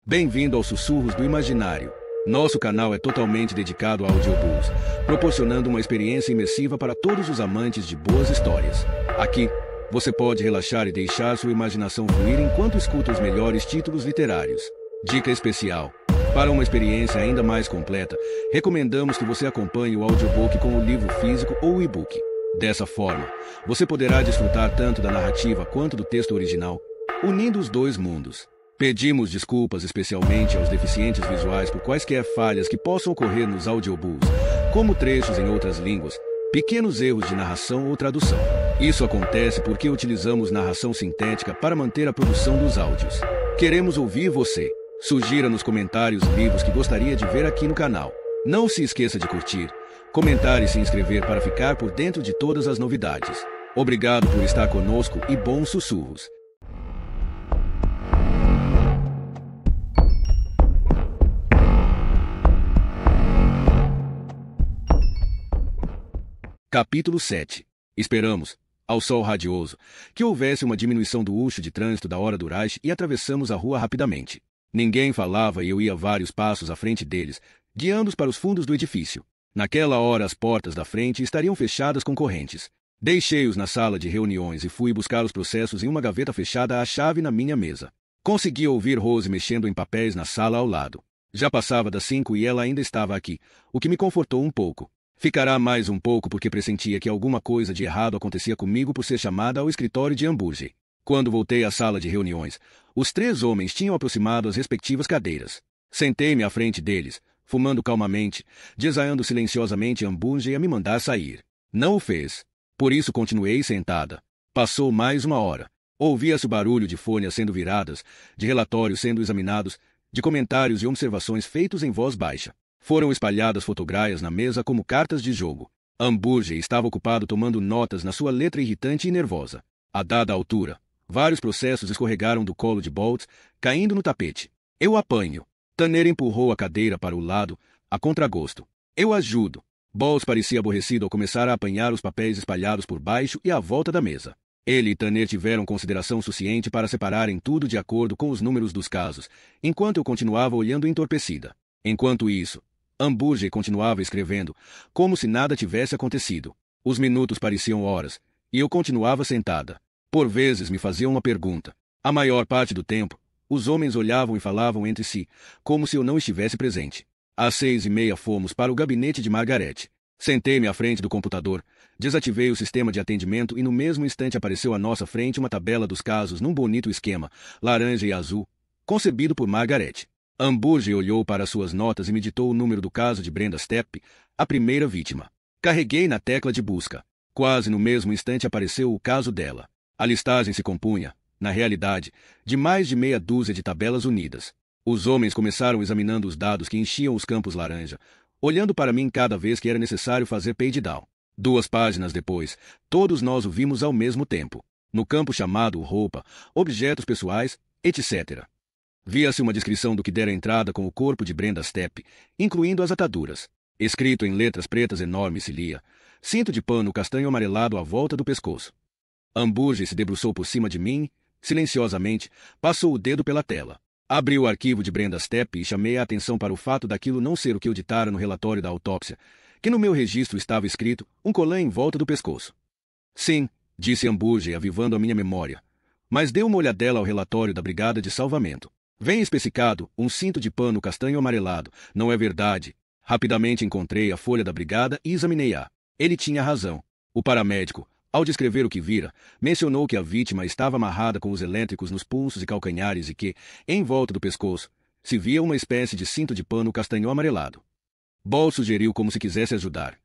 Bem-vindo aos Sussurros do Imaginário. Nosso canal é totalmente dedicado a audiobooks, proporcionando uma experiência imersiva para todos os amantes de boas histórias. Aqui, você pode relaxar e deixar sua imaginação fluir enquanto escuta os melhores títulos literários. Dica especial: para uma experiência ainda mais completa, recomendamos que você acompanhe o audiobook com o livro físico ou o e-book. Dessa forma, você poderá desfrutar tanto da narrativa quanto do texto original, unindo os dois mundos. Pedimos desculpas especialmente aos deficientes visuais por quaisquer falhas que possam ocorrer nos audiobooks, como trechos em outras línguas, pequenos erros de narração ou tradução. Isso acontece porque utilizamos narração sintética para manter a produção dos áudios. Queremos ouvir você. Sugira nos comentários livros que gostaria de ver aqui no canal. Não se esqueça de curtir, comentar e se inscrever para ficar por dentro de todas as novidades. Obrigado por estar conosco e bons sussurros. Capítulo 7. Esperamos, ao sol radioso, que houvesse uma diminuição do eixo de trânsito da hora do rush e atravessamos a rua rapidamente. Ninguém falava e eu ia vários passos à frente deles, guiando-os para os fundos do edifício. Naquela hora as portas da frente estariam fechadas com correntes. Deixei-os na sala de reuniões e fui buscar os processos em uma gaveta fechada à chave na minha mesa. Consegui ouvir Rose mexendo em papéis na sala ao lado. Já passava das 5 e ela ainda estava aqui, o que me confortou um pouco. Ficará mais um pouco porque pressentia que alguma coisa de errado acontecia comigo por ser chamada ao escritório de hambúrguer. Quando voltei à sala de reuniões, os 3 homens tinham aproximado as respectivas cadeiras. Sentei-me à frente deles, fumando calmamente, desaiando silenciosamente hambúrguer a me mandar sair. Não o fez. Por isso continuei sentada. Passou mais uma hora. Ouvia-se o barulho de folhas sendo viradas, de relatórios sendo examinados, de comentários e observações feitos em voz baixa. Foram espalhadas fotograias na mesa como cartas de jogo. Hambúrguer estava ocupado tomando notas na sua letra irritante e nervosa. A dada altura, vários processos escorregaram do colo de Boltz, caindo no tapete. Eu apanho. Tanner empurrou a cadeira para o lado, a contragosto. Eu ajudo. Boltz parecia aborrecido ao começar a apanhar os papéis espalhados por baixo e à volta da mesa. Ele e Tanner tiveram consideração suficiente para separarem tudo de acordo com os números dos casos, enquanto eu continuava olhando entorpecida. Enquanto isso, hambúrguer continuava escrevendo, como se nada tivesse acontecido. Os minutos pareciam horas, e eu continuava sentada. Por vezes me faziam uma pergunta. A maior parte do tempo, os homens olhavam e falavam entre si, como se eu não estivesse presente. Às 6h30 fomos para o gabinete de Margaret. Sentei-me à frente do computador, desativei o sistema de atendimento e no mesmo instante apareceu à nossa frente uma tabela dos casos num bonito esquema, laranja e azul, concebido por Margaret. Hambúrguer olhou para suas notas e me ditou o número do caso de Brenda Stepp, a primeira vítima. Carreguei na tecla de busca. Quase no mesmo instante apareceu o caso dela. A listagem se compunha, na realidade, de mais de meia dúzia de tabelas unidas. Os homens começaram examinando os dados que enchiam os campos laranja, olhando para mim cada vez que era necessário fazer page down. 2 páginas depois, todos nós o vimos ao mesmo tempo. No campo chamado roupa, objetos pessoais, etc. Via-se uma descrição do que dera entrada com o corpo de Brenda Stepp, incluindo as ataduras. Escrito em letras pretas enormes se lia: cinto de pano castanho amarelado à volta do pescoço. Hambúrguer se debruçou por cima de mim, silenciosamente, passou o dedo pela tela. Abri o arquivo de Brenda Stepp e chamei a atenção para o fato daquilo não ser o que eu ditara no relatório da autópsia, que no meu registro estava escrito um colã em volta do pescoço. Sim, disse Hambúrguer, avivando a minha memória. Mas dei uma olhadela ao relatório da Brigada de Salvamento. Vem especificado um cinto de pano castanho amarelado. Não é verdade. Rapidamente encontrei a folha da brigada e examinei-a. Ele tinha razão. O paramédico, ao descrever o que vira, mencionou que a vítima estava amarrada com os elétricos nos pulsos e calcanhares e que, em volta do pescoço, se via uma espécie de cinto de pano castanho amarelado. Ball sugeriu como se quisesse ajudar.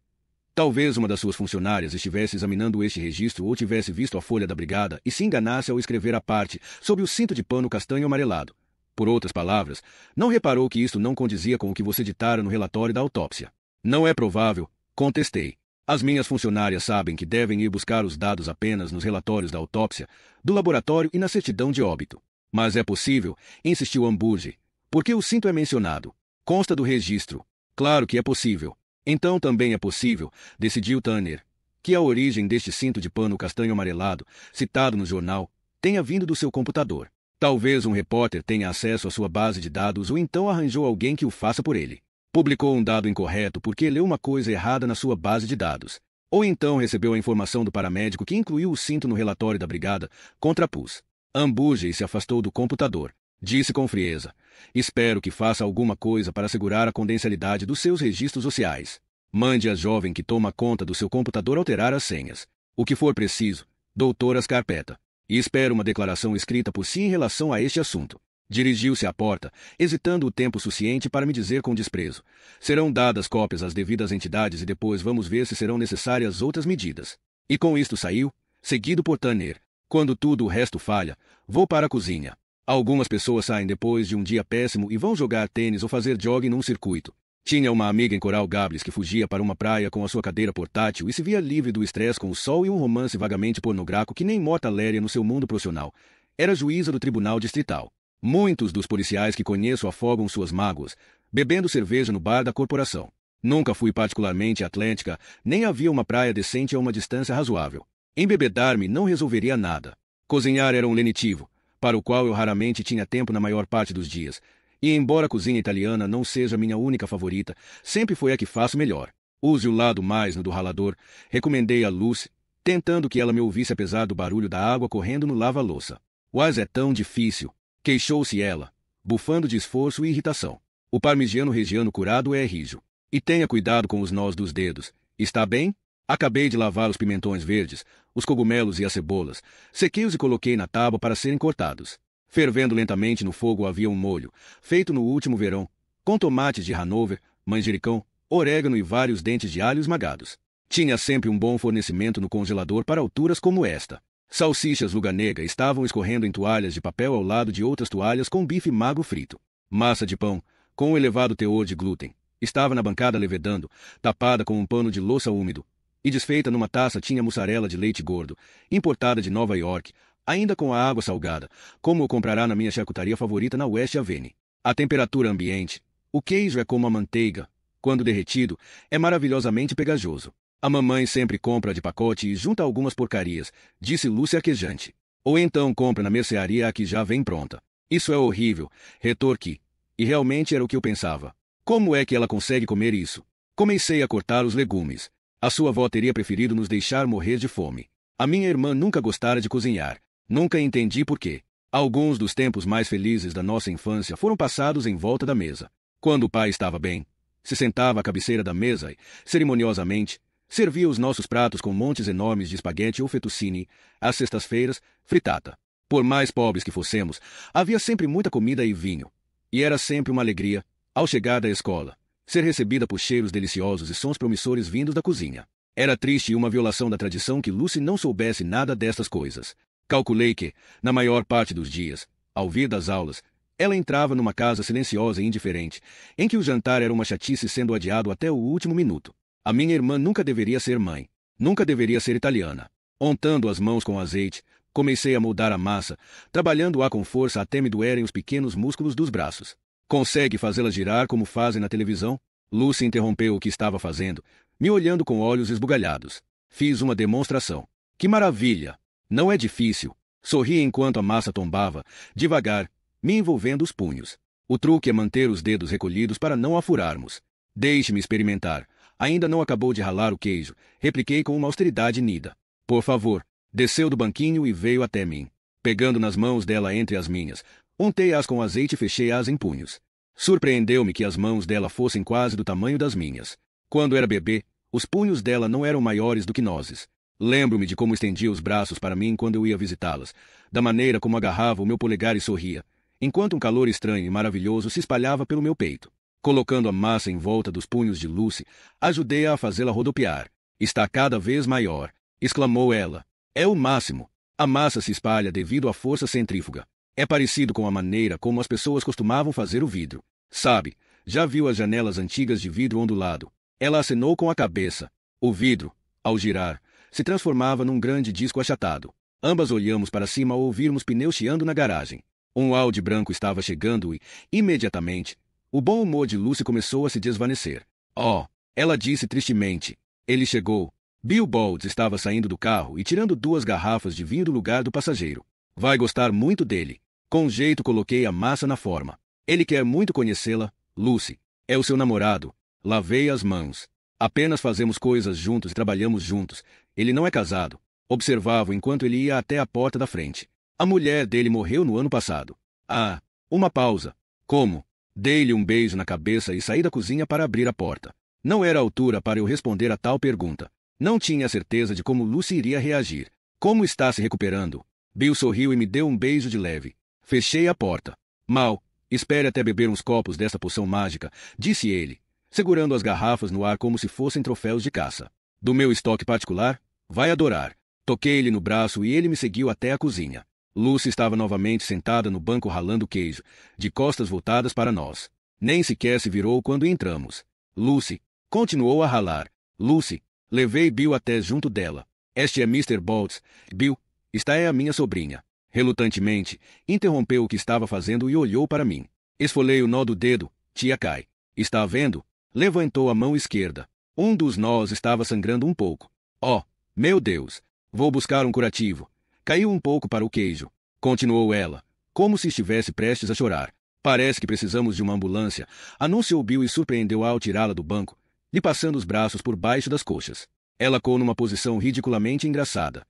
Talvez uma das suas funcionárias estivesse examinando este registro ou tivesse visto a folha da brigada e se enganasse ao escrever a parte sobre o cinto de pano castanho amarelado. Por outras palavras, não reparou que isto não condizia com o que você ditara no relatório da autópsia. Não é provável, contestei. As minhas funcionárias sabem que devem ir buscar os dados apenas nos relatórios da autópsia, do laboratório e na certidão de óbito. Mas é possível, insistiu Hambúrguer, porque o cinto é mencionado. Consta do registro. Claro que é possível. Então também é possível, decidiu Tanner, que a origem deste cinto de pano castanho amarelado, citado no jornal, tenha vindo do seu computador. Talvez um repórter tenha acesso à sua base de dados ou então arranjou alguém que o faça por ele. Publicou um dado incorreto porque leu uma coisa errada na sua base de dados. Ou então recebeu a informação do paramédico que incluiu o cinto no relatório da brigada contra a pus. Ambuja e se afastou do computador. Disse com frieza: espero que faça alguma coisa para assegurar a confidencialidade dos seus registros sociais. Mande a jovem que toma conta do seu computador alterar as senhas. O que for preciso, doutora Scarpetta. E espero uma declaração escrita por si em relação a este assunto. Dirigiu-se à porta, hesitando o tempo suficiente para me dizer com desprezo: serão dadas cópias às devidas entidades e depois vamos ver se serão necessárias outras medidas. E com isto saiu, seguido por Tanner. Quando tudo o resto falha, vou para a cozinha. Algumas pessoas saem depois de um dia péssimo e vão jogar tênis ou fazer jogging num circuito. Tinha uma amiga em Coral Gables que fugia para uma praia com a sua cadeira portátil e se via livre do estresse com o sol e um romance vagamente pornográfico que nem Morta Léria no seu mundo profissional. Era juíza do Tribunal Distrital. Muitos dos policiais que conheço afogam suas mágoas, bebendo cerveja no bar da corporação. Nunca fui particularmente atlética, nem havia uma praia decente a uma distância razoável. Embebedar-me não resolveria nada. Cozinhar era um lenitivo, para o qual eu raramente tinha tempo na maior parte dos dias. E embora a cozinha italiana não seja minha única favorita, sempre foi a que faço melhor. Use o lado mais no do ralador, recomendei a Lucy, tentando que ela me ouvisse apesar do barulho da água correndo no lava-louça. Mas é tão difícil, queixou-se ela, bufando de esforço e irritação. O parmigiano reggiano curado é rijo. E tenha cuidado com os nós dos dedos. Está bem? Acabei de lavar os pimentões verdes, os cogumelos e as cebolas, sequei-os e coloquei na tábua para serem cortados. Fervendo lentamente no fogo havia um molho, feito no último verão, com tomates de Hanover, manjericão, orégano e vários dentes de alho esmagados. Tinha sempre um bom fornecimento no congelador para alturas como esta. Salsichas luganega estavam escorrendo em toalhas de papel ao lado de outras toalhas com bife magro frito. Massa de pão, com um elevado teor de glúten, estava na bancada levedando, tapada com um pano de louça úmido. E desfeita numa taça tinha mussarela de leite gordo, importada de Nova York, ainda com a água salgada, como o comprará na minha charcutaria favorita na West Avenue. A temperatura ambiente. O queijo é como a manteiga. Quando derretido, é maravilhosamente pegajoso. A mamãe sempre compra de pacote e junta algumas porcarias, disse Lúcia arquejante. Ou então compra na mercearia a que já vem pronta. Isso é horrível, retorqui. E realmente era o que eu pensava. Como é que ela consegue comer isso? Comecei a cortar os legumes. A sua avó teria preferido nos deixar morrer de fome. A minha irmã nunca gostara de cozinhar. Nunca entendi por quê. Alguns dos tempos mais felizes da nossa infância foram passados em volta da mesa. Quando o pai estava bem, se sentava à cabeceira da mesa e, cerimoniosamente, servia os nossos pratos com montes enormes de espaguete ou fettuccine, às sextas-feiras, frittata. Por mais pobres que fossemos, havia sempre muita comida e vinho. E era sempre uma alegria, ao chegar da escola, ser recebida por cheiros deliciosos e sons promissores vindos da cozinha. Era triste e uma violação da tradição que Lucy não soubesse nada destas coisas. Calculei que, na maior parte dos dias, ao vir das aulas, ela entrava numa casa silenciosa e indiferente, em que o jantar era uma chatice sendo adiado até o último minuto. A minha irmã nunca deveria ser mãe. Nunca deveria ser italiana. Untando as mãos com azeite, comecei a moldar a massa, trabalhando-a com força até me doerem os pequenos músculos dos braços. Consegue fazê-la girar como fazem na televisão? Lucy interrompeu o que estava fazendo, me olhando com olhos esbugalhados. Fiz uma demonstração. Que maravilha! Não é difícil. Sorri enquanto a massa tombava, devagar, me envolvendo os punhos. O truque é manter os dedos recolhidos para não a furarmos. Deixe-me experimentar. Ainda não acabou de ralar o queijo, repliquei com uma austeridade nida. Por favor. Desceu do banquinho e veio até mim. Pegando nas mãos dela entre as minhas, untei-as com azeite e fechei-as em punhos. Surpreendeu-me que as mãos dela fossem quase do tamanho das minhas. Quando era bebê, os punhos dela não eram maiores do que nozes. Lembro-me de como estendia os braços para mim quando eu ia visitá-las, da maneira como agarrava o meu polegar e sorria, enquanto um calor estranho e maravilhoso se espalhava pelo meu peito. Colocando a massa em volta dos punhos de Lucy, ajudei-a a fazê-la rodopiar. Está cada vez maior, exclamou ela. É o máximo. A massa se espalha devido à força centrífuga. É parecido com a maneira como as pessoas costumavam fazer o vidro. Sabe, já viu as janelas antigas de vidro ondulado? Ela acenou com a cabeça. O vidro, ao girar, se transformava num grande disco achatado. Ambas olhamos para cima ao ouvirmos pneus chiando na garagem. Um Audi branco estava chegando e, imediatamente, o bom humor de Lucy começou a se desvanecer. Oh, ela disse tristemente. Ele chegou. Bill Boltz estava saindo do carro e tirando 2 garrafas de vinho do lugar do passageiro. Vai gostar muito dele. Com jeito coloquei a massa na forma. Ele quer muito conhecê-la, Lucy. É o seu namorado. Lavei as mãos. Apenas fazemos coisas juntos e trabalhamos juntos. Ele não é casado. Observava enquanto ele ia até a porta da frente. A mulher dele morreu no ano passado. Ah, uma pausa. Como? Dei-lhe um beijo na cabeça e saí da cozinha para abrir a porta. Não era a altura para eu responder a tal pergunta. Não tinha certeza de como Lucy iria reagir. Como está se recuperando? Bill sorriu e me deu um beijo de leve. Fechei a porta. Mal, espere até beber uns copos dessa poção mágica, disse ele, segurando as garrafas no ar como se fossem troféus de caça. Do meu estoque particular? Vai adorar. Toquei-lhe no braço e ele me seguiu até a cozinha. Lucy estava novamente sentada no banco ralando queijo, de costas voltadas para nós. Nem sequer se virou quando entramos. Lucy continuou a ralar. Lucy, levei Bill até junto dela. Este é Mr. Boltz. Bill, esta é a minha sobrinha. Relutantemente, interrompeu o que estava fazendo e olhou para mim. Esfolei o nó do dedo. Tia Kai. Está vendo? Levantou a mão esquerda. Um dos nós estava sangrando um pouco. Oh, meu Deus! Vou buscar um curativo. Caiu um pouco para o queijo. Continuou ela, como se estivesse prestes a chorar. Parece que precisamos de uma ambulância, anunciou Bill e surpreendeu ao tirá-la do banco, lhe passando os braços por baixo das coxas. Ela cou numa posição ridiculamente engraçada.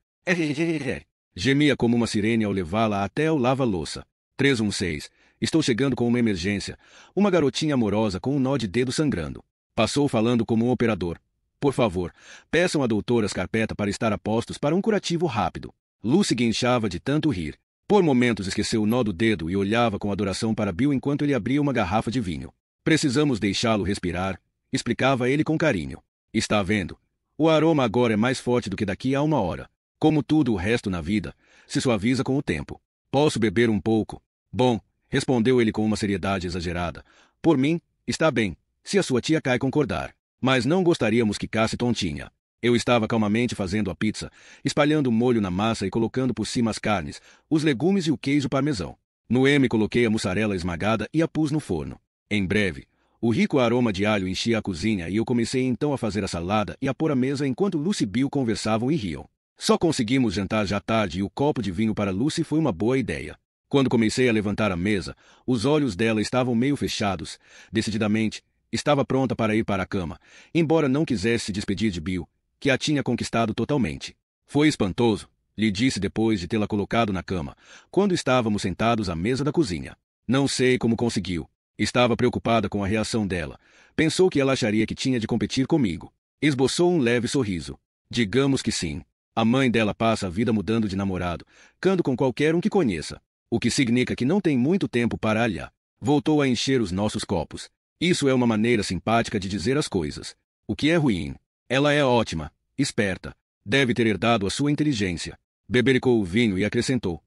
Gemia como uma sirene ao levá-la até o lava-louça. 316. Estou chegando com uma emergência. Uma garotinha amorosa com um nó de dedo sangrando. Passou falando como um operador. Por favor, peçam à doutora Scarpetta para estar a postos para um curativo rápido. Lucy guinchava de tanto rir. Por momentos esqueceu o nó do dedo e olhava com adoração para Bill enquanto ele abria uma garrafa de vinho. Precisamos deixá-lo respirar, explicava ele com carinho. Está vendo? O aroma agora é mais forte do que daqui a uma hora. Como tudo o resto na vida, se suaviza com o tempo. Posso beber um pouco? Bom, respondeu ele com uma seriedade exagerada. Por mim, está bem, se a sua tia Kai concordar. Mas não gostaríamos que ficasse tontinha. Eu estava calmamente fazendo a pizza, espalhando molho na massa e colocando por cima as carnes, os legumes e o queijo parmesão. No M coloquei a mussarela esmagada e a pus no forno. Em breve, o rico aroma de alho enchia a cozinha e eu comecei então a fazer a salada e a pôr a mesa enquanto Lucy e Bill conversavam e riam. Só conseguimos jantar já tarde e o copo de vinho para Lucy foi uma boa ideia. Quando comecei a levantar a mesa, os olhos dela estavam meio fechados. Decididamente, estava pronta para ir para a cama, embora não quisesse se despedir de Bill, que a tinha conquistado totalmente. Foi espantoso, lhe disse depois de tê-la colocado na cama, quando estávamos sentados à mesa da cozinha. Não sei como conseguiu. Estava preocupada com a reação dela. Pensou que ela acharia que tinha de competir comigo. Esboçou um leve sorriso. Digamos que sim. A mãe dela passa a vida mudando de namorado, cando com qualquer um que conheça. O que significa que não tem muito tempo para alhar. Voltou a encher os nossos copos. Isso é uma maneira simpática de dizer as coisas. O que é ruim. Ela é ótima, esperta. Deve ter herdado a sua inteligência. Bebericou o vinho e acrescentou.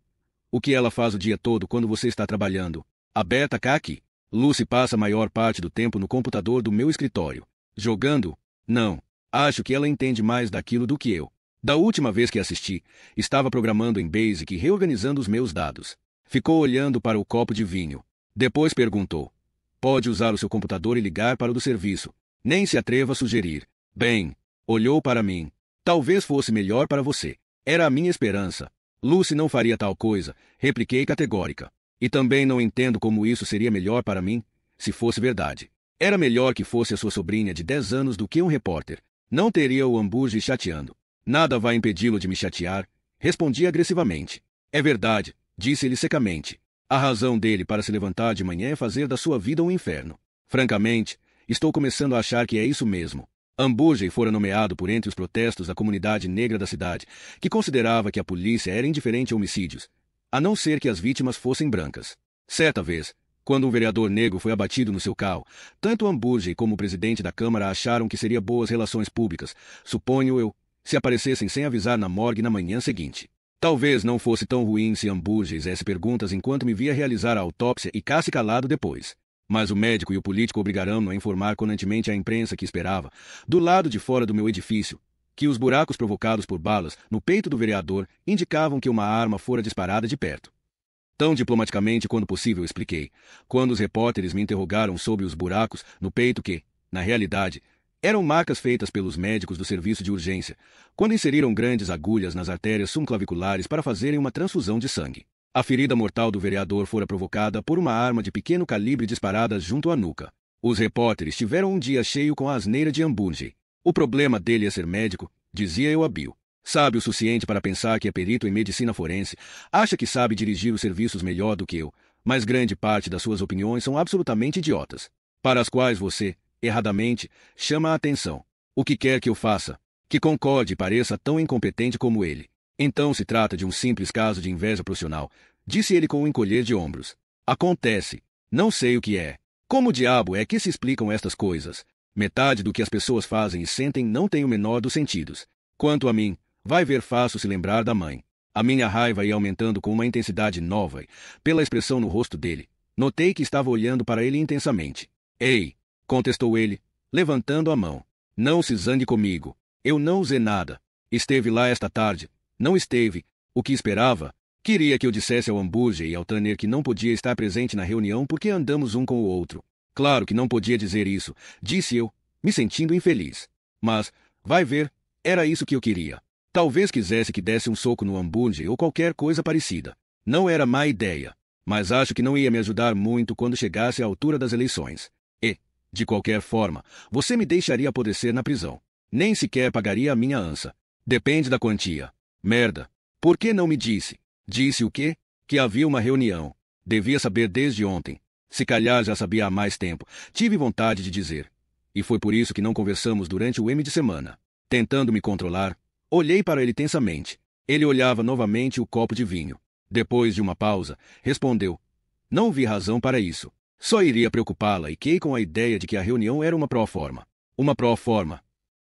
O que ela faz o dia todo quando você está trabalhando? A Berta cá aqui. Lucy passa a maior parte do tempo no computador do meu escritório. Jogando? Não. Acho que ela entende mais daquilo do que eu. Da última vez que assisti, estava programando em Basic e reorganizando os meus dados. Ficou olhando para o copo de vinho. Depois perguntou. Pode usar o seu computador e ligar para o do serviço. Nem se atreva a sugerir. Bem, olhou para mim. Talvez fosse melhor para você. Era a minha esperança. Lucy não faria tal coisa, repliquei categórica. E também não entendo como isso seria melhor para mim, se fosse verdade. Era melhor que fosse a sua sobrinha de 10 anos do que um repórter. Não teria o hambúrguer chateando. Nada vai impedi-lo de me chatear, respondi agressivamente. É verdade, disse-lhe secamente. A razão dele para se levantar de manhã é fazer da sua vida um inferno. Francamente, estou começando a achar que é isso mesmo. Hambúrguer fora nomeado por entre os protestos da comunidade negra da cidade, que considerava que a polícia era indiferente a homicídios, a não ser que as vítimas fossem brancas. Certa vez, quando um vereador negro foi abatido no seu carro, tanto Hambúrguer como o presidente da Câmara acharam que seria boas relações públicas, suponho eu, se aparecessem sem avisar na morgue na manhã seguinte. Talvez não fosse tão ruim se Hambúrguer fizesse perguntas enquanto me via realizar a autópsia e ficasse calado depois. Mas o médico e o político obrigaram-no a informar constantemente à imprensa que esperava, do lado de fora do meu edifício, que os buracos provocados por balas no peito do vereador indicavam que uma arma fora disparada de perto. Tão diplomaticamente quanto possível expliquei, quando os repórteres me interrogaram sobre os buracos no peito que, na realidade, eram marcas feitas pelos médicos do serviço de urgência, quando inseriram grandes agulhas nas artérias subclaviculares para fazerem uma transfusão de sangue. A ferida mortal do vereador fora provocada por uma arma de pequeno calibre disparada junto à nuca. Os repórteres tiveram um dia cheio com a asneira de hambúrguer. O problema dele é ser médico, dizia eu a Bill. Sabe o suficiente para pensar que é perito em medicina forense, acha que sabe dirigir os serviços melhor do que eu, mas grande parte das suas opiniões são absolutamente idiotas, para as quais você, erradamente, chama a atenção. O que quer que eu faça, que concorde e pareça tão incompetente como ele. Então se trata de um simples caso de inveja profissional, disse ele com um encolher de ombros. Acontece. Não sei o que é. Como diabo é que se explicam estas coisas? Metade do que as pessoas fazem e sentem não tem o menor dos sentidos. Quanto a mim, vai ver fácil se lembrar da mãe. A minha raiva ia aumentando com uma intensidade nova e, pela expressão no rosto dele, notei que estava olhando para ele intensamente. Ei! Contestou ele, levantando a mão. Não se zangue comigo. Eu não usei nada. Esteve lá esta tarde. Não esteve. O que esperava? Queria que eu dissesse ao hambúrguer e ao Tanner que não podia estar presente na reunião porque andamos um com o outro. Claro que não podia dizer isso, disse eu, me sentindo infeliz. Mas, vai ver, era isso que eu queria. Talvez quisesse que desse um soco no hambúrguer ou qualquer coisa parecida. Não era má ideia, mas acho que não ia me ajudar muito quando chegasse à altura das eleições. E, de qualquer forma, você me deixaria apodrecer na prisão. Nem sequer pagaria a minha ança. Depende da quantia. Merda. Por que não me disse? Disse o quê? Que havia uma reunião. Devia saber desde ontem. Se calhar já sabia há mais tempo. Tive vontade de dizer. E foi por isso que não conversamos durante o M de semana. Tentando me controlar, olhei para ele tensamente. Ele olhava novamente o copo de vinho. Depois de uma pausa, respondeu. Não vi razão para isso. Só iria preocupá-la e quei com a ideia de que a reunião era uma pró-forma. Uma pró-forma.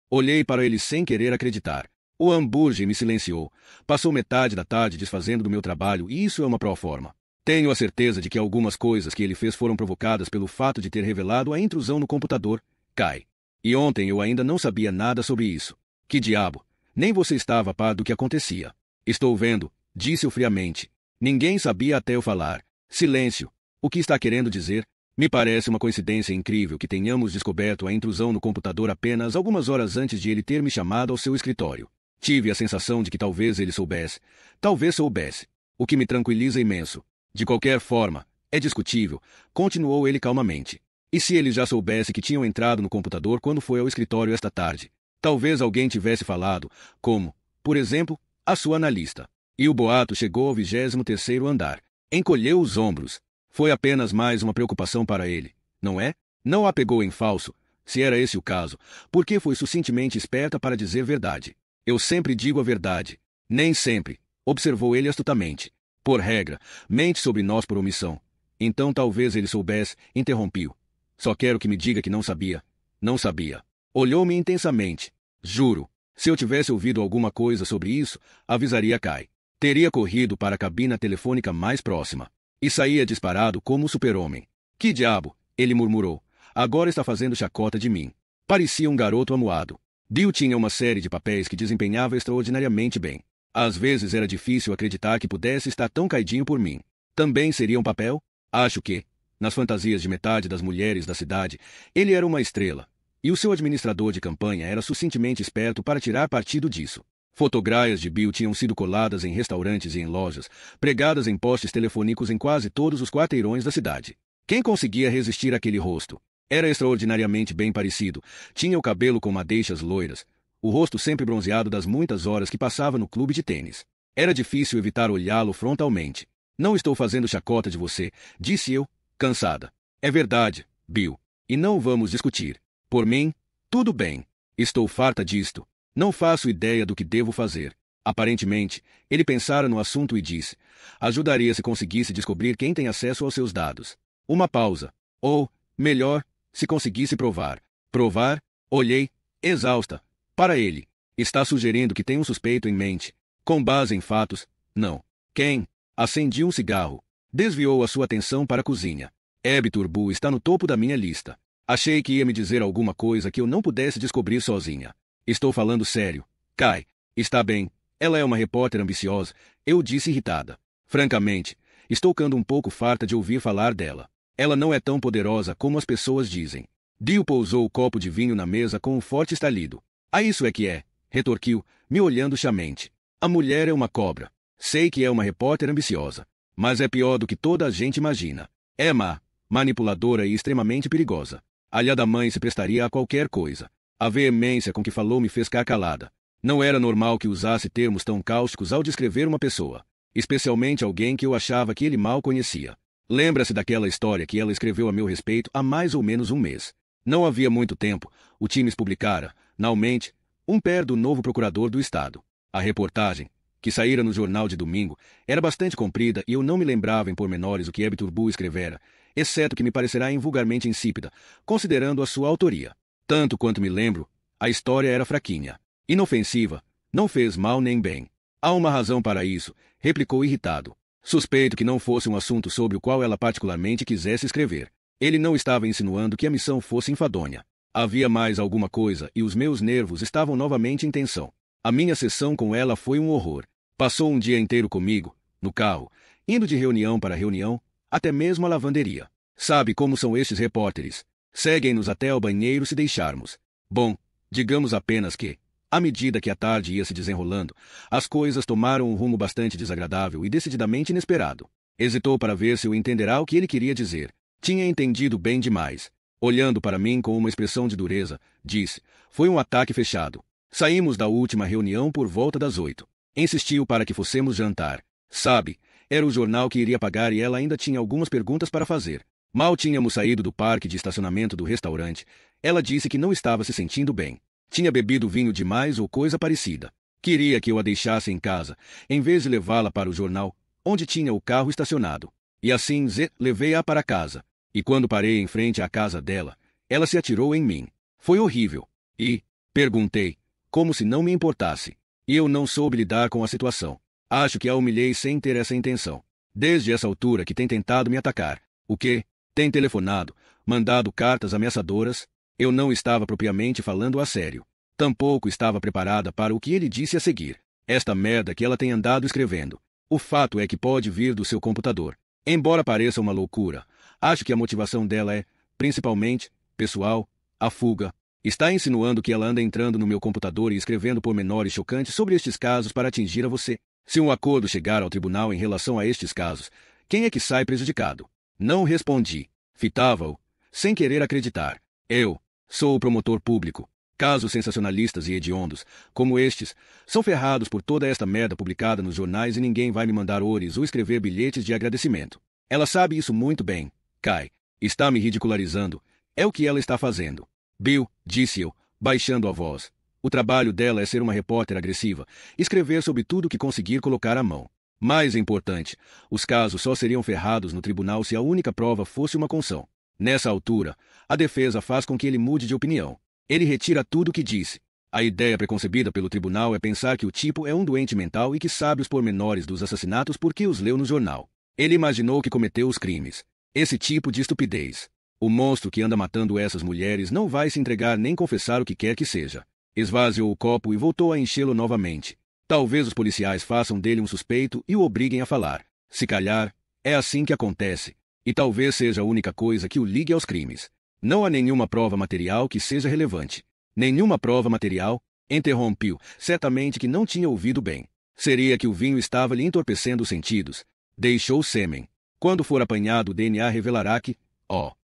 Olhei para ele sem querer acreditar. O hambúrguer me silenciou. Passou metade da tarde desfazendo do meu trabalho e isso é uma pró-forma. Tenho a certeza de que algumas coisas que ele fez foram provocadas pelo fato de ter revelado a intrusão no computador. Cai. E ontem eu ainda não sabia nada sobre isso. Que diabo? Nem você estava a par do que acontecia. Estou vendo, disse-o friamente. Ninguém sabia até eu falar. Silêncio. O que está querendo dizer? Me parece uma coincidência incrível que tenhamos descoberto a intrusão no computador apenas algumas horas antes de ele ter me chamado ao seu escritório. Tive a sensação de que talvez ele soubesse. Talvez soubesse. O que me tranquiliza imenso. De qualquer forma, é discutível, continuou ele calmamente. E se ele já soubesse que tinham entrado no computador quando foi ao escritório esta tarde? Talvez alguém tivesse falado, como, por exemplo, a sua analista. E o boato chegou ao 23º andar. Encolheu os ombros. Foi apenas mais uma preocupação para ele, não é? Não a pegou em falso, se era esse o caso, porque foi suficientemente esperta para dizer verdade. Eu sempre digo a verdade. Nem sempre, observou ele astutamente. Por regra, mente sobre nós por omissão. Então talvez ele soubesse, interrompiu. Só quero que me diga que não sabia. Não sabia. Olhou-me intensamente. Juro, se eu tivesse ouvido alguma coisa sobre isso, avisaria Kai. Teria corrido para a cabina telefônica mais próxima. E saía disparado como o super-homem. Que diabo, ele murmurou. Agora está fazendo chacota de mim. Parecia um garoto amuado. Bill tinha uma série de papéis que desempenhava extraordinariamente bem. Às vezes era difícil acreditar que pudesse estar tão caidinho por mim. Também seria um papel? Acho que, nas fantasias de metade das mulheres da cidade, ele era uma estrela. E o seu administrador de campanha era suficientemente esperto para tirar partido disso. Fotograias de Bill tinham sido coladas em restaurantes e em lojas, pregadas em postes telefônicos em quase todos os quarteirões da cidade. Quem conseguia resistir àquele rosto? Era extraordinariamente bem parecido. Tinha o cabelo com madeixas loiras, o rosto sempre bronzeado das muitas horas que passava no clube de tênis. Era difícil evitar olhá-lo frontalmente. Não estou fazendo chacota de você, disse eu, cansada. É verdade, Bill. E não vamos discutir. Por mim, tudo bem. Estou farta disto. Não faço ideia do que devo fazer. Aparentemente, ele pensara no assunto e disse: ajudaria se conseguisse descobrir quem tem acesso aos seus dados. Uma pausa. Ou, melhor, se conseguisse provar. Provar? Olhei, exausta, para ele. Está sugerindo que tem um suspeito em mente. Com base em fatos? Não. Quem? Acendi um cigarro. Desviou a sua atenção para a cozinha. Abby Turbu está no topo da minha lista. Achei que ia me dizer alguma coisa que eu não pudesse descobrir sozinha. Estou falando sério. Kai, está bem. Ela é uma repórter ambiciosa, eu disse irritada. Francamente, estou ficando um pouco farta de ouvir falar dela. Ela não é tão poderosa como as pessoas dizem. Dio pousou o copo de vinho na mesa com um forte estalido. Ah, isso é que é, retorquiu, me olhando chamente. A mulher é uma cobra. Sei que é uma repórter ambiciosa. mas é pior do que toda a gente imagina. É má, manipuladora e extremamente perigosa. A ilha da mãe se prestaria a qualquer coisa. A veemência com que falou me fez ficar calada. Não era normal que usasse termos tão cáusticos ao descrever uma pessoa, especialmente alguém que eu achava que ele mal conhecia. Lembra-se daquela história que ela escreveu a meu respeito há mais ou menos um mês. Não havia muito tempo, o Times publicara, finalmente, um pé do novo procurador do Estado. A reportagem, que saíra no jornal de domingo, era bastante comprida e eu não me lembrava em pormenores o que Hebe Turbu escrevera, exceto que me parecerá invulgarmente insípida, considerando a sua autoria. Tanto quanto me lembro, a história era fraquinha. Inofensiva, não fez mal nem bem. Há uma razão para isso, replicou irritado. Suspeito que não fosse um assunto sobre o qual ela particularmente quisesse escrever. Ele não estava insinuando que a missão fosse enfadonha. Havia mais alguma coisa e os meus nervos estavam novamente em tensão. A minha sessão com ela foi um horror. Passou um dia inteiro comigo, no carro, indo de reunião para reunião, até mesmo à lavanderia. Sabe como são estes repórteres? Seguem-nos até ao banheiro se deixarmos. Bom, digamos apenas que, à medida que a tarde ia se desenrolando, as coisas tomaram um rumo bastante desagradável e decididamente inesperado. Hesitou para ver se eu entenderá o que ele queria dizer. Tinha entendido bem demais. Olhando para mim com uma expressão de dureza, disse, foi um ataque fechado. Saímos da última reunião por volta das 8. Insistiu para que fossemos jantar. Sabe, era o jornal que iria pagar e ela ainda tinha algumas perguntas para fazer. Mal tínhamos saído do parque de estacionamento do restaurante, ela disse que não estava se sentindo bem. Tinha bebido vinho demais ou coisa parecida. Queria que eu a deixasse em casa, em vez de levá-la para o jornal, onde tinha o carro estacionado. E assim, levei-a para casa. E quando parei em frente à casa dela, ela se atirou em mim. Foi horrível. E, perguntei, como se não me importasse. E eu não soube lidar com a situação. Acho que a humilhei sem ter essa intenção. Desde essa altura que tem tentado me atacar. O quê? Tem telefonado, mandado cartas ameaçadoras. Eu não estava propriamente falando a sério. Tampouco estava preparada para o que ele disse a seguir. Esta merda que ela tem andado escrevendo. O fato é que pode vir do seu computador. Embora pareça uma loucura, acho que a motivação dela é, principalmente, pessoal, a fuga. Está insinuando que ela anda entrando no meu computador e escrevendo pormenores chocantes sobre estes casos para atingir a você. Se um acordo chegar ao tribunal em relação a estes casos, quem é que sai prejudicado? Não respondi. Fitava-o, sem querer acreditar. Eu sou o promotor público. Casos sensacionalistas e hediondos, como estes, são ferrados por toda esta merda publicada nos jornais e ninguém vai me mandar oures ou escrever bilhetes de agradecimento. Ela sabe isso muito bem. Kai, está me ridicularizando. É o que ela está fazendo. Bill, disse eu, baixando a voz. O trabalho dela é ser uma repórter agressiva, escrever sobre tudo que conseguir colocar à mão. Mais importante, os casos só seriam ferrados no tribunal se a única prova fosse uma confissão. Nessa altura, a defesa faz com que ele mude de opinião. Ele retira tudo o que disse. A ideia preconcebida pelo tribunal é pensar que o tipo é um doente mental e que sabe os pormenores dos assassinatos porque os leu no jornal. Ele imaginou que cometeu os crimes. Esse tipo de estupidez. O monstro que anda matando essas mulheres não vai se entregar nem confessar o que quer que seja. Esvaziou o copo e voltou a enchê-lo novamente. Talvez os policiais façam dele um suspeito e o obriguem a falar. Se calhar, é assim que acontece. E talvez seja a única coisa que o ligue aos crimes. Não há nenhuma prova material que seja relevante. Nenhuma prova material? Interrompiu. Certamente que não tinha ouvido bem. Seria que o vinho estava lhe entorpecendo os sentidos. Deixou sêmen. Quando for apanhado, o DNA revelará que...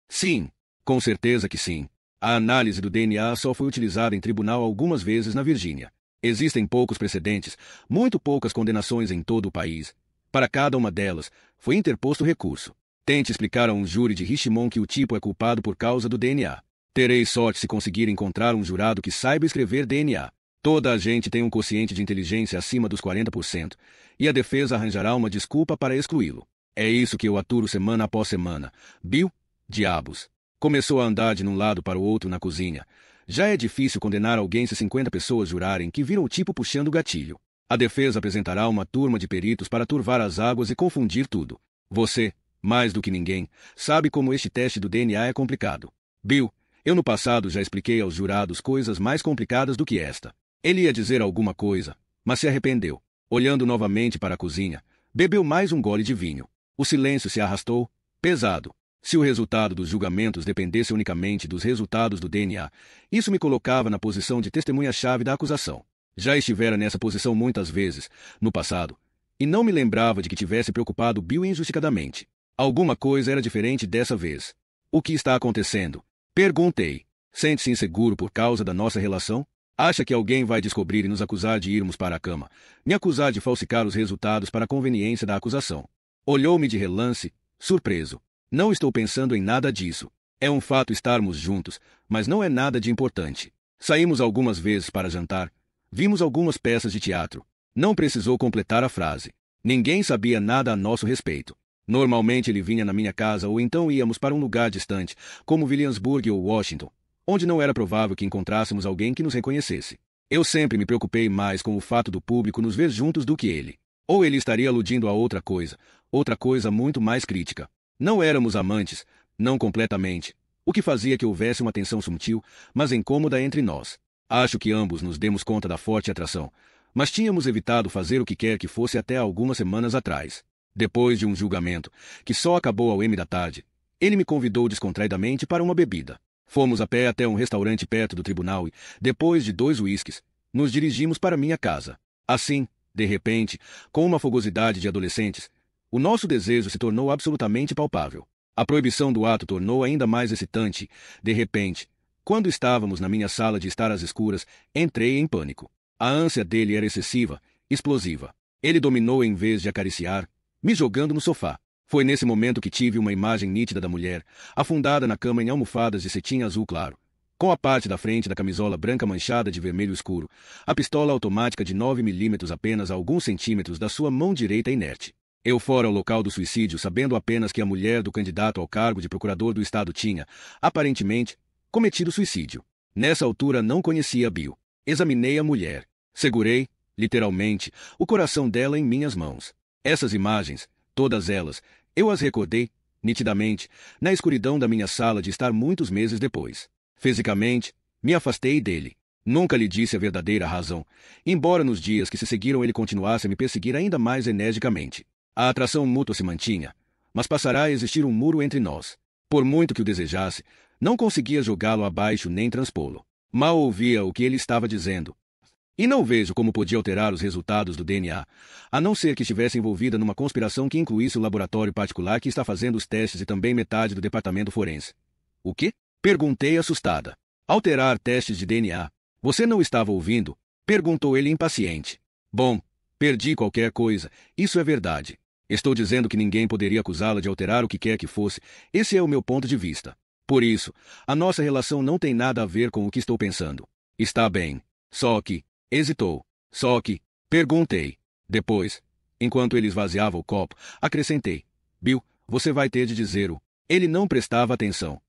sim. Com certeza que sim. A análise do DNA só foi utilizada em tribunal algumas vezes na Virgínia. Existem poucos precedentes, muito poucas condenações em todo o país. Para cada uma delas, foi interposto recurso. Tente explicar a um júri de Richmond que o tipo é culpado por causa do DNA. Terei sorte se conseguir encontrar um jurado que saiba escrever DNA. Toda a gente tem um quociente de inteligência acima dos 40%, e a defesa arranjará uma desculpa para excluí-lo. É isso que eu aturo semana após semana. Bill, diabos. Começou a andar de um lado para o outro na cozinha. Já é difícil condenar alguém se 50 pessoas jurarem que viram o tipo puxando o gatilho. A defesa apresentará uma turma de peritos para turvar as águas e confundir tudo. Você, mais do que ninguém, sabe como este teste do DNA é complicado. Bill, eu no passado já expliquei aos jurados coisas mais complicadas do que esta. Ele ia dizer alguma coisa, mas se arrependeu. Olhando novamente para a cozinha, bebeu mais um gole de vinho. O silêncio se arrastou, pesado. Se o resultado dos julgamentos dependesse unicamente dos resultados do DNA, isso me colocava na posição de testemunha-chave da acusação. Já estivera nessa posição muitas vezes, no passado, e não me lembrava de que tivesse preocupado Bill injustificadamente. Alguma coisa era diferente dessa vez. O que está acontecendo? Perguntei. Sente-se inseguro por causa da nossa relação? Acha que alguém vai descobrir e nos acusar de irmos para a cama? Me acusar de falsificar os resultados para a conveniência da acusação? Olhou-me de relance, surpreso. Não estou pensando em nada disso. É um fato estarmos juntos, mas não é nada de importante. Saímos algumas vezes para jantar. Vimos algumas peças de teatro. Não precisou completar a frase. Ninguém sabia nada a nosso respeito. Normalmente ele vinha na minha casa ou então íamos para um lugar distante, como Williamsburg ou Washington, onde não era provável que encontrássemos alguém que nos reconhecesse. Eu sempre me preocupei mais com o fato do público nos ver juntos do que ele. Ou ele estaria aludindo a outra coisa muito mais crítica. Não éramos amantes, não completamente, o que fazia que houvesse uma tensão sutil, mas incômoda entre nós. Acho que ambos nos demos conta da forte atração, mas tínhamos evitado fazer o que quer que fosse até algumas semanas atrás. Depois de um julgamento, que só acabou ao M da tarde, ele me convidou descontraidamente para uma bebida. Fomos a pé até um restaurante perto do tribunal e, depois de 2 uísques, nos dirigimos para minha casa. Assim, de repente, com uma fogosidade de adolescentes, o nosso desejo se tornou absolutamente palpável. A proibição do ato tornou ainda mais excitante. De repente, quando estávamos na minha sala de estar às escuras, entrei em pânico. A ânsia dele era excessiva, explosiva. Ele dominou em vez de acariciar, me jogando no sofá. Foi nesse momento que tive uma imagem nítida da mulher, afundada na cama em almofadas de cetim azul claro, com a parte da frente da camisola branca manchada de vermelho escuro, a pistola automática de 9 milímetros apenas a alguns centímetros da sua mão direita inerte. Eu fora ao local do suicídio sabendo apenas que a mulher do candidato ao cargo de procurador do estado tinha, aparentemente, cometido suicídio. Nessa altura não conhecia Bill. Examinei a mulher. Segurei, literalmente, o coração dela em minhas mãos. Essas imagens, todas elas, eu as recordei, nitidamente, na escuridão da minha sala de estar muitos meses depois. Fisicamente, me afastei dele. Nunca lhe disse a verdadeira razão, embora nos dias que se seguiram ele continuasse a me perseguir ainda mais energicamente. A atração mútua se mantinha, mas passará a existir um muro entre nós. Por muito que o desejasse, não conseguia jogá-lo abaixo nem transpô-lo. Mal ouvia o que ele estava dizendo. E não vejo como podia alterar os resultados do DNA, a não ser que estivesse envolvida numa conspiração que incluísse o laboratório particular que está fazendo os testes e também metade do departamento forense. O quê? Perguntei assustada. Alterar testes de DNA. Você não estava ouvindo? Perguntou ele impaciente. Bom, perdi qualquer coisa, isso é verdade. Estou dizendo que ninguém poderia acusá-la de alterar o que quer que fosse, esse é o meu ponto de vista. Por isso, a nossa relação não tem nada a ver com o que estou pensando. Está bem. Só que... Hesitou. Só que... Perguntei. Depois, enquanto ele esvaziava o copo, acrescentei. Bill, você vai ter de dizer o... Ele não prestava atenção.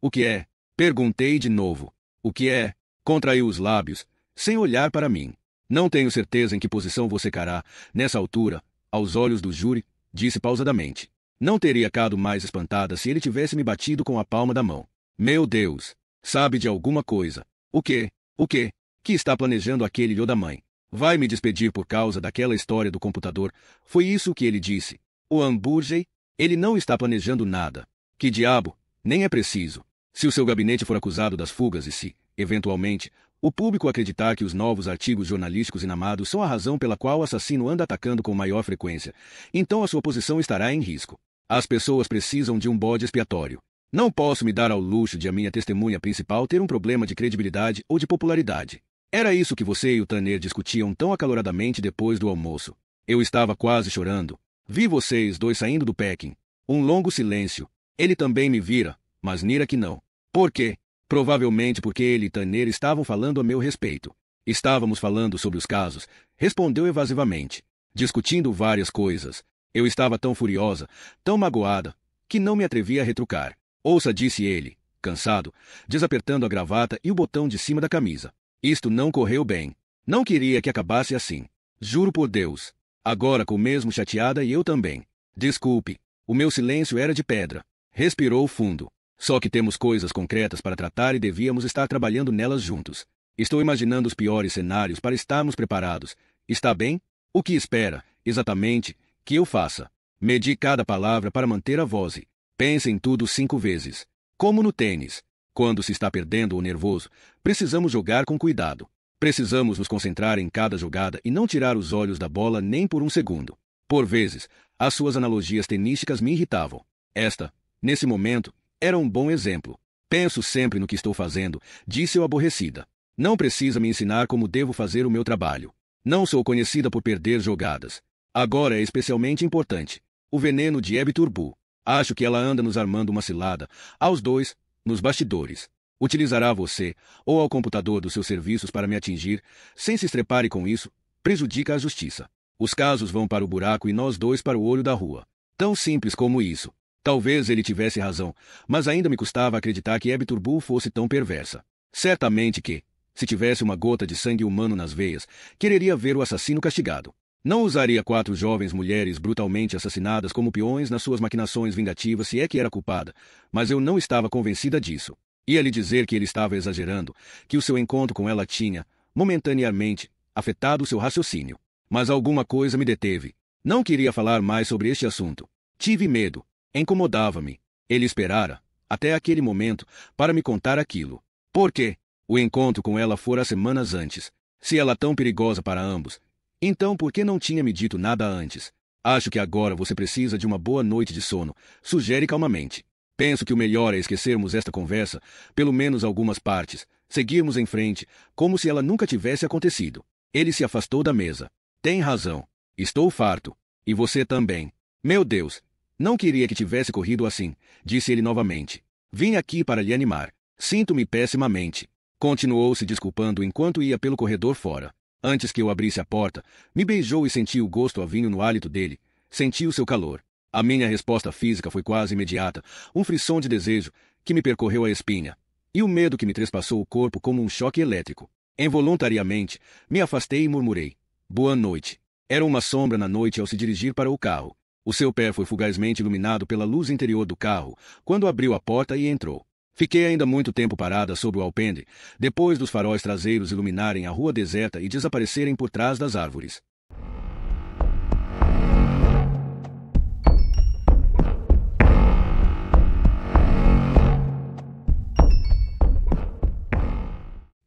O que é? Perguntei de novo. O que é? Contraiu os lábios, sem olhar para mim. Não tenho certeza em que posição você cará, nessa altura, aos olhos do júri, disse pausadamente. Não teria ficado mais espantada se ele tivesse me batido com a palma da mão. Meu Deus! Sabe de alguma coisa. O quê? O quê? Que está planejando aquele ilho da mãe? Vai me despedir por causa daquela história do computador? Foi isso que ele disse. O hambúrguer? Ele não está planejando nada. Que diabo? Nem é preciso. Se o seu gabinete for acusado das fugas e se, eventualmente, o público acreditar que os novos artigos jornalísticos inamados são a razão pela qual o assassino anda atacando com maior frequência, então a sua posição estará em risco. As pessoas precisam de um bode expiatório. Não posso me dar ao luxo de a minha testemunha principal ter um problema de credibilidade ou de popularidade. Era isso que você e o Tanner discutiam tão acaloradamente depois do almoço. Eu estava quase chorando. Vi vocês dois saindo do packing. Um longo silêncio. Ele também me vira, mas Nira que não. Por quê? Provavelmente porque ele e Tanner estavam falando a meu respeito. Estávamos falando sobre os casos, respondeu evasivamente. Discutindo várias coisas. Eu estava tão furiosa, tão magoada, que não me atrevi a retrucar. Ouça, disse ele, cansado, desapertando a gravata e o botão de cima da camisa. Isto não correu bem. Não queria que acabasse assim. Juro por Deus. Agora com mesmo chateada e eu também. Desculpe. O meu silêncio era de pedra. Respirou fundo. Só que temos coisas concretas para tratar e devíamos estar trabalhando nelas juntos. Estou imaginando os piores cenários para estarmos preparados. Está bem? O que espera, exatamente, que eu faça? Medi cada palavra para manter a voz e pense em tudo 5 vezes. Como no tênis. Quando se está perdendo ou nervoso, precisamos jogar com cuidado. Precisamos nos concentrar em cada jogada e não tirar os olhos da bola nem por um segundo. Por vezes, as suas analogias tenísticas me irritavam. Esta, nesse momento, era um bom exemplo. Penso sempre no que estou fazendo, disse eu aborrecida. Não precisa me ensinar como devo fazer o meu trabalho. Não sou conhecida por perder jogadas. Agora é especialmente importante. O veneno de Hebe Turbu. Acho que ela anda nos armando uma cilada, aos dois, nos bastidores. Utilizará você, ou ao computador dos seus serviços para me atingir, sem se estrepare com isso, prejudica a justiça. Os casos vão para o buraco e nós dois para o olho da rua. Tão simples como isso. Talvez ele tivesse razão, mas ainda me custava acreditar que Hebe Turbu fosse tão perversa. Certamente que, se tivesse uma gota de sangue humano nas veias, quereria ver o assassino castigado. Não usaria 4 jovens mulheres brutalmente assassinadas como peões nas suas maquinações vingativas se é que era culpada, mas eu não estava convencida disso. Ia lhe dizer que ele estava exagerando, que o seu encontro com ela tinha, momentaneamente, afetado seu raciocínio. Mas alguma coisa me deteve. Não queria falar mais sobre este assunto. Tive medo. Incomodava-me. Ele esperara, até aquele momento, para me contar aquilo. Por quê? O encontro com ela fora semanas antes. Se ela tão perigosa para ambos, então por que não tinha me dito nada antes? Acho que agora você precisa de uma boa noite de sono, sugere calmamente. Penso que o melhor é esquecermos esta conversa, pelo menos algumas partes, seguirmos em frente, como se ela nunca tivesse acontecido. Ele se afastou da mesa. Tem razão. Estou farto. E você também. Meu Deus. Não queria que tivesse corrido assim, disse ele novamente. Vim aqui para lhe animar. Sinto-me pessimamente. Continuou se desculpando enquanto ia pelo corredor fora. Antes que eu abrisse a porta, me beijou e senti o gosto a vinho no hálito dele. Senti o seu calor. A minha resposta física foi quase imediata, um frisson de desejo que me percorreu a espinha, e o medo que me trespassou o corpo como um choque elétrico. Involuntariamente, me afastei e murmurei. Boa noite. Era uma sombra na noite ao se dirigir para o carro. O seu pé foi fugazmente iluminado pela luz interior do carro, quando abriu a porta e entrou. Fiquei ainda muito tempo parada sob o alpendre, depois dos faróis traseiros iluminarem a rua deserta e desaparecerem por trás das árvores.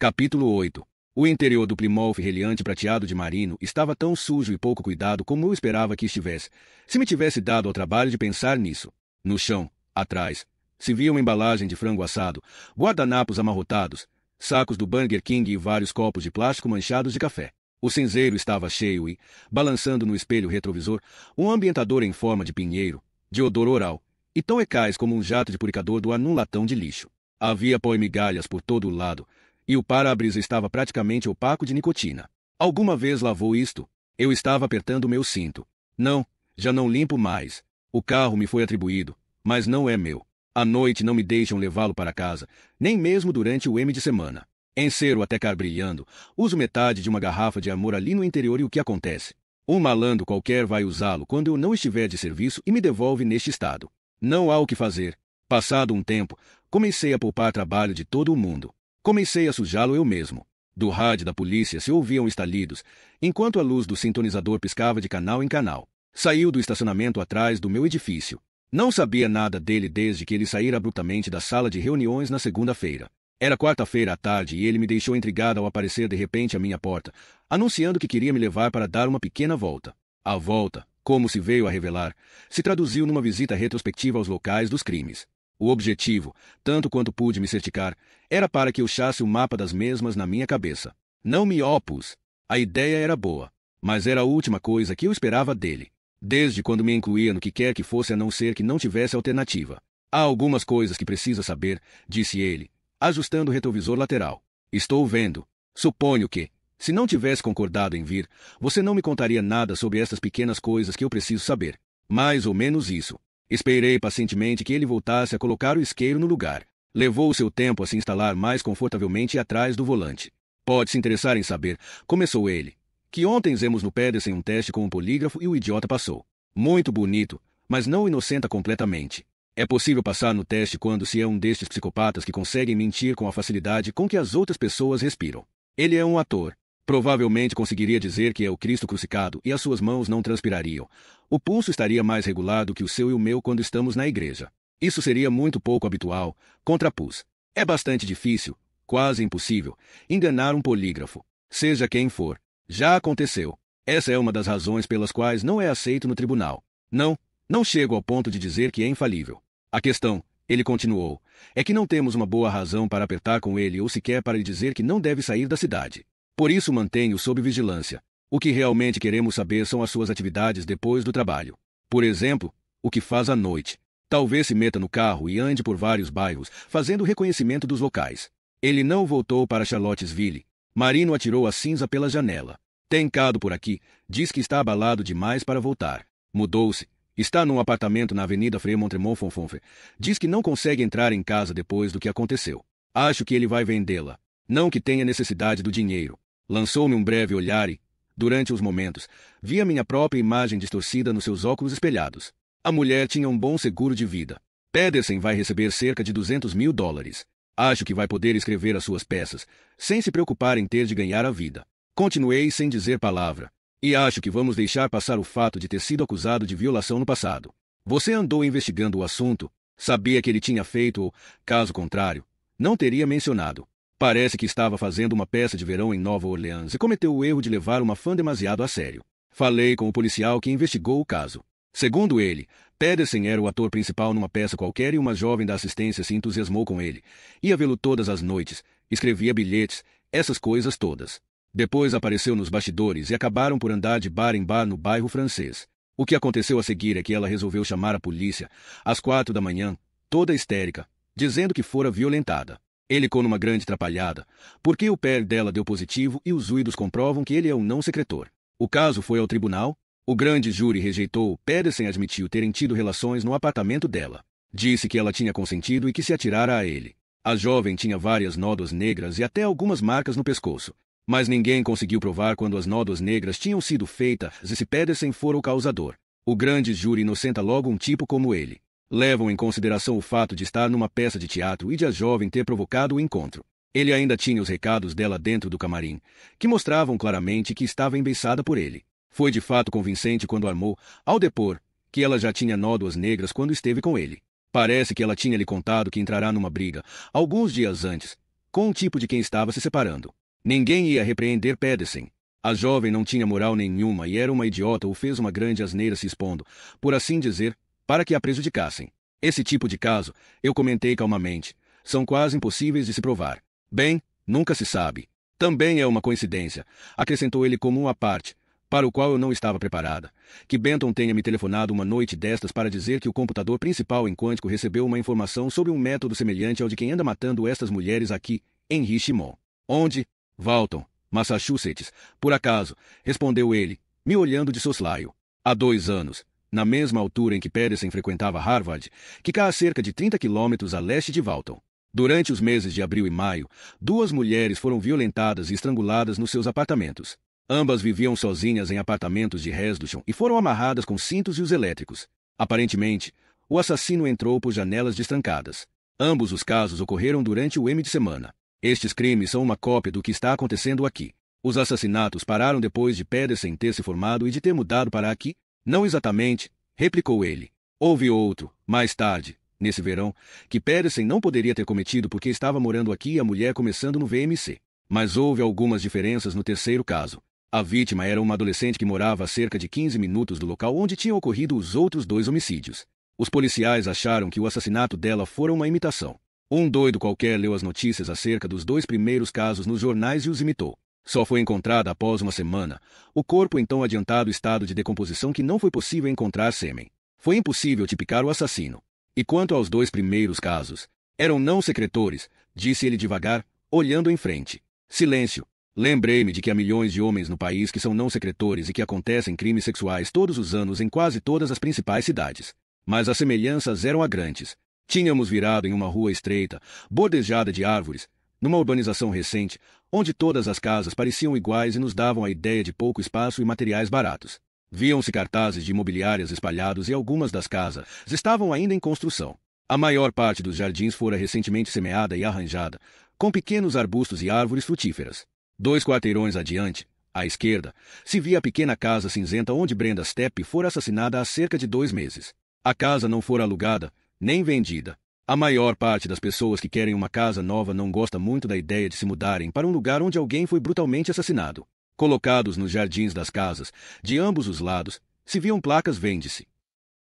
Capítulo 8. O interior do Plymouth reliante prateado de marino estava tão sujo e pouco cuidado como eu esperava que estivesse, se me tivesse dado ao trabalho de pensar nisso. No chão, atrás, se via uma embalagem de frango assado, guardanapos amarrotados, sacos do Burger King e vários copos de plástico manchados de café. O cinzeiro estava cheio e, balançando no espelho retrovisor, um ambientador em forma de pinheiro, de odor oral, e tão eficaz como um jato de purificador do ar num latão de lixo. Havia pó e migalhas por todo o lado, e o para-brisa estava praticamente opaco de nicotina. Alguma vez lavou isto? Eu estava apertando meu cinto. Não, já não limpo mais. O carro me foi atribuído, mas não é meu. À noite não me deixam levá-lo para casa, nem mesmo durante o M de semana. Encero até car brilhando, uso metade de uma garrafa de amor ali no interior e o que acontece? Um malandro qualquer vai usá-lo quando eu não estiver de serviço e me devolve neste estado. Não há o que fazer. Passado um tempo, comecei a poupar trabalho de todo o mundo. Comecei a sujá-lo eu mesmo. Do rádio da polícia se ouviam estalidos, enquanto a luz do sintonizador piscava de canal em canal. Saiu do estacionamento atrás do meu edifício. Não sabia nada dele desde que ele saíra abruptamente da sala de reuniões na segunda-feira. Era quarta-feira à tarde e ele me deixou intrigada ao aparecer de repente à minha porta, anunciando que queria me levar para dar uma pequena volta. A volta, como se veio a revelar, se traduziu numa visita retrospectiva aos locais dos crimes. O objetivo, tanto quanto pude me certificar, era para que eu achasse o mapa das mesmas na minha cabeça. Não me opus. A ideia era boa, mas era a última coisa que eu esperava dele. Desde quando me incluía no que quer que fosse a não ser que não tivesse alternativa. Há algumas coisas que precisa saber, disse ele, ajustando o retrovisor lateral. Estou vendo. Suponho que, se não tivesse concordado em vir, você não me contaria nada sobre estas pequenas coisas que eu preciso saber. Mais ou menos isso. Esperei pacientemente que ele voltasse a colocar o isqueiro no lugar. Levou o seu tempo a se instalar mais confortavelmente atrás do volante. Pode se interessar em saber, começou ele, que ontem fizemos no Pedersen um teste com um polígrafo e o idiota passou. Muito bonito, mas não inocenta completamente. É possível passar no teste quando se é um destes psicopatas que conseguem mentir com a facilidade com que as outras pessoas respiram. Ele é um ator. Provavelmente conseguiria dizer que é o Cristo crucificado e as suas mãos não transpirariam. O pulso estaria mais regular do que o seu e o meu quando estamos na igreja. Isso seria muito pouco habitual, contrapus. É bastante difícil, quase impossível, enganar um polígrafo. Seja quem for. Já aconteceu. Essa é uma das razões pelas quais não é aceito no tribunal. Não chego ao ponto de dizer que é infalível. A questão, ele continuou, é que não temos uma boa razão para apertar com ele ou sequer para lhe dizer que não deve sair da cidade. Por isso mantenho sob vigilância. O que realmente queremos saber são as suas atividades depois do trabalho. Por exemplo, o que faz à noite. Talvez se meta no carro e ande por vários bairros, fazendo reconhecimento dos locais. Ele não voltou para Charlottesville. Marino atirou a cinza pela janela. Tem cado por aqui, diz que está abalado demais para voltar. Mudou-se. Está num apartamento na Avenida Fremont-Tremont-Fonfonfe. Diz que não consegue entrar em casa depois do que aconteceu. Acho que ele vai vendê-la. Não que tenha necessidade do dinheiro. Lançou-me um breve olhar e, durante os momentos, vi a minha própria imagem distorcida nos seus óculos espelhados. A mulher tinha um bom seguro de vida. Pedersen vai receber cerca de $200.000. Acho que vai poder escrever as suas peças, sem se preocupar em ter de ganhar a vida. Continuei sem dizer palavra. E acho que vamos deixar passar o fato de ter sido acusado de violação no passado. Você andou investigando o assunto? Sabia que ele tinha feito ou, caso contrário, não teria mencionado. Parece que estava fazendo uma peça de verão em Nova Orleans e cometeu o erro de levar uma fã demasiado a sério. Falei com o policial que investigou o caso. Segundo ele, Pedersen era o ator principal numa peça qualquer e uma jovem da assistência se entusiasmou com ele. Ia vê-lo todas as noites, escrevia bilhetes, essas coisas todas. Depois apareceu nos bastidores e acabaram por andar de bar em bar no bairro francês. O que aconteceu a seguir é que ela resolveu chamar a polícia, às 4 da manhã, toda histérica, dizendo que fora violentada. Ele ficou numa grande atrapalhada, porque o pé dela deu positivo e os uídos comprovam que ele é o não secretor. O caso foi ao tribunal. O grande júri rejeitou. Pedersen admitiu terem tido relações no apartamento dela. Disse que ela tinha consentido e que se atirara a ele. A jovem tinha várias nódoas negras e até algumas marcas no pescoço. Mas ninguém conseguiu provar quando as nódoas negras tinham sido feitas e se Pedersen fora o causador. O grande júri inocenta logo um tipo como ele. Levam em consideração o fato de estar numa peça de teatro e de a jovem ter provocado o encontro. Ele ainda tinha os recados dela dentro do camarim, que mostravam claramente que estava embeiçada por ele. Foi de fato convincente quando armou, ao depor, que ela já tinha nódoas negras quando esteve com ele. Parece que ela tinha lhe contado que entrará numa briga, alguns dias antes, com um tipo de quem estava se separando. Ninguém ia repreender Pedersen. A jovem não tinha moral nenhuma e era uma idiota ou fez uma grande asneira se expondo, por assim dizer, para que a prejudicassem. Esse tipo de caso, eu comentei calmamente, são quase impossíveis de se provar. Bem, nunca se sabe. Também é uma coincidência, acrescentou ele como uma parte, para o qual eu não estava preparada, que Benton tenha me telefonado uma noite destas para dizer que o computador principal em Quântico recebeu uma informação sobre um método semelhante ao de quem anda matando estas mulheres aqui, em Richmond. Onde? Walton, Massachusetts. Por acaso, respondeu ele, me olhando de soslaio. Há 2 anos, na mesma altura em que Pedersen frequentava Harvard, que cá a cerca de 30 quilômetros a leste de Walton. Durante os meses de abril e maio, 2 mulheres foram violentadas e estranguladas nos seus apartamentos. Ambas viviam sozinhas em apartamentos de Resdushon e foram amarradas com cintos e os elétricos. Aparentemente, o assassino entrou por janelas destrancadas. Ambos os casos ocorreram durante o M de semana. Estes crimes são uma cópia do que está acontecendo aqui. Os assassinatos pararam depois de Pedersen ter se formado e de ter mudado para aqui? Não exatamente, replicou ele. Houve outro, mais tarde, nesse verão, que Pedersen não poderia ter cometido porque estava morando aqui e a mulher começando no VMC. Mas houve algumas diferenças no terceiro caso. A vítima era uma adolescente que morava a cerca de 15 minutos do local onde tinham ocorrido os outros 2 homicídios. Os policiais acharam que o assassinato dela fora uma imitação. Um doido qualquer leu as notícias acerca dos 2 primeiros casos nos jornais e os imitou. Só foi encontrada após uma semana, o corpo em tão adiantado estado de decomposição que não foi possível encontrar sêmen. Foi impossível tipicar o assassino. E quanto aos 2 primeiros casos, eram não secretores, disse ele devagar, olhando em frente. Silêncio. Lembrei-me de que há milhões de homens no país que são não secretores e que acontecem crimes sexuais todos os anos em quase todas as principais cidades. Mas as semelhanças eram agrantes. Tínhamos virado em uma rua estreita, bordejada de árvores, numa urbanização recente, onde todas as casas pareciam iguais e nos davam a ideia de pouco espaço e materiais baratos. Viam-se cartazes de imobiliárias espalhados e algumas das casas estavam ainda em construção. A maior parte dos jardins fora recentemente semeada e arranjada, com pequenos arbustos e árvores frutíferas. 2 quarteirões adiante, à esquerda, se via a pequena casa cinzenta onde Brenda Stepp fora assassinada há cerca de 2 meses. A casa não fora alugada, nem vendida. A maior parte das pessoas que querem uma casa nova não gosta muito da ideia de se mudarem para um lugar onde alguém foi brutalmente assassinado. Colocados nos jardins das casas, de ambos os lados, se viam placas vende-se.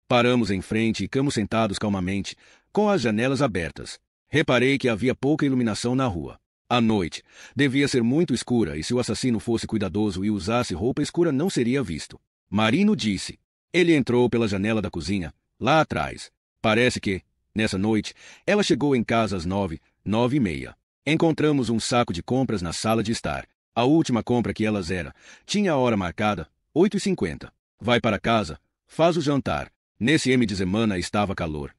Paramos em frente e ficamos sentados calmamente, com as janelas abertas. Reparei que havia pouca iluminação na rua. A noite devia ser muito escura e se o assassino fosse cuidadoso e usasse roupa escura não seria visto. Marino disse. Ele entrou pela janela da cozinha, lá atrás. Parece que, nessa noite, ela chegou em casa às 9h30. Encontramos um saco de compras na sala de estar. A última compra que elas era. Tinha a hora marcada, 8h50. Vai para casa, faz o jantar. Nesse M de semana estava calor.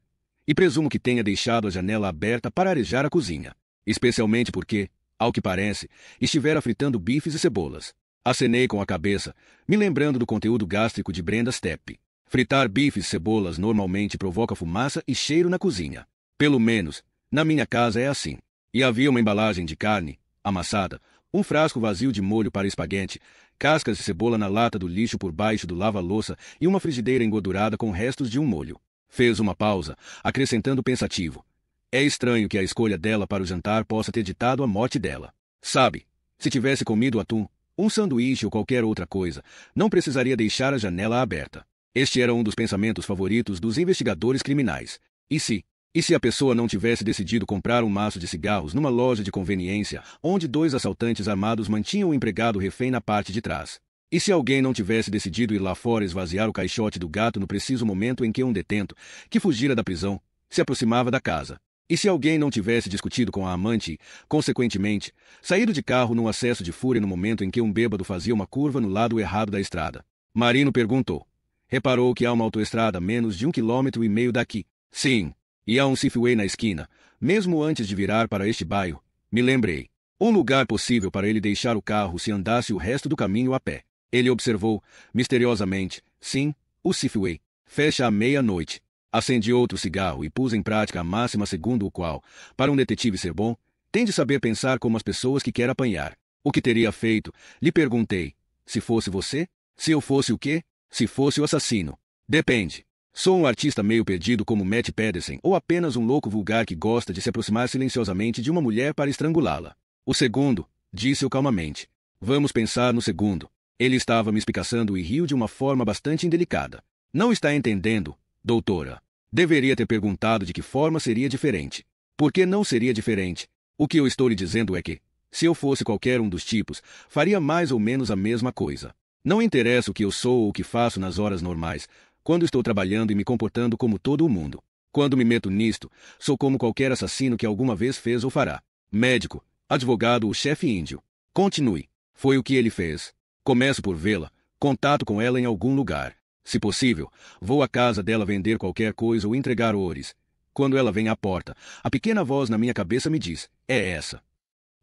E presumo que tenha deixado a janela aberta para arejar a cozinha. Especialmente porque, ao que parece, estivera fritando bifes e cebolas. Acenei com a cabeça, me lembrando do conteúdo gástrico de Brenda Steppe. Fritar bifes e cebolas normalmente provoca fumaça e cheiro na cozinha. Pelo menos, na minha casa é assim. E havia uma embalagem de carne, amassada, um frasco vazio de molho para espaguete, cascas de cebola na lata do lixo por baixo do lava-louça e uma frigideira engordurada com restos de um molho. Fez uma pausa, acrescentando pensativo. É estranho que a escolha dela para o jantar possa ter ditado a morte dela. Sabe, se tivesse comido atum, um sanduíche ou qualquer outra coisa, não precisaria deixar a janela aberta. Este era um dos pensamentos favoritos dos investigadores criminais. E se a pessoa não tivesse decidido comprar um maço de cigarros numa loja de conveniência, onde 2 assaltantes armados mantinham o empregado refém na parte de trás? E se alguém não tivesse decidido ir lá fora esvaziar o caixote do gato no preciso momento em que um detento, que fugira da prisão, se aproximava da casa? E se alguém não tivesse discutido com a amante e, consequentemente, saído de carro num acesso de fúria no momento em que um bêbado fazia uma curva no lado errado da estrada? Marino perguntou. Reparou que há uma autoestrada a menos de 1,5 km daqui. Sim, e há um Safeway na esquina, mesmo antes de virar para este bairro. Me lembrei. Um lugar possível para ele deixar o carro se andasse o resto do caminho a pé. Ele observou, misteriosamente, sim, o Safeway. Fecha à meia-noite. Acendi outro cigarro e pus em prática a máxima segundo o qual, para um detetive ser bom, tem de saber pensar como as pessoas que quer apanhar. O que teria feito? Lhe perguntei. Se fosse você? Se eu fosse o quê? Se fosse o assassino. Depende. Sou um artista meio perdido como Matt Pedersen ou apenas um louco vulgar que gosta de se aproximar silenciosamente de uma mulher para estrangulá-la. O segundo, disse-eu calmamente. Vamos pensar no segundo. Ele estava me espicaçando e riu de uma forma bastante indelicada. Não está entendendo, doutora. Deveria ter perguntado de que forma seria diferente. Por que não seria diferente? O que eu estou lhe dizendo é que, se eu fosse qualquer um dos tipos, faria mais ou menos a mesma coisa. Não interessa o que eu sou ou o que faço nas horas normais, quando estou trabalhando e me comportando como todo o mundo. Quando me meto nisto, sou como qualquer assassino que alguma vez fez ou fará. Médico, advogado ou chefe índio. Continue. Foi o que ele fez. Começo por vê-la, contato com ela em algum lugar. Se possível, vou à casa dela vender qualquer coisa ou entregar oures. Quando ela vem à porta, a pequena voz na minha cabeça me diz, é essa.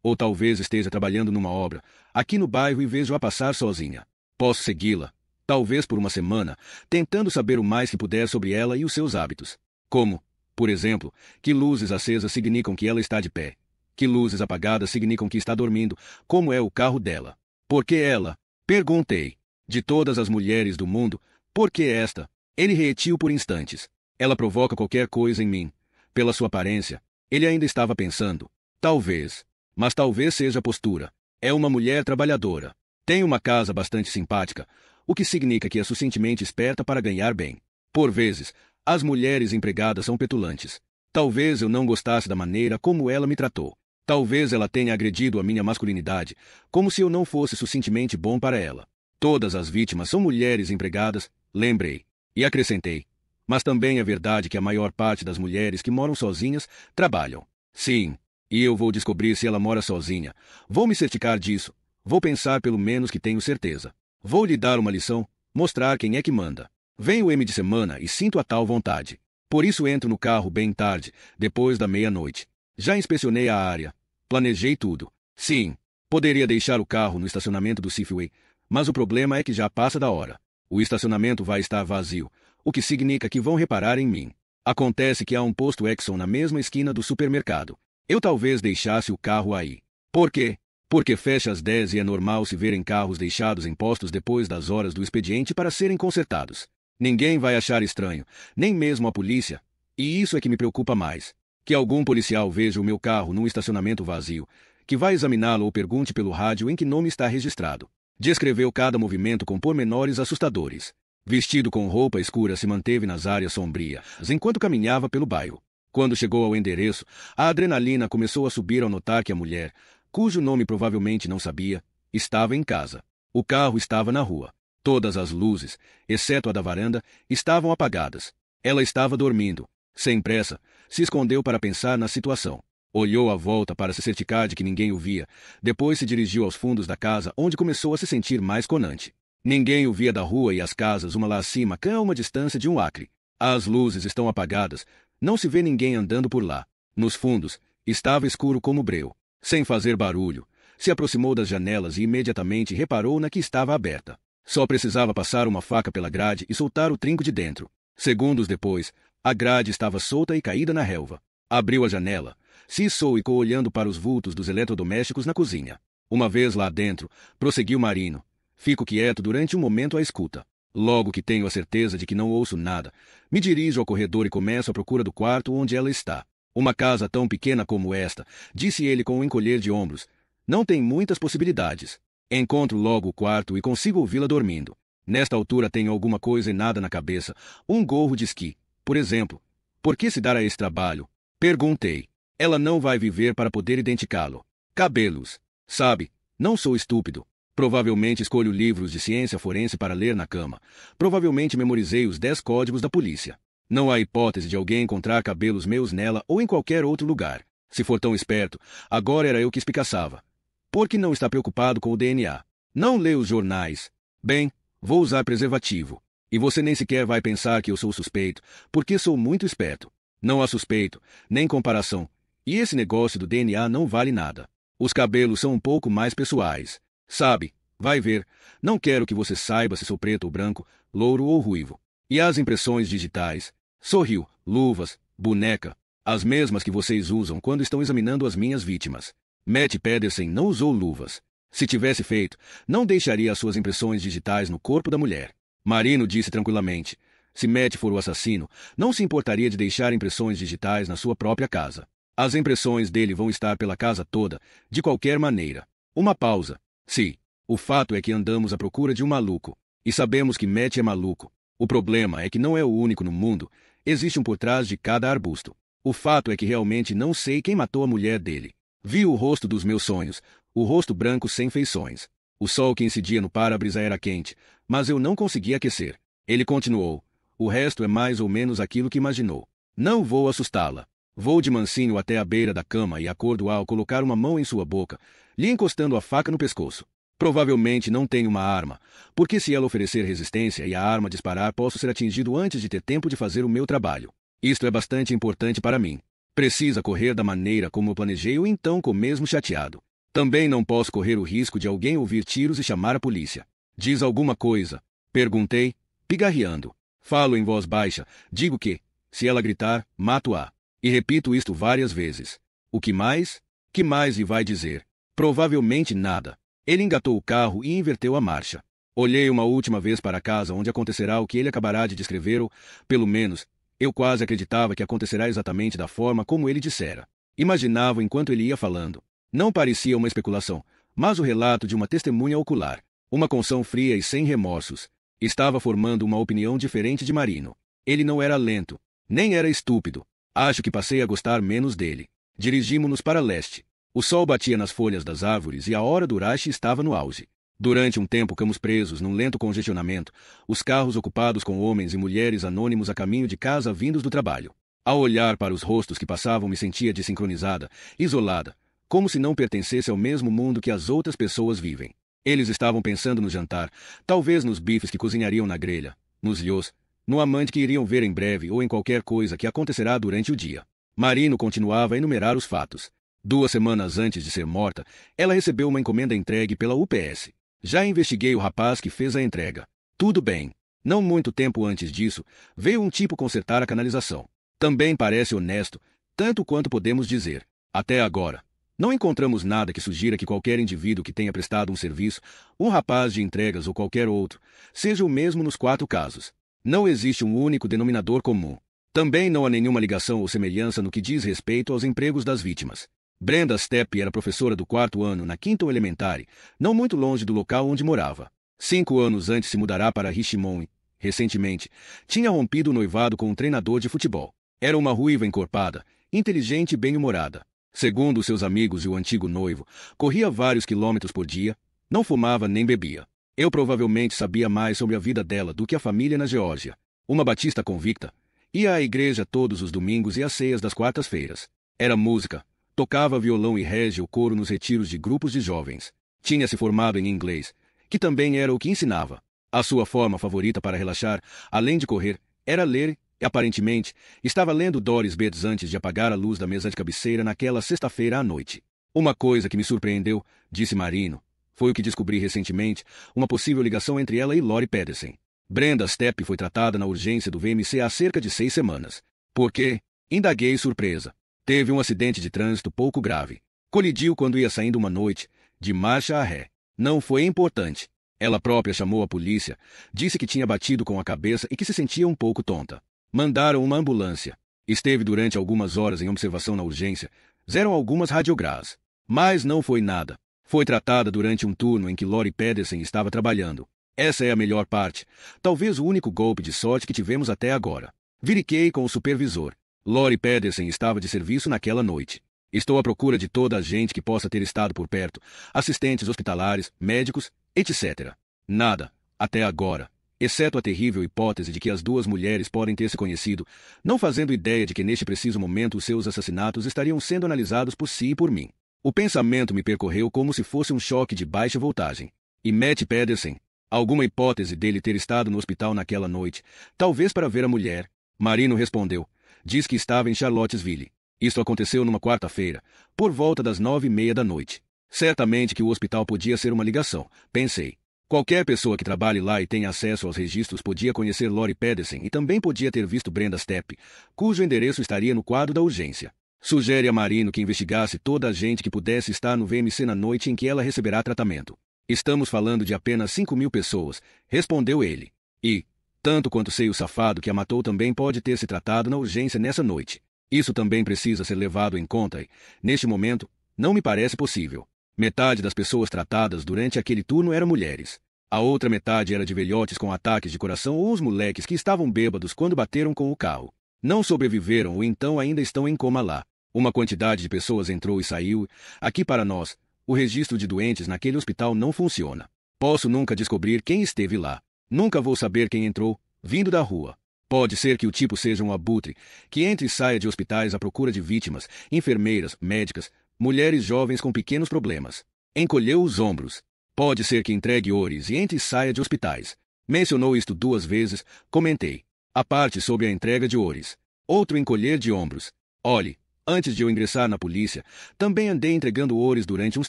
Ou talvez esteja trabalhando numa obra, aqui no bairro e vejo-a passar sozinha. Posso segui-la, talvez por uma semana, tentando saber o mais que puder sobre ela e os seus hábitos. Como, por exemplo, que luzes acesas significam que ela está de pé. Que luzes apagadas significam que está dormindo, como é o carro dela. Por que ela? Perguntei. De todas as mulheres do mundo, por que esta? Ele repetiu por instantes. Ela provoca qualquer coisa em mim. Pela sua aparência, ele ainda estava pensando. Talvez. Mas talvez seja a postura. É uma mulher trabalhadora. Tem uma casa bastante simpática, o que significa que é suficientemente esperta para ganhar bem. Por vezes, as mulheres empregadas são petulantes. Talvez eu não gostasse da maneira como ela me tratou. Talvez ela tenha agredido a minha masculinidade, como se eu não fosse suficientemente bom para ela. Todas as vítimas são mulheres empregadas, lembrei. E acrescentei. Mas também é verdade que a maior parte das mulheres que moram sozinhas trabalham. Sim, e eu vou descobrir se ela mora sozinha. Vou me certificar disso. Vou pensar pelo menos que tenho certeza. Vou lhe dar uma lição, mostrar quem é que manda. Vem o M de semana e sinto a tal vontade. Por isso entro no carro bem tarde, depois da meia-noite. Já inspecionei a área. Planejei tudo. Sim, poderia deixar o carro no estacionamento do Safeway, mas o problema é que já passa da hora. O estacionamento vai estar vazio, o que significa que vão reparar em mim. Acontece que há um posto Exxon na mesma esquina do supermercado. Eu talvez deixasse o carro aí. Por quê? Porque fecha às 10 e é normal se verem carros deixados em postos depois das horas do expediente para serem consertados. Ninguém vai achar estranho, nem mesmo a polícia. E isso é que me preocupa mais. Que algum policial veja o meu carro num estacionamento vazio, que vai examiná-lo ou pergunte pelo rádio em que nome está registrado. Descreveu cada movimento com pormenores assustadores. Vestido com roupa escura, se manteve nas áreas sombrias enquanto caminhava pelo bairro. Quando chegou ao endereço, a adrenalina começou a subir ao notar que a mulher, cujo nome provavelmente não sabia, estava em casa. O carro estava na rua. Todas as luzes, exceto a da varanda, estavam apagadas. Ela estava dormindo. Sem pressa, se escondeu para pensar na situação. Olhou à volta para se certificar de que ninguém o via. Depois se dirigiu aos fundos da casa, onde começou a se sentir mais conante. Ninguém o via da rua e as casas, uma lá acima, a uma distância de 1 acre. As luzes estão apagadas. Não se vê ninguém andando por lá. Nos fundos, estava escuro como breu. Sem fazer barulho, se aproximou das janelas e imediatamente reparou na que estava aberta. Só precisava passar uma faca pela grade e soltar o trinco de dentro. Segundos depois, a grade estava solta e caída na relva. Abriu a janela, se içou e ficou olhando para os vultos dos eletrodomésticos na cozinha. Uma vez lá dentro, prosseguiu Marino. Fico quieto durante um momento à escuta. Logo que tenho a certeza de que não ouço nada, me dirijo ao corredor e começo a procura do quarto onde ela está. Uma casa tão pequena como esta, disse ele com um encolher de ombros, não tem muitas possibilidades. Encontro logo o quarto e consigo ouvi-la dormindo. Nesta altura tenho alguma coisa e nada na cabeça, um gorro de esqui, por exemplo. Por que se dar a esse trabalho? Perguntei. Ela não vai viver para poder identificá-lo. Cabelos. Sabe, não sou estúpido. Provavelmente escolho livros de ciência forense para ler na cama. Provavelmente memorizei os 10 códigos da polícia. Não há hipótese de alguém encontrar cabelos meus nela ou em qualquer outro lugar. Se for tão esperto, agora era eu que espicaçava. Por que não está preocupado com o DNA? Não lê os jornais. Bem, vou usar preservativo. E você nem sequer vai pensar que eu sou suspeito, porque sou muito esperto. Não há suspeito, nem comparação. E esse negócio do DNA não vale nada. Os cabelos são um pouco mais pessoais. Sabe, vai ver, não quero que você saiba se sou preto ou branco, louro ou ruivo. E as impressões digitais? Sorriu, luvas, boneca, as mesmas que vocês usam quando estão examinando as minhas vítimas. Matt Pedersen não usou luvas. Se tivesse feito, não deixaria as suas impressões digitais no corpo da mulher. Marino disse tranquilamente. Se Matt for o assassino, não se importaria de deixar impressões digitais na sua própria casa. As impressões dele vão estar pela casa toda, de qualquer maneira. Uma pausa. Sim, o fato é que andamos à procura de um maluco. E sabemos que Matt é maluco. O problema é que não é o único no mundo. Existe um por trás de cada arbusto. O fato é que realmente não sei quem matou a mulher dele. Vi o rosto dos meus sonhos, o rosto branco sem feições. O sol que incidia no para-brisa era quente, mas eu não conseguia aquecer. Ele continuou. O resto é mais ou menos aquilo que imaginou. Não vou assustá-la. Vou de mansinho até a beira da cama e acordo ao colocar uma mão em sua boca, lhe encostando a faca no pescoço. Provavelmente não tenho uma arma, porque se ela oferecer resistência e a arma disparar, posso ser atingido antes de ter tempo de fazer o meu trabalho. Isto é bastante importante para mim. Precisa correr da maneira como eu planejei ou então com mesmo chateado. Também não posso correr o risco de alguém ouvir tiros e chamar a polícia. Diz alguma coisa? Perguntei, pigarreando. Falo em voz baixa, digo que, se ela gritar, mato-a. E repito isto várias vezes. O que mais? Que mais lhe vai dizer? Provavelmente nada. Ele engatou o carro e inverteu a marcha. Olhei uma última vez para a casa onde acontecerá o que ele acabará de descrever ou, pelo menos, eu quase acreditava que acontecerá exatamente da forma como ele dissera. Imaginava enquanto ele ia falando. Não parecia uma especulação, mas o relato de uma testemunha ocular. Uma conção fria e sem remorsos. Estava formando uma opinião diferente de Marino. Ele não era lento, nem era estúpido. Acho que passei a gostar menos dele. Dirigimo-nos para leste. O sol batia nas folhas das árvores e a hora do rush estava no auge. Durante um tempo ficamos presos num lento congestionamento, os carros ocupados com homens e mulheres anônimos a caminho de casa vindos do trabalho. Ao olhar para os rostos que passavam me sentia desincronizada, isolada, como se não pertencesse ao mesmo mundo que as outras pessoas vivem. Eles estavam pensando no jantar, talvez nos bifes que cozinhariam na grelha, nos lhôs, no amante que iriam ver em breve ou em qualquer coisa que acontecerá durante o dia. Marino continuava a enumerar os fatos. 2 semanas antes de ser morta, ela recebeu uma encomenda entregue pela UPS. Já investiguei o rapaz que fez a entrega. Tudo bem. Não muito tempo antes disso, veio um tipo consertar a canalização. Também parece honesto, tanto quanto podemos dizer. Até agora, não encontramos nada que sugira que qualquer indivíduo que tenha prestado um serviço, um rapaz de entregas ou qualquer outro, seja o mesmo nos 4 casos. Não existe um único denominador comum. Também não há nenhuma ligação ou semelhança no que diz respeito aos empregos das vítimas. Brenda Stepp era professora do 4º ano na Quinton Elementary, não muito longe do local onde morava. 5 anos antes se mudará para Richmond e, recentemente, tinha rompido o noivado com um treinador de futebol. Era uma ruiva encorpada, inteligente e bem-humorada. Segundo seus amigos e o antigo noivo, corria vários quilômetros por dia, não fumava nem bebia. Eu provavelmente sabia mais sobre a vida dela do que a família na Geórgia. Uma batista convicta, ia à igreja todos os domingos e às ceias das quartas-feiras. Era música, tocava violão e regia o coro nos retiros de grupos de jovens. Tinha se formado em inglês, que também era o que ensinava. A sua forma favorita para relaxar, além de correr, era ler, e aparentemente, estava lendo Doris Betts antes de apagar a luz da mesa de cabeceira naquela sexta-feira à noite. Uma coisa que me surpreendeu, disse Marino, foi o que descobri recentemente, uma possível ligação entre ela e Lori Pedersen. Brenda Stepp foi tratada na urgência do VMC há cerca de 6 semanas. Por quê? Indaguei surpresa. Teve um acidente de trânsito pouco grave. Colidiu quando ia saindo uma noite, de marcha a ré. Não foi importante. Ela própria chamou a polícia, disse que tinha batido com a cabeça e que se sentia um pouco tonta. Mandaram uma ambulância. Esteve durante algumas horas em observação na urgência. Fizeram algumas radiografias. Mas não foi nada. Foi tratada durante um turno em que Lori Pedersen estava trabalhando. Essa é a melhor parte. Talvez o único golpe de sorte que tivemos até agora. Verifiquei com o supervisor. Lori Pedersen estava de serviço naquela noite. Estou à procura de toda a gente que possa ter estado por perto. Assistentes hospitalares, médicos, etc. Nada, até agora. Exceto a terrível hipótese de que as duas mulheres podem ter se conhecido, não fazendo ideia de que neste preciso momento os seus assassinatos estariam sendo analisados por si e por mim. O pensamento me percorreu como se fosse um choque de baixa voltagem. E Matt Pedersen? Alguma hipótese dele ter estado no hospital naquela noite, talvez para ver a mulher? Marino respondeu. Diz que estava em Charlottesville. Isto aconteceu numa quarta-feira, por volta das 9:30 da noite. Certamente que o hospital podia ser uma ligação, pensei. Qualquer pessoa que trabalhe lá e tenha acesso aos registros podia conhecer Lori Pedersen e também podia ter visto Brenda Stepp, cujo endereço estaria no quadro da urgência. Sugere a Marino que investigasse toda a gente que pudesse estar no VMC na noite em que ela receberá tratamento. Estamos falando de apenas 5.000 pessoas, respondeu ele. E, tanto quanto sei, o safado que a matou também pode ter se tratado na urgência nessa noite. Isso também precisa ser levado em conta e, neste momento, não me parece possível. Metade das pessoas tratadas durante aquele turno eram mulheres. A outra metade era de velhotes com ataques de coração ou os moleques que estavam bêbados quando bateram com o carro. Não sobreviveram ou então ainda estão em coma lá. Uma quantidade de pessoas entrou e saiu. Aqui para nós, o registro de doentes naquele hospital não funciona. Posso nunca descobrir quem esteve lá. Nunca vou saber quem entrou, vindo da rua. Pode ser que o tipo seja um abutre, que entre e saia de hospitais à procura de vítimas, enfermeiras, médicas, mulheres jovens com pequenos problemas. Encolheu os ombros. Pode ser que entregue oures e entre e saia de hospitais. Mencionou isto 2 vezes, comentei. A parte sobre a entrega de oures. Outro encolher de ombros. Olhe, antes de eu ingressar na polícia, também andei entregando oures durante uns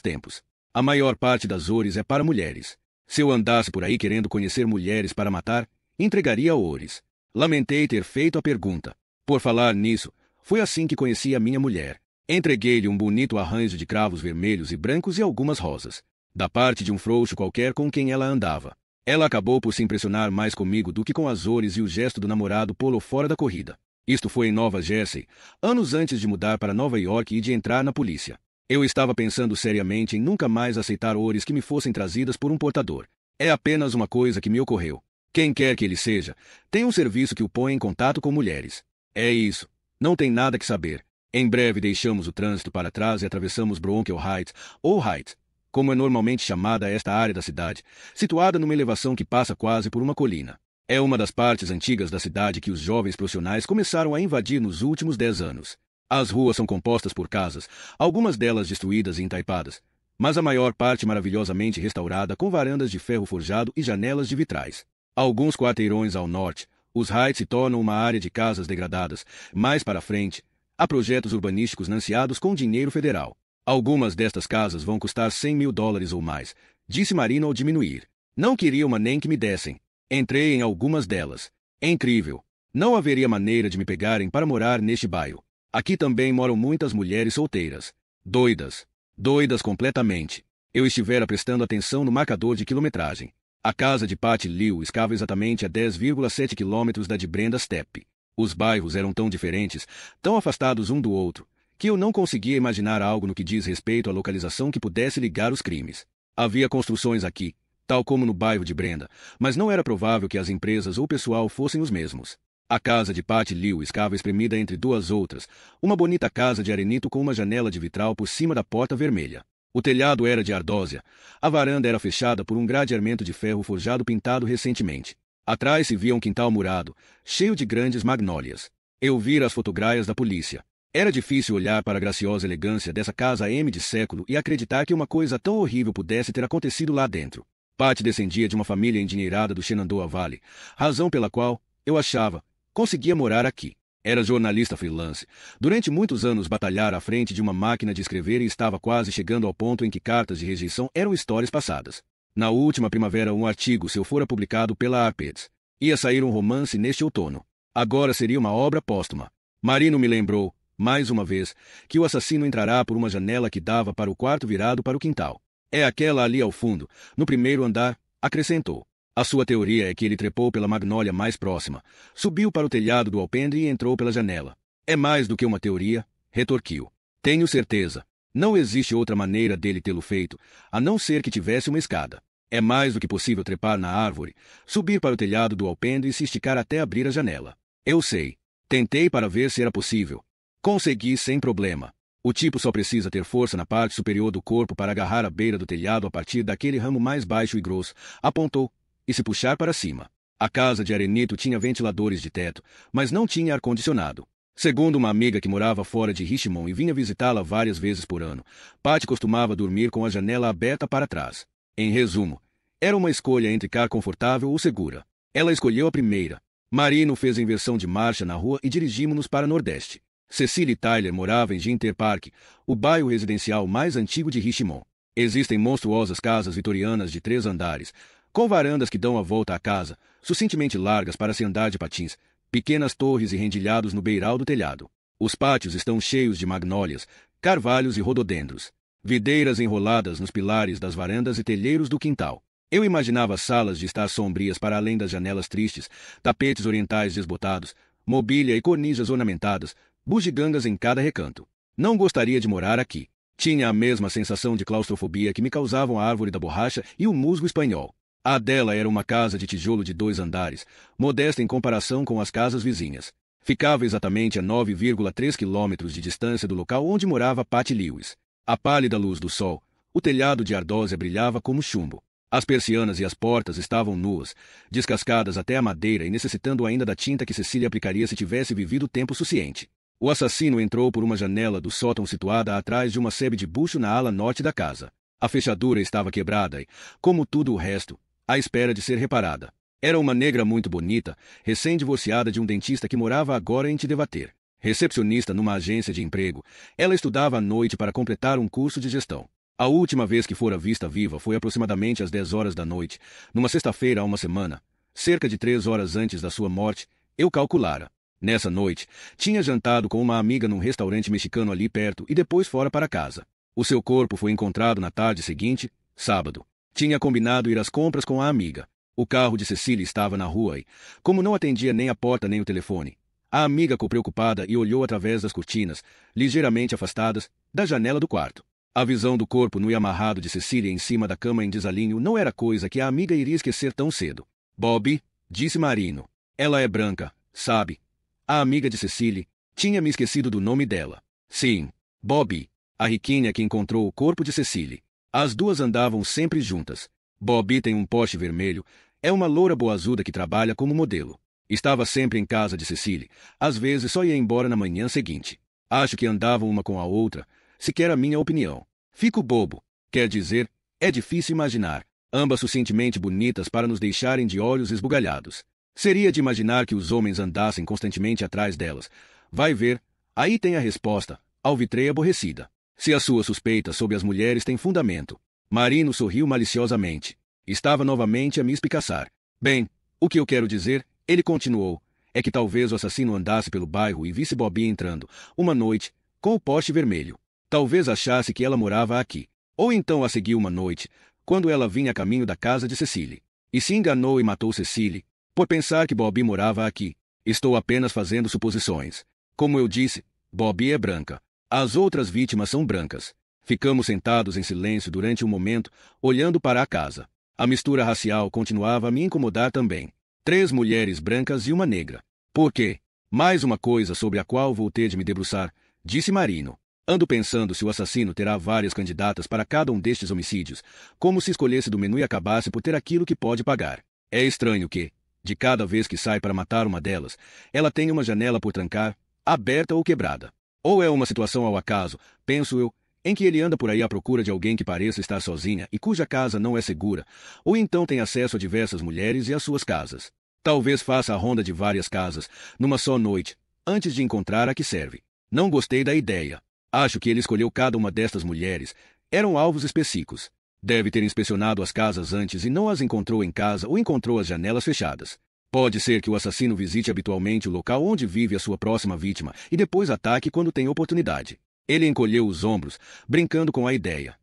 tempos. A maior parte das oures é para mulheres. Se eu andasse por aí querendo conhecer mulheres para matar, entregaria oures. Lamentei ter feito a pergunta. Por falar nisso, foi assim que conheci a minha mulher. Entreguei-lhe um bonito arranjo de cravos vermelhos e brancos e algumas rosas, da parte de um frouxo qualquer com quem ela andava. Ela acabou por se impressionar mais comigo do que com as oures e o gesto do namorado pô-lo fora da corrida. Isto foi em Nova Jersey, anos antes de mudar para Nova York e de entrar na polícia. Eu estava pensando seriamente em nunca mais aceitar oures que me fossem trazidas por um portador. É apenas uma coisa que me ocorreu. Quem quer que ele seja, tem um serviço que o põe em contato com mulheres. É isso. Não tem nada que saber. Em breve deixamos o trânsito para trás e atravessamos Bronkel Heights, ou Heights, como é normalmente chamada esta área da cidade, situada numa elevação que passa quase por uma colina. É uma das partes antigas da cidade que os jovens profissionais começaram a invadir nos últimos 10 anos. As ruas são compostas por casas, algumas delas destruídas e entaipadas, mas a maior parte maravilhosamente restaurada com varandas de ferro forjado e janelas de vitrais. Alguns quarteirões ao norte, os Heights se tornam uma área de casas degradadas. Mais para frente, há projetos urbanísticos financiados com dinheiro federal. Algumas destas casas vão custar $100.000 ou mais, disse Marino ao diminuir. Não queria uma nem que me dessem. Entrei em algumas delas. É incrível. Não haveria maneira de me pegarem para morar neste bairro. Aqui também moram muitas mulheres solteiras. Doidas. Doidas completamente. Eu estivera prestando atenção no marcador de quilometragem. A casa de Patty Liu escava exatamente a 10,7 quilômetros da de Brenda Stepp. Os bairros eram tão diferentes, tão afastados um do outro, que eu não conseguia imaginar algo no que diz respeito à localização que pudesse ligar os crimes. Havia construções aqui, tal como no bairro de Brenda, mas não era provável que as empresas ou o pessoal fossem os mesmos. A casa de Patty Lewis estava espremida entre duas outras, uma bonita casa de arenito com uma janela de vitral por cima da porta vermelha. O telhado era de ardósia, a varanda era fechada por um gradeamento de ferro forjado pintado recentemente. Atrás se via um quintal murado, cheio de grandes magnólias. Eu vira as fotograias da polícia. Era difícil olhar para a graciosa elegância dessa casa M de século e acreditar que uma coisa tão horrível pudesse ter acontecido lá dentro. Patty descendia de uma família endinheirada do Shenandoah Valley, razão pela qual, eu achava, conseguia morar aqui. Era jornalista freelance. Durante muitos anos batalhara à frente de uma máquina de escrever e estava quase chegando ao ponto em que cartas de rejeição eram histórias passadas. Na última primavera um artigo seu fora publicado pela Harper's. Ia sair um romance neste outono. Agora seria uma obra póstuma. Marino me lembrou, mais uma vez, que o assassino entrará por uma janela que dava para o quarto virado para o quintal. É aquela ali ao fundo, no primeiro andar, acrescentou. A sua teoria é que ele trepou pela magnólia mais próxima, subiu para o telhado do alpendre e entrou pela janela. É mais do que uma teoria, retorquiu. Tenho certeza. Não existe outra maneira dele tê-lo feito, a não ser que tivesse uma escada. É mais do que possível trepar na árvore, subir para o telhado do alpendre e se esticar até abrir a janela. Eu sei. Tentei para ver se era possível. Consegui sem problema. O tipo só precisa ter força na parte superior do corpo para agarrar a beira do telhado a partir daquele ramo mais baixo e grosso, apontou, e se puxar para cima. A casa de arenito tinha ventiladores de teto, mas não tinha ar-condicionado. Segundo uma amiga que morava fora de Richmond e vinha visitá-la várias vezes por ano, Patty costumava dormir com a janela aberta para trás. Em resumo, era uma escolha entre ficar confortável ou segura. Ela escolheu a primeira. Marino fez a inversão de marcha na rua e dirigimos-nos para Nordeste. Cecily Tyler morava em Ginter Park, o bairro residencial mais antigo de Richmond. Existem monstruosas casas vitorianas de 3 andares, com varandas que dão a volta à casa, suficientemente largas para se andar de patins, pequenas torres e rendilhados no beiral do telhado. Os pátios estão cheios de magnólias, carvalhos e rododendros. Videiras enroladas nos pilares das varandas e telheiros do quintal. Eu imaginava salas de estar sombrias para além das janelas tristes, tapetes orientais desbotados, mobília e cornisas ornamentadas, bugigangas em cada recanto. Não gostaria de morar aqui. Tinha a mesma sensação de claustrofobia que me causavam a árvore da borracha e o musgo espanhol. A dela era uma casa de tijolo de 2 andares, modesta em comparação com as casas vizinhas. Ficava exatamente a 9,3 quilômetros de distância do local onde morava Patty Lewis. À pálida luz do sol, o telhado de ardósia brilhava como chumbo. As persianas e as portas estavam nuas, descascadas até a madeira e necessitando ainda da tinta que Cecília aplicaria se tivesse vivido tempo suficiente. O assassino entrou por uma janela do sótão situada atrás de uma sebe de bucho na ala norte da casa. A fechadura estava quebrada e, como tudo o resto, à espera de ser reparada. Era uma negra muito bonita, recém-divorciada de um dentista que morava agora em Tidewater. Recepcionista numa agência de emprego, ela estudava à noite para completar um curso de gestão. A última vez que fora vista viva foi aproximadamente às 10 horas da noite, numa sexta-feira há uma semana, cerca de 3 horas antes da sua morte, eu calculara. Nessa noite, tinha jantado com uma amiga num restaurante mexicano ali perto e depois fora para casa. O seu corpo foi encontrado na tarde seguinte, sábado. Tinha combinado ir às compras com a amiga. O carro de Cecília estava na rua e, como não atendia nem a porta nem o telefone, a amiga ficou preocupada e olhou através das cortinas, ligeiramente afastadas, da janela do quarto. A visão do corpo nu e amarrado de Cecília em cima da cama em desalinho não era coisa que a amiga iria esquecer tão cedo. Bobby, disse Marino. Ela é branca, sabe? A amiga de Cecília tinha me esquecido do nome dela. Sim, Bobby, a riquinha que encontrou o corpo de Cecília. As duas andavam sempre juntas. Bobby tem um Porsche vermelho, é uma loura boazuda que trabalha como modelo. Estava sempre em casa de Cecília, às vezes só ia embora na manhã seguinte. Acho que andavam uma com a outra, sequer a minha opinião. Fico bobo. Quer dizer, é difícil imaginar. Ambas suficientemente bonitas para nos deixarem de olhos esbugalhados. Seria de imaginar que os homens andassem constantemente atrás delas. Vai ver, aí tem a resposta, alvitrei aborrecida. Se as suas suspeitas sobre as mulheres têm fundamento. Marino sorriu maliciosamente. Estava novamente a me espicaçar. Bem, o que eu quero dizer, ele continuou, é que talvez o assassino andasse pelo bairro e visse Bobby entrando, uma noite, com o Porsche vermelho. Talvez achasse que ela morava aqui. Ou então a seguiu uma noite, quando ela vinha a caminho da casa de Cecília. E se enganou e matou Cecília, por pensar que Bobby morava aqui. Estou apenas fazendo suposições. Como eu disse, Bobby é branca. As outras vítimas são brancas. Ficamos sentados em silêncio durante um momento, olhando para a casa. A mistura racial continuava a me incomodar também. 3 mulheres brancas e uma negra. Por quê? Mais uma coisa sobre a qual vou ter de me debruçar, disse Marino. Ando pensando se o assassino terá várias candidatas para cada um destes homicídios, como se escolhesse do menu e acabasse por ter aquilo que pode pagar. É estranho que, de cada vez que sai para matar uma delas, ela tenha uma janela por trancar, aberta ou quebrada. Ou é uma situação ao acaso, penso eu, em que ele anda por aí à procura de alguém que pareça estar sozinha e cuja casa não é segura, ou então tem acesso a diversas mulheres e às suas casas. Talvez faça a ronda de várias casas, numa só noite, antes de encontrar a que serve. Não gostei da ideia. Acho que ele escolheu cada uma destas mulheres. Eram alvos específicos. Deve ter inspecionado as casas antes e não as encontrou em casa ou encontrou as janelas fechadas. Pode ser que o assassino visite habitualmente o local onde vive a sua próxima vítima e depois ataque quando tem oportunidade. Ele encolheu os ombros, brincando com a ideia.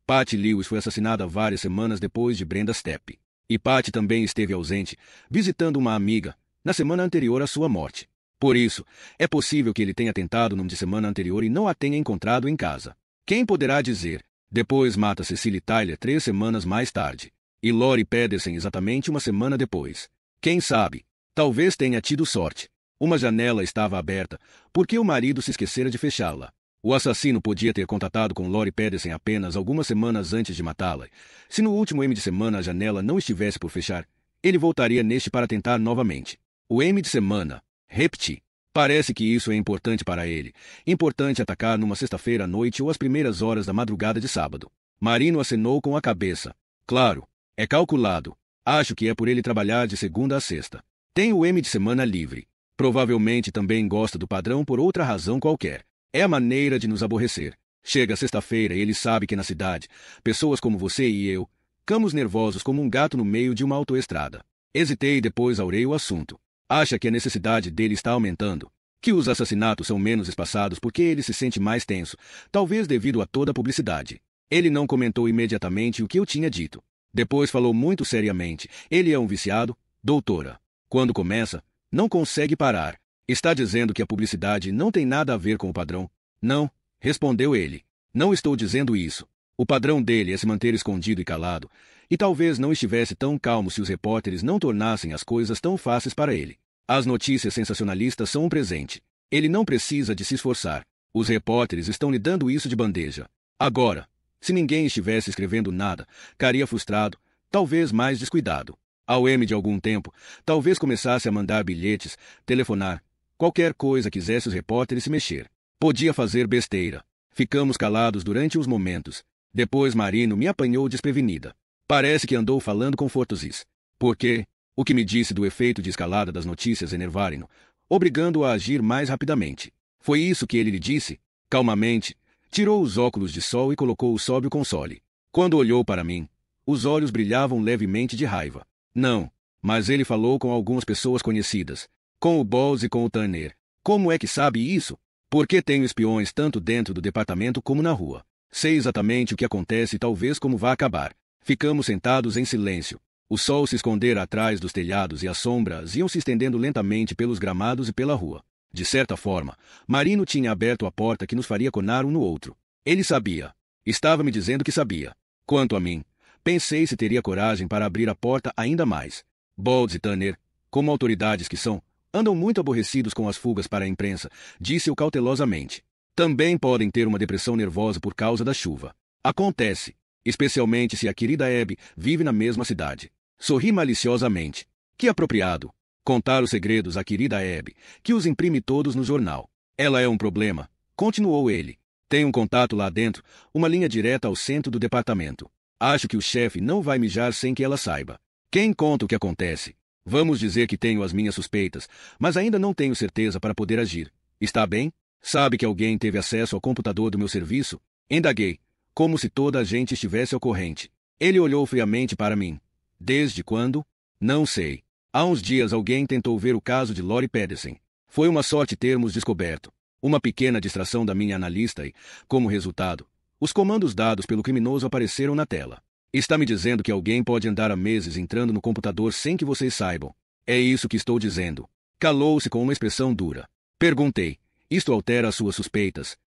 Patty Lewis foi assassinada várias semanas depois de Brenda Steppe. E Patty também esteve ausente, visitando uma amiga, na semana anterior à sua morte. Por isso, é possível que ele tenha tentado numa de semana anterior e não a tenha encontrado em casa. Quem poderá dizer? Depois mata Cecily Tyler 3 semanas mais tarde. E Lori Pedersen exatamente uma semana depois. Quem sabe? Talvez tenha tido sorte. Uma janela estava aberta, porque o marido se esquecera de fechá-la. O assassino podia ter contatado com Lori Pedersen apenas algumas semanas antes de matá-la. Se no último M de semana a janela não estivesse por fechar, ele voltaria neste para tentar novamente. O M de semana. Repeti. Parece que isso é importante para ele. Importante atacar numa sexta-feira à noite ou às primeiras horas da madrugada de sábado. Marino acenou com a cabeça. Claro, é calculado. Acho que é por ele trabalhar de segunda a sexta. Tem o M de semana livre. Provavelmente também gosta do padrão por outra razão qualquer. É a maneira de nos aborrecer. Chega sexta-feira e ele sabe que na cidade, pessoas como você e eu, ficamos nervosos como um gato no meio de uma autoestrada. Hesitei e depois aurei o assunto. Acha que a necessidade dele está aumentando? Que os assassinatos são menos espaçados porque ele se sente mais tenso, talvez devido a toda a publicidade. Ele não comentou imediatamente o que eu tinha dito. Depois falou muito seriamente. Ele é um viciado, doutora. Quando começa, não consegue parar. Está dizendo que a publicidade não tem nada a ver com o padrão? Não, respondeu ele. Não estou dizendo isso. O padrão dele é se manter escondido e calado, e talvez não estivesse tão calmo se os repórteres não tornassem as coisas tão fáceis para ele. As notícias sensacionalistas são um presente. Ele não precisa de se esforçar. Os repórteres estão lhe dando isso de bandeja. Agora, se ninguém estivesse escrevendo nada, ficaria frustrado, talvez mais descuidado. Ao M de algum tempo, talvez começasse a mandar bilhetes, telefonar, qualquer coisa quisesse os repórteres se mexer. Podia fazer besteira. Ficamos calados durante uns momentos. Depois Marino me apanhou desprevenida. Parece que andou falando com Fortuzis. Por quê? O que me disse do efeito de escalada das notícias enervarem-no, obrigando-o a agir mais rapidamente. Foi isso que ele lhe disse? Calmamente, tirou os óculos de sol e colocou-os sob o console. Quando olhou para mim, os olhos brilhavam levemente de raiva. Não, mas ele falou com algumas pessoas conhecidas. Com o Bowles e com o Tanner. Como é que sabe isso? Porque tenho espiões tanto dentro do departamento como na rua. Sei exatamente o que acontece e talvez como vá acabar. Ficamos sentados em silêncio. O sol se escondera atrás dos telhados e as sombras iam se estendendo lentamente pelos gramados e pela rua. De certa forma, Marino tinha aberto a porta que nos faria conar um no outro. Ele sabia. Estava me dizendo que sabia. Quanto a mim, pensei se teria coragem para abrir a porta ainda mais. Bowles e Tanner, como autoridades que são, andam muito aborrecidos com as fugas para a imprensa, disse-o cautelosamente. Também podem ter uma depressão nervosa por causa da chuva. Acontece, especialmente se a querida Abby vive na mesma cidade. Sorri maliciosamente. Que apropriado. Contar os segredos à querida Abby, que os imprime todos no jornal. Ela é um problema, continuou ele. Tem um contato lá dentro, uma linha direta ao centro do departamento. Acho que o chefe não vai mijar sem que ela saiba. Quem conta o que acontece? Vamos dizer que tenho as minhas suspeitas, mas ainda não tenho certeza para poder agir. Está bem? Sabe que alguém teve acesso ao computador do meu serviço? Indaguei, como se toda a gente estivesse ao corrente. Ele olhou friamente para mim. Desde quando? Não sei. Há uns dias alguém tentou ver o caso de Lori Pedersen. Foi uma sorte termos descoberto. Uma pequena distração da minha analista e, como resultado, os comandos dados pelo criminoso apareceram na tela. Está me dizendo que alguém pode andar há meses entrando no computador sem que vocês saibam. É isso que estou dizendo. Calou-se com uma expressão dura. Perguntei. Isto altera as suas suspeitas?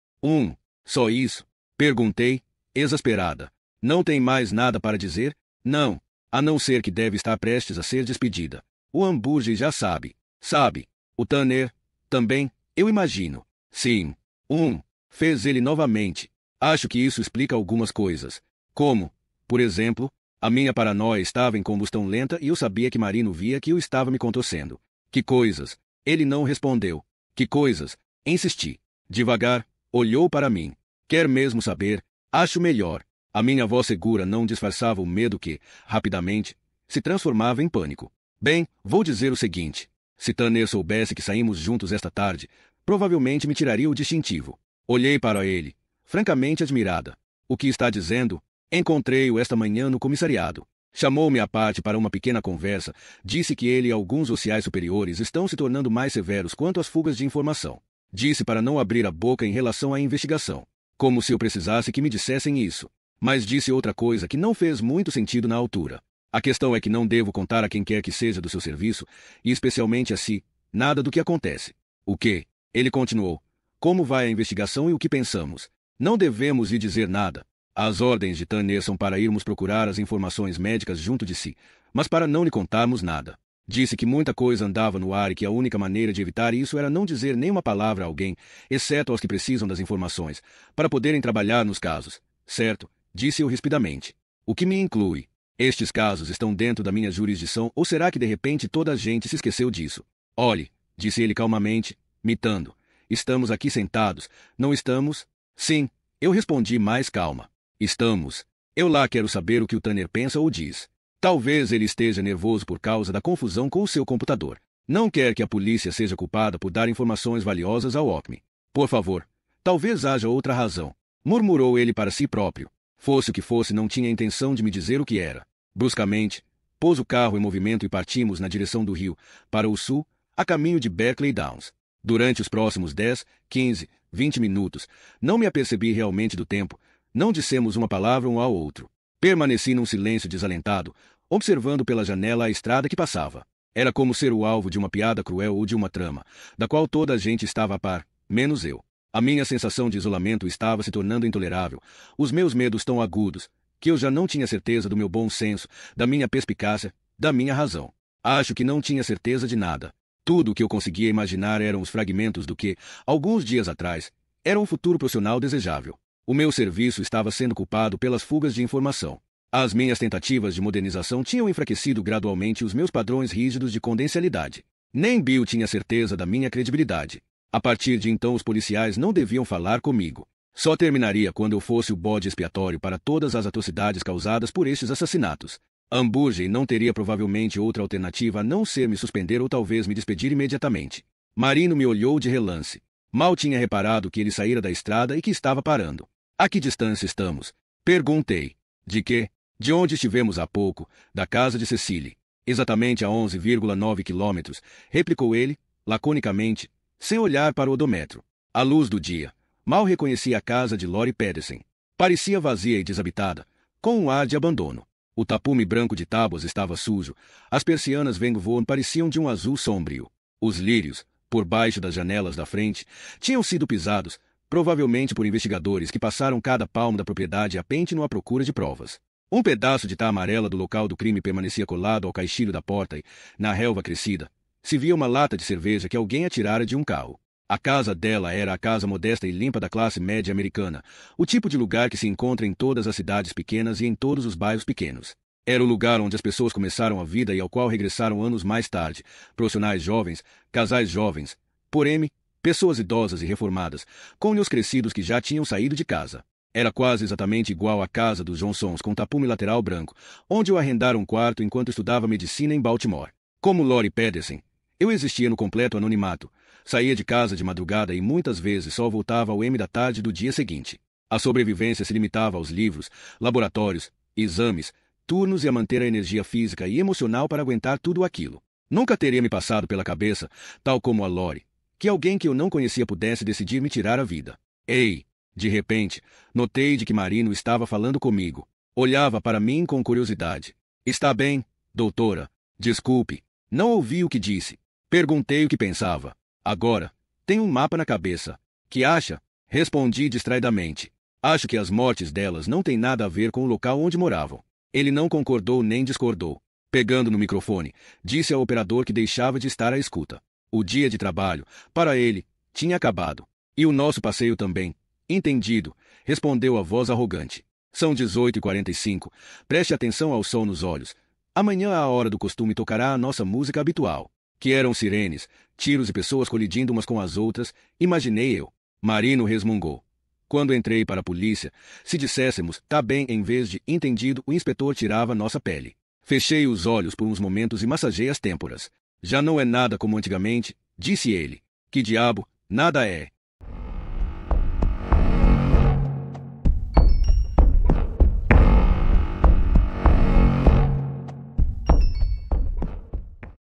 Só isso? Perguntei, exasperada. Não tem mais nada para dizer? Não. A não ser que deve estar prestes a ser despedida. O hambúrguer já sabe. Sabe. O Tanner. Também, eu imagino. Sim. Fez ele novamente. Acho que isso explica algumas coisas. Como, por exemplo, a minha paranoia estava em combustão lenta e eu sabia que Marino via que eu estava me contorcendo. Que coisas? Ele não respondeu. Que coisas? Insisti. Devagar, olhou para mim. Quer mesmo saber? Acho melhor. A minha voz segura não disfarçava o medo que, rapidamente, se transformava em pânico. Bem, vou dizer o seguinte. Se Tanner soubesse que saímos juntos esta tarde, provavelmente me tiraria o distintivo. Olhei para ele, francamente admirada. O que está dizendo? Encontrei-o esta manhã no comissariado. Chamou-me à parte para uma pequena conversa, disse que ele e alguns oficiais superiores estão se tornando mais severos quanto às fugas de informação. Disse para não abrir a boca em relação à investigação. Como se eu precisasse que me dissessem isso. Mas disse outra coisa que não fez muito sentido na altura. A questão é que não devo contar a quem quer que seja do seu serviço, e especialmente a si, nada do que acontece. O quê? Ele continuou. Como vai a investigação e o que pensamos? Não devemos lhe dizer nada. As ordens de Tanner são para irmos procurar as informações médicas junto de si, mas para não lhe contarmos nada. Disse que muita coisa andava no ar e que a única maneira de evitar isso era não dizer nenhuma palavra a alguém, exceto aos que precisam das informações, para poderem trabalhar nos casos. Certo? Disse eu rispidamente. O que me inclui? Estes casos estão dentro da minha jurisdição ou será que de repente toda a gente se esqueceu disso? Olhe, disse ele calmamente, mitando. Estamos aqui sentados, não estamos? Sim, eu respondi mais calma. Estamos. Eu lá quero saber o que o Tanner pensa ou diz. Talvez ele esteja nervoso por causa da confusão com o seu computador. Não quer que a polícia seja culpada por dar informações valiosas ao OCME. Por favor. Talvez haja outra razão. Murmurou ele para si próprio. Fosse o que fosse, não tinha intenção de me dizer o que era. Bruscamente, pôs o carro em movimento e partimos na direção do rio, para o sul, a caminho de Berkeley Downs. Durante os próximos 10, 15, 20 minutos, não me apercebi realmente do tempo. Não dissemos uma palavra um ao outro. Permaneci num silêncio desalentado, observando pela janela a estrada que passava. Era como ser o alvo de uma piada cruel ou de uma trama, da qual toda a gente estava a par, menos eu. A minha sensação de isolamento estava se tornando intolerável. Os meus medos tão agudos, que eu já não tinha certeza do meu bom senso, da minha perspicácia, da minha razão. Acho que não tinha certeza de nada. Tudo o que eu conseguia imaginar eram os fragmentos do que, alguns dias atrás, era um futuro profissional desejável. O meu serviço estava sendo culpado pelas fugas de informação. As minhas tentativas de modernização tinham enfraquecido gradualmente os meus padrões rígidos de confidencialidade. Nem Bill tinha certeza da minha credibilidade. A partir de então os policiais não deviam falar comigo. Só terminaria quando eu fosse o bode expiatório para todas as atrocidades causadas por estes assassinatos. Hambúrguer não teria provavelmente outra alternativa a não ser me suspender ou talvez me despedir imediatamente. Marino me olhou de relance. Mal tinha reparado que ele saíra da estrada e que estava parando. A que distância estamos? Perguntei. De quê? De onde estivemos há pouco, da casa de Cecily. Exatamente a 11,9 quilômetros, replicou ele, laconicamente, sem olhar para o odômetro. À luz do dia, mal reconheci a casa de Lori Pedersen. Parecia vazia e desabitada, com um ar de abandono. O tapume branco de tábuas estava sujo, as persianas Vengvoorn pareciam de um azul sombrio. Os lírios, por baixo das janelas da frente, tinham sido pisados, provavelmente por investigadores que passaram cada palmo da propriedade a pente à procura de provas. Um pedaço de tá amarela do local do crime permanecia colado ao caixilho da porta e, na relva crescida, se via uma lata de cerveja que alguém atirara de um carro. A casa dela era a casa modesta e limpa da classe média americana, o tipo de lugar que se encontra em todas as cidades pequenas e em todos os bairros pequenos. Era o lugar onde as pessoas começaram a vida e ao qual regressaram anos mais tarde, profissionais jovens, casais jovens, porém, pessoas idosas e reformadas, cônjuges crescidos que já tinham saído de casa. Era quase exatamente igual à casa dos Johnsons com tapume lateral branco, onde eu arrendara um quarto enquanto estudava medicina em Baltimore. Como Lori Pedersen, eu existia no completo anonimato. Saía de casa de madrugada e muitas vezes só voltava ao M da tarde do dia seguinte. A sobrevivência se limitava aos livros, laboratórios, exames, turnos e a manter a energia física e emocional para aguentar tudo aquilo. Nunca teria me passado pela cabeça, tal como a Lori, que alguém que eu não conhecia pudesse decidir me tirar a vida. Ei! De repente, notei de que Marino estava falando comigo. Olhava para mim com curiosidade. Está bem, doutora? Desculpe, não ouvi o que disse. Perguntei o que pensava. Agora, tenho um mapa na cabeça. Que acha? Respondi distraidamente. Acho que as mortes delas não têm nada a ver com o local onde moravam. Ele não concordou nem discordou. Pegando no microfone, disse ao operador que deixava de estar à escuta. O dia de trabalho, para ele, tinha acabado. E o nosso passeio também. Entendido, respondeu a voz arrogante. São 18h45. Preste atenção ao sol nos olhos. Amanhã à hora do costume tocará a nossa música habitual. Que eram sirenes, tiros e pessoas colidindo umas com as outras, imaginei eu. Marino resmungou. Quando entrei para a polícia, se disséssemos, tá bem, em vez de entendido, o inspetor tirava nossa pele. Fechei os olhos por uns momentos e massagei as têmporas. Já não é nada como antigamente, disse ele. Que diabo, nada é.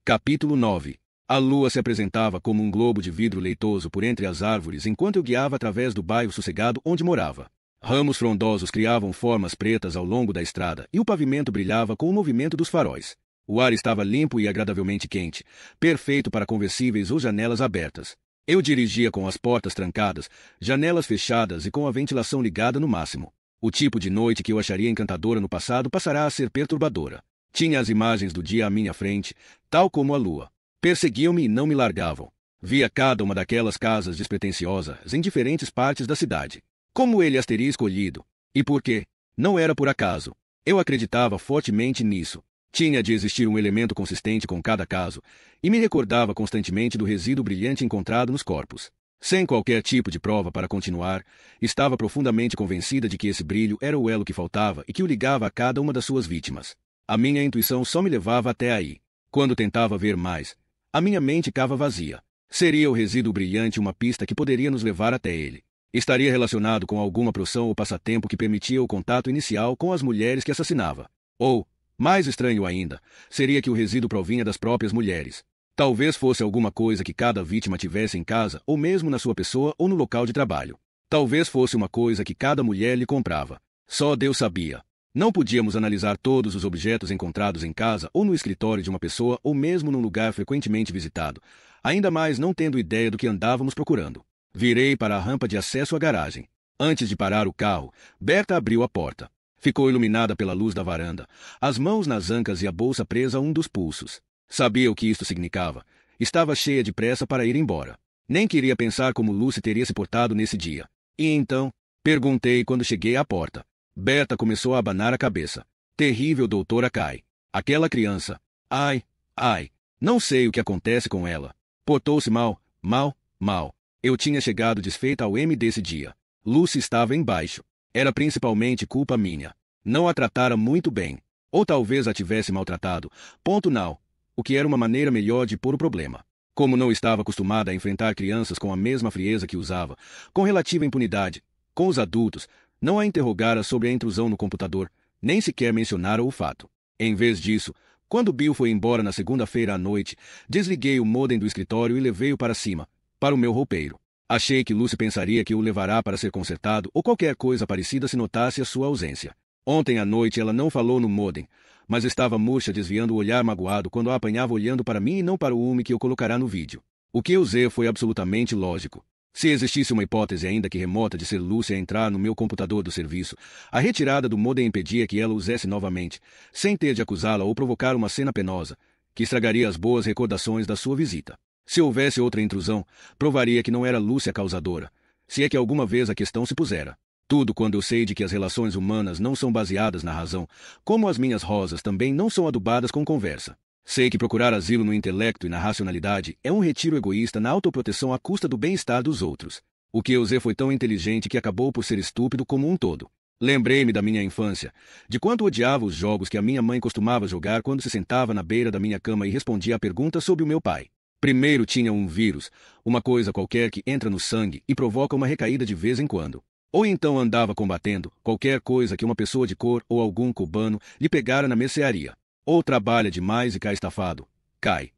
Capítulo 9. A lua se apresentava como um globo de vidro leitoso por entre as árvores enquanto eu guiava através do bairro sossegado onde morava. Ramos frondosos criavam formas pretas ao longo da estrada e o pavimento brilhava com o movimento dos faróis. O ar estava limpo e agradavelmente quente, perfeito para conversíveis ou janelas abertas. Eu dirigia com as portas trancadas, janelas fechadas e com a ventilação ligada no máximo. O tipo de noite que eu acharia encantadora no passado passará a ser perturbadora. Tinha as imagens do dia à minha frente, tal como a lua. Perseguiam-me e não me largavam. Via cada uma daquelas casas despretensiosas em diferentes partes da cidade. Como ele as teria escolhido? E por quê? Não era por acaso. Eu acreditava fortemente nisso. Tinha de existir um elemento consistente com cada caso, e me recordava constantemente do resíduo brilhante encontrado nos corpos. Sem qualquer tipo de prova para continuar, estava profundamente convencida de que esse brilho era o elo que faltava e que o ligava a cada uma das suas vítimas. A minha intuição só me levava até aí. Quando tentava ver mais, a minha mente ficava vazia. Seria o resíduo brilhante uma pista que poderia nos levar até ele. Estaria relacionado com alguma profissão ou passatempo que permitia o contato inicial com as mulheres que assassinava. Ou, mais estranho ainda, seria que o resíduo provinha das próprias mulheres. Talvez fosse alguma coisa que cada vítima tivesse em casa, ou mesmo na sua pessoa ou no local de trabalho. Talvez fosse uma coisa que cada mulher lhe comprava. Só Deus sabia. Não podíamos analisar todos os objetos encontrados em casa ou no escritório de uma pessoa ou mesmo num lugar frequentemente visitado, ainda mais não tendo ideia do que andávamos procurando. Virei para a rampa de acesso à garagem. Antes de parar o carro, Berta abriu a porta. Ficou iluminada pela luz da varanda, as mãos nas ancas e a bolsa presa a um dos pulsos. Sabia o que isto significava. Estava cheia de pressa para ir embora. Nem queria pensar como Lucy teria se portado nesse dia. E então? Perguntei quando cheguei à porta. Berta começou a abanar a cabeça. Terrível, doutora Kai. Aquela criança. Ai, ai. Não sei o que acontece com ela. Portou-se mal, mal. Eu tinha chegado desfeita ao M desse dia. Lucy estava embaixo. Era principalmente culpa minha. Não a tratara muito bem. Ou talvez a tivesse maltratado. Ponto não. O que era uma maneira melhor de pôr o problema. Como não estava acostumada a enfrentar crianças com a mesma frieza que usava, com relativa impunidade, com os adultos, não a interrogara sobre a intrusão no computador, nem sequer mencionara o fato. Em vez disso, quando Bill foi embora na segunda-feira à noite, desliguei o modem do escritório e levei-o para cima, para o meu roupeiro. Achei que Lucy pensaria que o levará para ser consertado ou qualquer coisa parecida se notasse a sua ausência. Ontem à noite ela não falou no modem, mas estava murcha desviando o olhar magoado quando a apanhava olhando para mim e não para o Umi que eu colocará no vídeo. O que eu usei foi absolutamente lógico. Se existisse uma hipótese ainda que remota de ser Lucy a entrar no meu computador do serviço, a retirada do modem impedia que ela o usasse novamente, sem ter de acusá-la ou provocar uma cena penosa, que estragaria as boas recordações da sua visita. Se houvesse outra intrusão, provaria que não era Lucy a causadora, se é que alguma vez a questão se pusera. Tudo quando eu sei de que as relações humanas não são baseadas na razão, como as minhas rosas também não são adubadas com conversa. Sei que procurar asilo no intelecto e na racionalidade é um retiro egoísta na autoproteção à custa do bem-estar dos outros. O que eu usei foi tão inteligente que acabou por ser estúpido como um todo. Lembrei-me da minha infância, de quanto odiava os jogos que a minha mãe costumava jogar quando se sentava na beira da minha cama e respondia a pergunta sobre o meu pai. Primeiro tinha um vírus, uma coisa qualquer que entra no sangue e provoca uma recaída de vez em quando. Ou então andava combatendo qualquer coisa que uma pessoa de cor ou algum cubano lhe pegara na mercearia. Ou trabalha demais e cai estafado. Cai.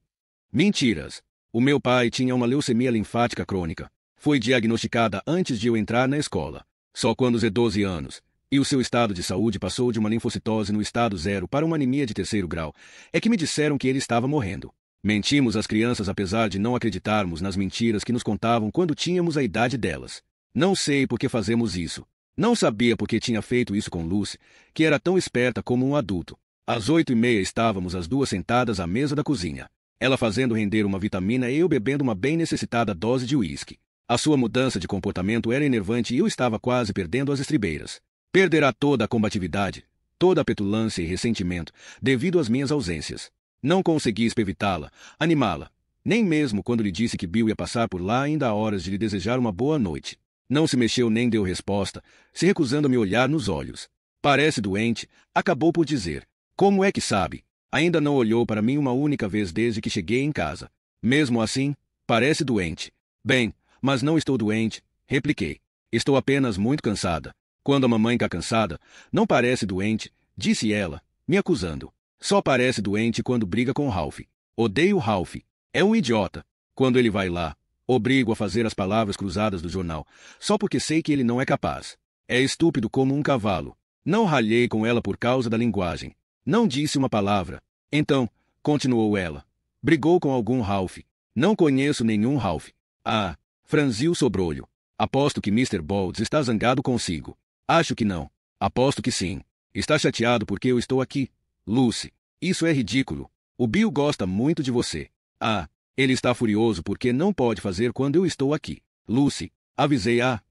Mentiras. O meu pai tinha uma leucemia linfática crônica. Foi diagnosticada antes de eu entrar na escola. Só quando usei 12 anos. E o seu estado de saúde passou de uma linfocitose no estado 0 para uma anemia de 3º grau. É que me disseram que ele estava morrendo. Mentimos às crianças apesar de não acreditarmos nas mentiras que nos contavam quando tínhamos a idade delas. Não sei por que fazemos isso. Não sabia por que tinha feito isso com Lucy, que era tão esperta como um adulto. Às 8h30 estávamos as duas sentadas à mesa da cozinha. Ela fazendo render uma vitamina e eu bebendo uma bem necessitada dose de uísque. A sua mudança de comportamento era enervante e eu estava quase perdendo as estribeiras. Perderá toda a combatividade, toda a petulância e ressentimento, devido às minhas ausências. Não consegui evitá-la, animá-la. Nem mesmo quando lhe disse que Bill ia passar por lá ainda há horas de lhe desejar uma boa noite. Não se mexeu nem deu resposta, se recusando a me olhar nos olhos. Parece doente, acabou por dizer. Como é que sabe? Ainda não olhou para mim uma única vez desde que cheguei em casa. Mesmo assim, parece doente. Bem, mas não estou doente, repliquei. Estou apenas muito cansada. Quando a mamãe está cansada, não parece doente, disse ela, me acusando. Só parece doente quando briga com Ralph. Odeio Ralph. É um idiota. Quando ele vai lá, obrigo a fazer as palavras cruzadas do jornal, só porque sei que ele não é capaz. É estúpido como um cavalo. Não ralhei com ela por causa da linguagem. Não disse uma palavra. Então, continuou ela, brigou com algum Ralph. Não conheço nenhum Ralph. Ah, franziu o sobrolho. Aposto que Mr. Bowles está zangado consigo. Acho que não. Aposto que sim. Está chateado porque eu estou aqui. Lucy, isso é ridículo. O Bill gosta muito de você. Ah, ele está furioso porque não pode fazer quando eu estou aqui. Lucy, avisei. Ah,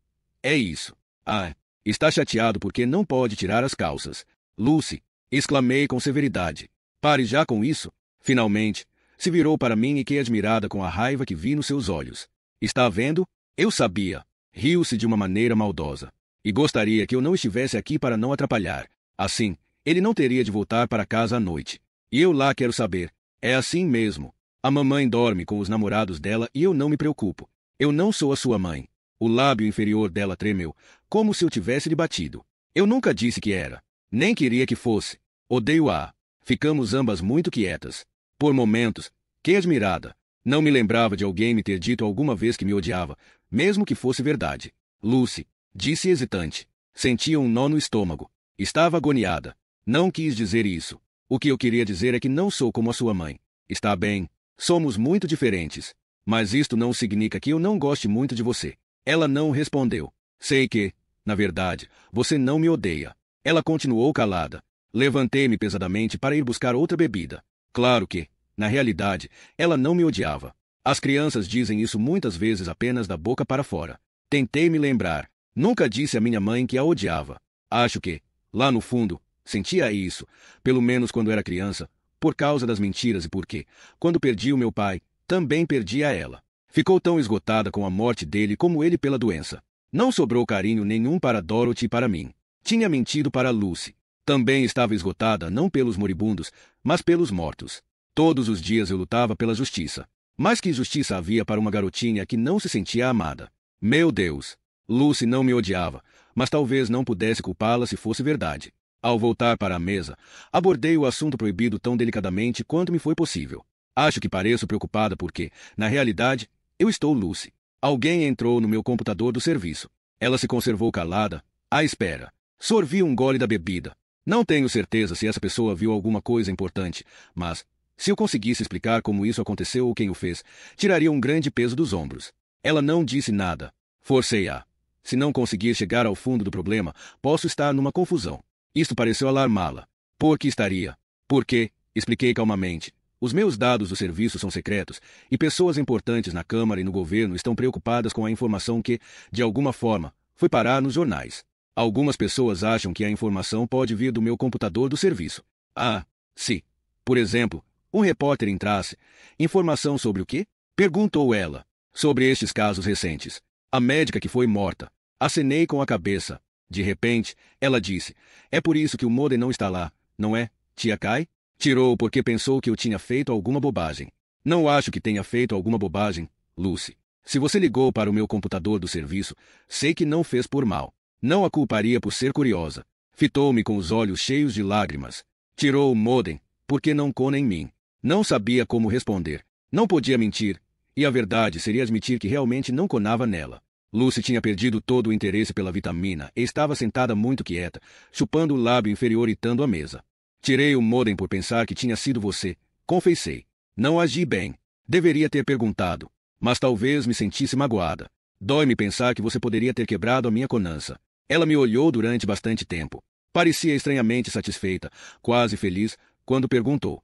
é isso. Ah, está chateado porque não pode tirar as calças. Lucy, exclamei com severidade. Pare já com isso. Finalmente, se virou para mim e que admirada com a raiva que vi nos seus olhos. Está vendo? Eu sabia. Riu-se de uma maneira maldosa. E gostaria que eu não estivesse aqui para não atrapalhar. Assim, ele não teria de voltar para casa à noite. E eu lá quero saber. É assim mesmo. A mamãe dorme com os namorados dela e eu não me preocupo. Eu não sou a sua mãe. O lábio inferior dela tremeu, como se eu tivesse lhe batido. Eu nunca disse que era. Nem queria que fosse. Odeio-a. Ficamos ambas muito quietas. Por momentos, que admirada. Não me lembrava de alguém me ter dito alguma vez que me odiava, mesmo que fosse verdade. Lucy, disse hesitante. Sentia um nó no estômago. Estava agoniada. Não quis dizer isso. O que eu queria dizer é que não sou como a sua mãe. Está bem. Somos muito diferentes. Mas isto não significa que eu não goste muito de você. Ela não respondeu. Sei que, na verdade, você não me odeia. Ela continuou calada. Levantei-me pesadamente para ir buscar outra bebida. Claro que, na realidade, ela não me odiava. As crianças dizem isso muitas vezes apenas da boca para fora. Tentei me lembrar. Nunca disse à minha mãe que a odiava. Acho que, lá no fundo, sentia isso, pelo menos quando era criança, por causa das mentiras e porque, quando perdi o meu pai, também perdi a ela. Ficou tão esgotada com a morte dele como ele pela doença. Não sobrou carinho nenhum para Dorothy e para mim. Tinha mentido para Lucy. Também estava esgotada não pelos moribundos, mas pelos mortos. Todos os dias eu lutava pela justiça. Mas que justiça havia para uma garotinha que não se sentia amada? Meu Deus! Lucy não me odiava, mas talvez não pudesse culpá-la se fosse verdade. Ao voltar para a mesa, abordei o assunto proibido tão delicadamente quanto me foi possível. Acho que pareço preocupada porque, na realidade, eu estou Lucy. Alguém entrou no meu computador do serviço. Ela se conservou calada, à espera. Sorvi um gole da bebida. Não tenho certeza se essa pessoa viu alguma coisa importante, mas, se eu conseguisse explicar como isso aconteceu ou quem o fez, tiraria um grande peso dos ombros. Ela não disse nada. Forcei-a. Se não conseguir chegar ao fundo do problema, posso estar numa confusão. Isto pareceu alarmá-la. Por que estaria? Porque, expliquei calmamente, os meus dados do serviço são secretos e pessoas importantes na Câmara e no governo estão preocupadas com a informação que, de alguma forma, foi parar nos jornais. Algumas pessoas acham que a informação pode vir do meu computador do serviço. Ah, se, por exemplo, um repórter entrasse. Informação sobre o quê? Perguntou ela. Sobre estes casos recentes. A médica que foi morta. Acenei com a cabeça. De repente, ela disse, é por isso que o Modem não está lá, não é, tia Kai? Tirou porque pensou que eu tinha feito alguma bobagem. Não acho que tenha feito alguma bobagem, Lucy. Se você ligou para o meu computador do serviço, sei que não fez por mal. Não a culparia por ser curiosa. Fitou-me com os olhos cheios de lágrimas. Tirou o modem, porque não cona em mim. Não sabia como responder. Não podia mentir. E a verdade seria admitir que realmente não conava nela. Lucy tinha perdido todo o interesse pela vitamina e estava sentada muito quieta, chupando o lábio inferior e tando a mesa. Tirei o modem por pensar que tinha sido você. Confessei. Não agi bem. Deveria ter perguntado. Mas talvez me sentisse magoada. Dói-me pensar que você poderia ter quebrado a minha conança. Ela me olhou durante bastante tempo. Parecia estranhamente satisfeita, quase feliz, quando perguntou.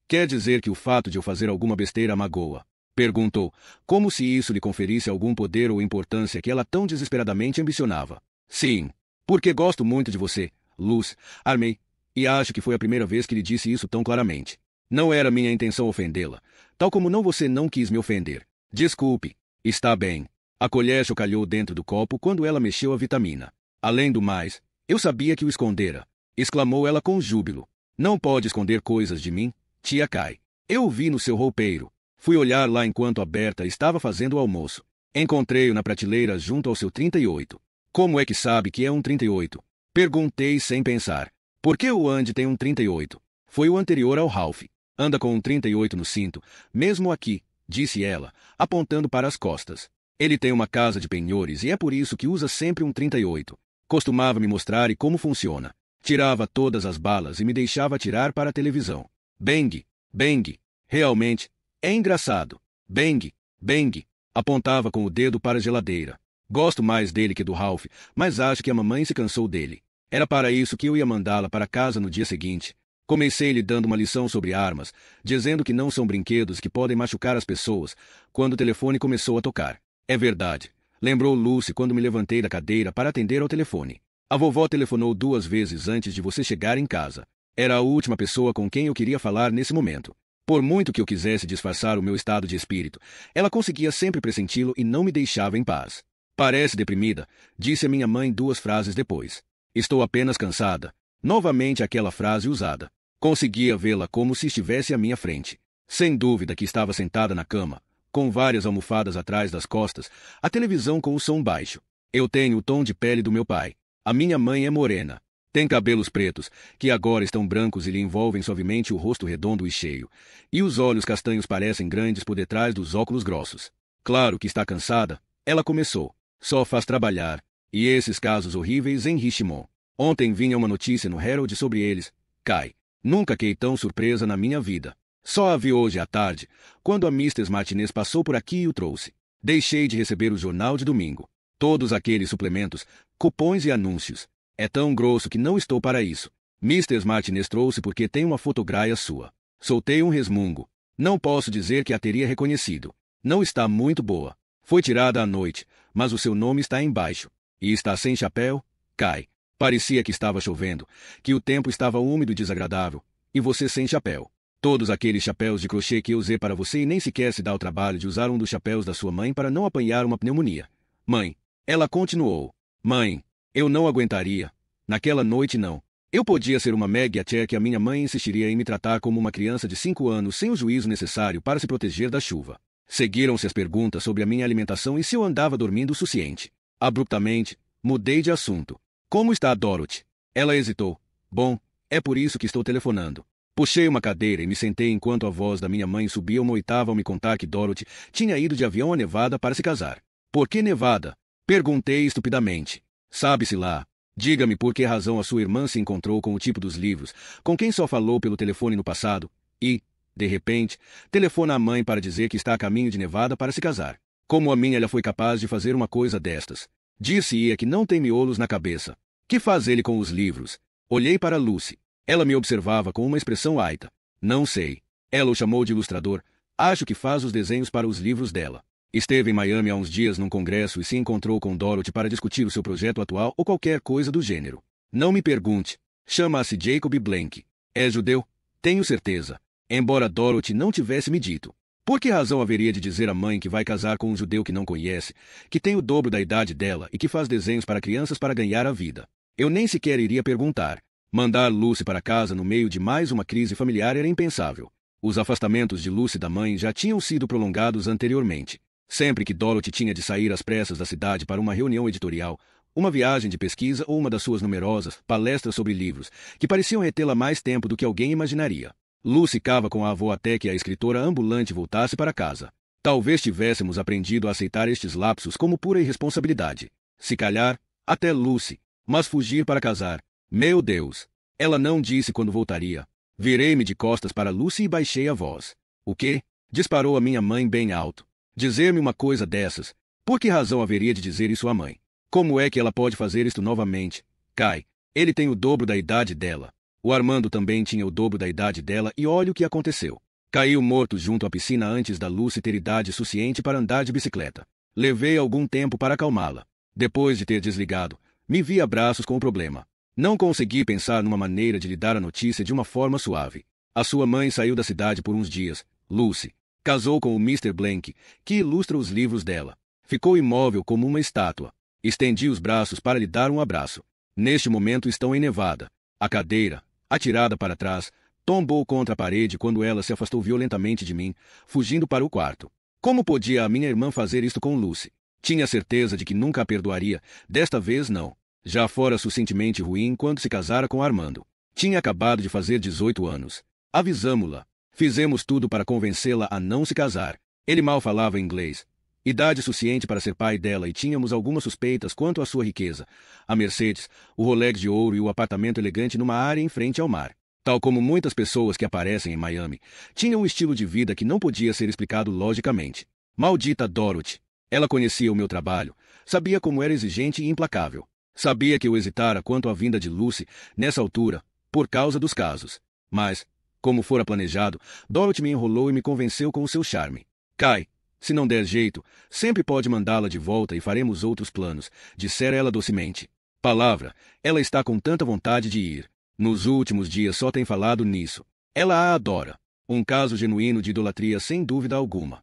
Quer dizer que o fato de eu fazer alguma besteira a magoa? Perguntou, como se isso lhe conferisse algum poder ou importância que ela tão desesperadamente ambicionava. Sim, porque gosto muito de você, Luz, Armei, e acho que foi a primeira vez que lhe disse isso tão claramente. Não era minha intenção ofendê-la, tal como você não quis me ofender. Desculpe. Está bem. A colher chocalhou dentro do copo quando ela mexeu a vitamina. Além do mais, eu sabia que o escondera, exclamou ela com júbilo. Não pode esconder coisas de mim, tia Kai. Eu o vi no seu roupeiro. Fui olhar lá enquanto a Berta estava fazendo o almoço. Encontrei-o na prateleira junto ao seu 38. Como é que sabe que é um 38? Perguntei sem pensar. Por que o Andy tem um 38? Foi o anterior ao Ralph. Anda com um 38 no cinto, mesmo aqui, disse ela, apontando para as costas. Ele tem uma casa de penhores e é por isso que usa sempre um 38. Costumava me mostrar como funciona. Tirava todas as balas e me deixava atirar para a televisão. Bang, bang. Realmente, é engraçado. Bang, bang. Apontava com o dedo para a geladeira. Gosto mais dele que do Ralph, mas acho que a mamãe se cansou dele. Era para isso que eu ia mandá-la para casa no dia seguinte. Comecei lhe dando uma lição sobre armas, dizendo que não são brinquedos que podem machucar as pessoas, quando o telefone começou a tocar. É verdade, lembrou Lucy quando me levantei da cadeira para atender ao telefone. A vovó telefonou 2 vezes antes de você chegar em casa. Era a última pessoa com quem eu queria falar nesse momento. Por muito que eu quisesse disfarçar o meu estado de espírito, ela conseguia sempre pressenti-lo e não me deixava em paz. Parece deprimida, disse a minha mãe 2 frases depois. Estou apenas cansada. Novamente aquela frase usada. Conseguia vê-la como se estivesse à minha frente. Sem dúvida que estava sentada na cama, com várias almofadas atrás das costas, a televisão com o som baixo. Eu tenho o tom de pele do meu pai. A minha mãe é morena. Tem cabelos pretos, que agora estão brancos e lhe envolvem suavemente o rosto redondo e cheio, e os olhos castanhos parecem grandes por detrás dos óculos grossos. Claro que está cansada, ela começou. Só faz trabalhar. E esses casos horríveis em Richmond. Ontem vinha uma notícia no Herald sobre eles. Kai. Nunca fiquei tão surpresa na minha vida. Só a vi hoje à tarde, quando a Mrs. Martinez passou por aqui e o trouxe. Deixei de receber o jornal de domingo. Todos aqueles suplementos, cupons e anúncios. É tão grosso que não estou para isso. Mrs. Martinez trouxe porque tem uma fotografia sua. Soltei um resmungo. Não posso dizer que a teria reconhecido. Não está muito boa. Foi tirada à noite, mas o seu nome está embaixo. E está sem chapéu? Kai. Parecia que estava chovendo, que o tempo estava úmido e desagradável, e você sem chapéu. Todos aqueles chapéus de crochê que eu usei para você e nem sequer se dá o trabalho de usar um dos chapéus da sua mãe para não apanhar uma pneumonia. Mãe. Ela continuou. Mãe. Eu não aguentaria. Naquela noite não. Eu podia ser uma Meg até que a minha mãe insistiria em me tratar como uma criança de 5 anos sem o juízo necessário para se proteger da chuva. Seguiram-se as perguntas sobre a minha alimentação e se eu andava dormindo o suficiente. Abruptamente, mudei de assunto. Como está a Dorothy? Ela hesitou. Bom, é por isso que estou telefonando. Puxei uma cadeira e me sentei enquanto a voz da minha mãe subia uma oitava ao me contar que Dorothy tinha ido de avião a Nevada para se casar. Por que Nevada? Perguntei estupidamente. Sabe-se lá. Diga-me por que razão a sua irmã se encontrou com o tipo dos livros, com quem só falou pelo telefone no passado, e, de repente, telefona à mãe para dizer que está a caminho de Nevada para se casar. Como a minha ela foi capaz de fazer uma coisa destas? Disse-ia que não tem miolos na cabeça. Que faz ele com os livros? Olhei para Lucy. Ela me observava com uma expressão aita. Não sei. Ela o chamou de ilustrador. Acho que faz os desenhos para os livros dela. Esteve em Miami há uns dias num congresso e se encontrou com Dorothy para discutir o seu projeto atual ou qualquer coisa do gênero. Não me pergunte. Chama-se Jacob Blank. É judeu? Tenho certeza. Embora Dorothy não tivesse me dito. Por que razão haveria de dizer à mãe que vai casar com um judeu que não conhece, que tem o dobro da idade dela e que faz desenhos para crianças para ganhar a vida? Eu nem sequer iria perguntar. Mandar Lucy para casa no meio de mais uma crise familiar era impensável. Os afastamentos de Lucy da mãe já tinham sido prolongados anteriormente. Sempre que Dorothy tinha de sair às pressas da cidade para uma reunião editorial, uma viagem de pesquisa ou uma das suas numerosas palestras sobre livros, que pareciam retê-la mais tempo do que alguém imaginaria. Lucy ficava com a avó até que a escritora ambulante voltasse para casa. Talvez tivéssemos aprendido a aceitar estes lapsos como pura irresponsabilidade. Se calhar, até Lucy. Mas fugir para casar. Meu Deus! Ela não disse quando voltaria. Virei-me de costas para Lucy e baixei a voz. O quê? Disparou a minha mãe bem alto. Dizer-me uma coisa dessas. Por que razão haveria de dizer isso à mãe? Como é que ela pode fazer isto novamente? Kai, ele tem o dobro da idade dela. O Armando também tinha o dobro da idade dela e olha o que aconteceu. Caiu morto junto à piscina antes da Lucy ter idade suficiente para andar de bicicleta. Levei algum tempo para acalmá-la. Depois de ter desligado, me vi a braços com o problema. Não consegui pensar numa maneira de lhe dar a notícia de uma forma suave. A sua mãe saiu da cidade por uns dias. Lucy casou com o Mr. Blank, que ilustra os livros dela. Ficou imóvel como uma estátua. Estendi os braços para lhe dar um abraço. Neste momento estão em Nevada. A cadeira, atirada para trás, tombou contra a parede quando ela se afastou violentamente de mim, fugindo para o quarto. Como podia a minha irmã fazer isto com Lucy? Tinha certeza de que nunca a perdoaria, desta vez não. Já fora suficientemente ruim quando se casara com Armando. Tinha acabado de fazer 18 anos. Avisamo-la. Fizemos tudo para convencê-la a não se casar. Ele mal falava inglês. Idade suficiente para ser pai dela e tínhamos algumas suspeitas quanto à sua riqueza. A Mercedes, o Rolex de ouro e o apartamento elegante numa área em frente ao mar. Tal como muitas pessoas que aparecem em Miami, tinha um estilo de vida que não podia ser explicado logicamente. Maldita Dorothy. Ela conhecia o meu trabalho, sabia como era exigente e implacável. Sabia que eu hesitara quanto à vinda de Lucy nessa altura, por causa dos casos. Mas, como fora planejado, Dorothy me enrolou e me convenceu com o seu charme. Kai, se não der jeito, sempre pode mandá-la de volta e faremos outros planos, dissera ela docemente. Palavra, ela está com tanta vontade de ir. Nos últimos dias só tem falado nisso. Ela a adora. Um caso genuíno de idolatria sem dúvida alguma.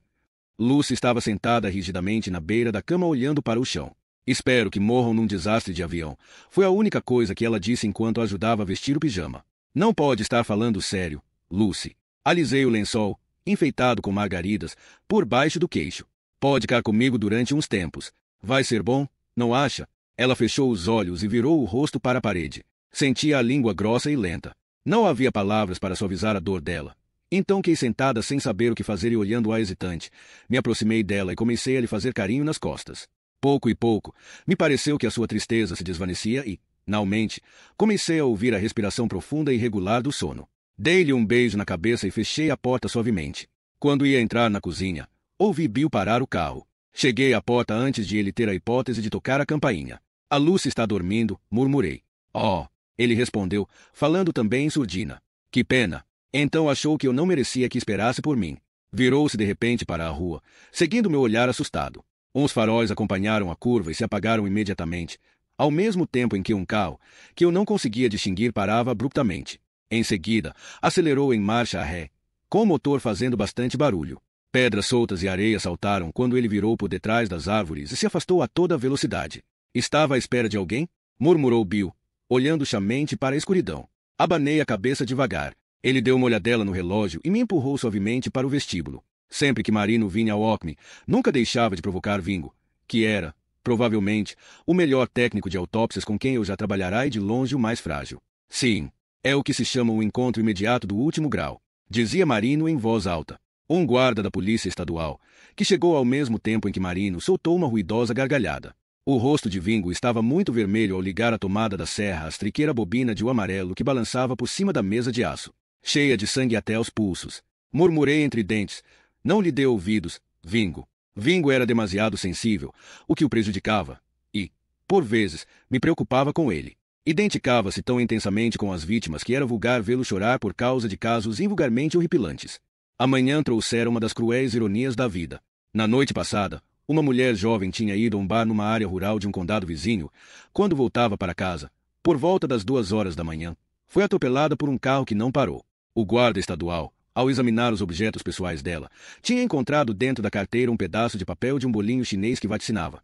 Lucy estava sentada rigidamente na beira da cama olhando para o chão. Espero que morram num desastre de avião. Foi a única coisa que ela disse enquanto ajudava a vestir o pijama. Não pode estar falando sério, Lucy. Alisei o lençol, enfeitado com margaridas, por baixo do queixo. Pode ficar comigo durante uns tempos. Vai ser bom, não acha? Ela fechou os olhos e virou o rosto para a parede. Sentia a língua grossa e lenta. Não havia palavras para suavizar a dor dela. Então fiquei sentada sem saber o que fazer e olhando-a hesitante. Me aproximei dela e comecei a lhe fazer carinho nas costas. Pouco e pouco, me pareceu que a sua tristeza se desvanecia e, finalmente, comecei a ouvir a respiração profunda e regular do sono. Dei-lhe um beijo na cabeça e fechei a porta suavemente. Quando ia entrar na cozinha, ouvi Bill parar o carro. Cheguei à porta antes de ele ter a hipótese de tocar a campainha. A Lucy está dormindo, murmurei. Oh, ele respondeu, falando também em surdina. Que pena. Então achou que eu não merecia que esperasse por mim. Virou-se de repente para a rua, seguindo meu olhar assustado. Uns faróis acompanharam a curva e se apagaram imediatamente, ao mesmo tempo em que um carro, que eu não conseguia distinguir, parava abruptamente. Em seguida, acelerou em marcha ré, com o motor fazendo bastante barulho. Pedras soltas e areia saltaram quando ele virou por detrás das árvores e se afastou a toda velocidade. Estava à espera de alguém? Murmurou Bill, olhando chamente para a escuridão. Abanei a cabeça devagar. Ele deu uma olhadela no relógio e me empurrou suavemente para o vestíbulo. Sempre que Marino vinha ao Ocme, nunca deixava de provocar Vingo, que era, provavelmente, o melhor técnico de autópsias com quem eu já trabalhará e de longe o mais frágil. Sim, é o que se chama um encontro imediato do último grau, dizia Marino em voz alta. Um guarda da polícia estadual, que chegou ao mesmo tempo em que Marino soltou uma ruidosa gargalhada. O rosto de Vingo estava muito vermelho ao ligar a tomada da serra à estriqueira bobina de um amarelo que balançava por cima da mesa de aço, cheia de sangue até aos pulsos. Murmurei entre dentes. Não lhe dê ouvidos, Vingo. Vingo era demasiado sensível, o que o prejudicava, e, por vezes, me preocupava com ele. Identificava-se tão intensamente com as vítimas que era vulgar vê-lo chorar por causa de casos invulgarmente horripilantes. Amanhã trouxera uma das cruéis ironias da vida. Na noite passada, uma mulher jovem tinha ido a um bar numa área rural de um condado vizinho. Quando voltava para casa, por volta das 2 horas da manhã, foi atropelada por um carro que não parou. O guarda estadual, ao examinar os objetos pessoais dela, tinha encontrado dentro da carteira um pedaço de papel de um bolinho chinês que vaticinava.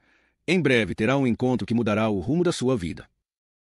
Em breve terá um encontro que mudará o rumo da sua vida.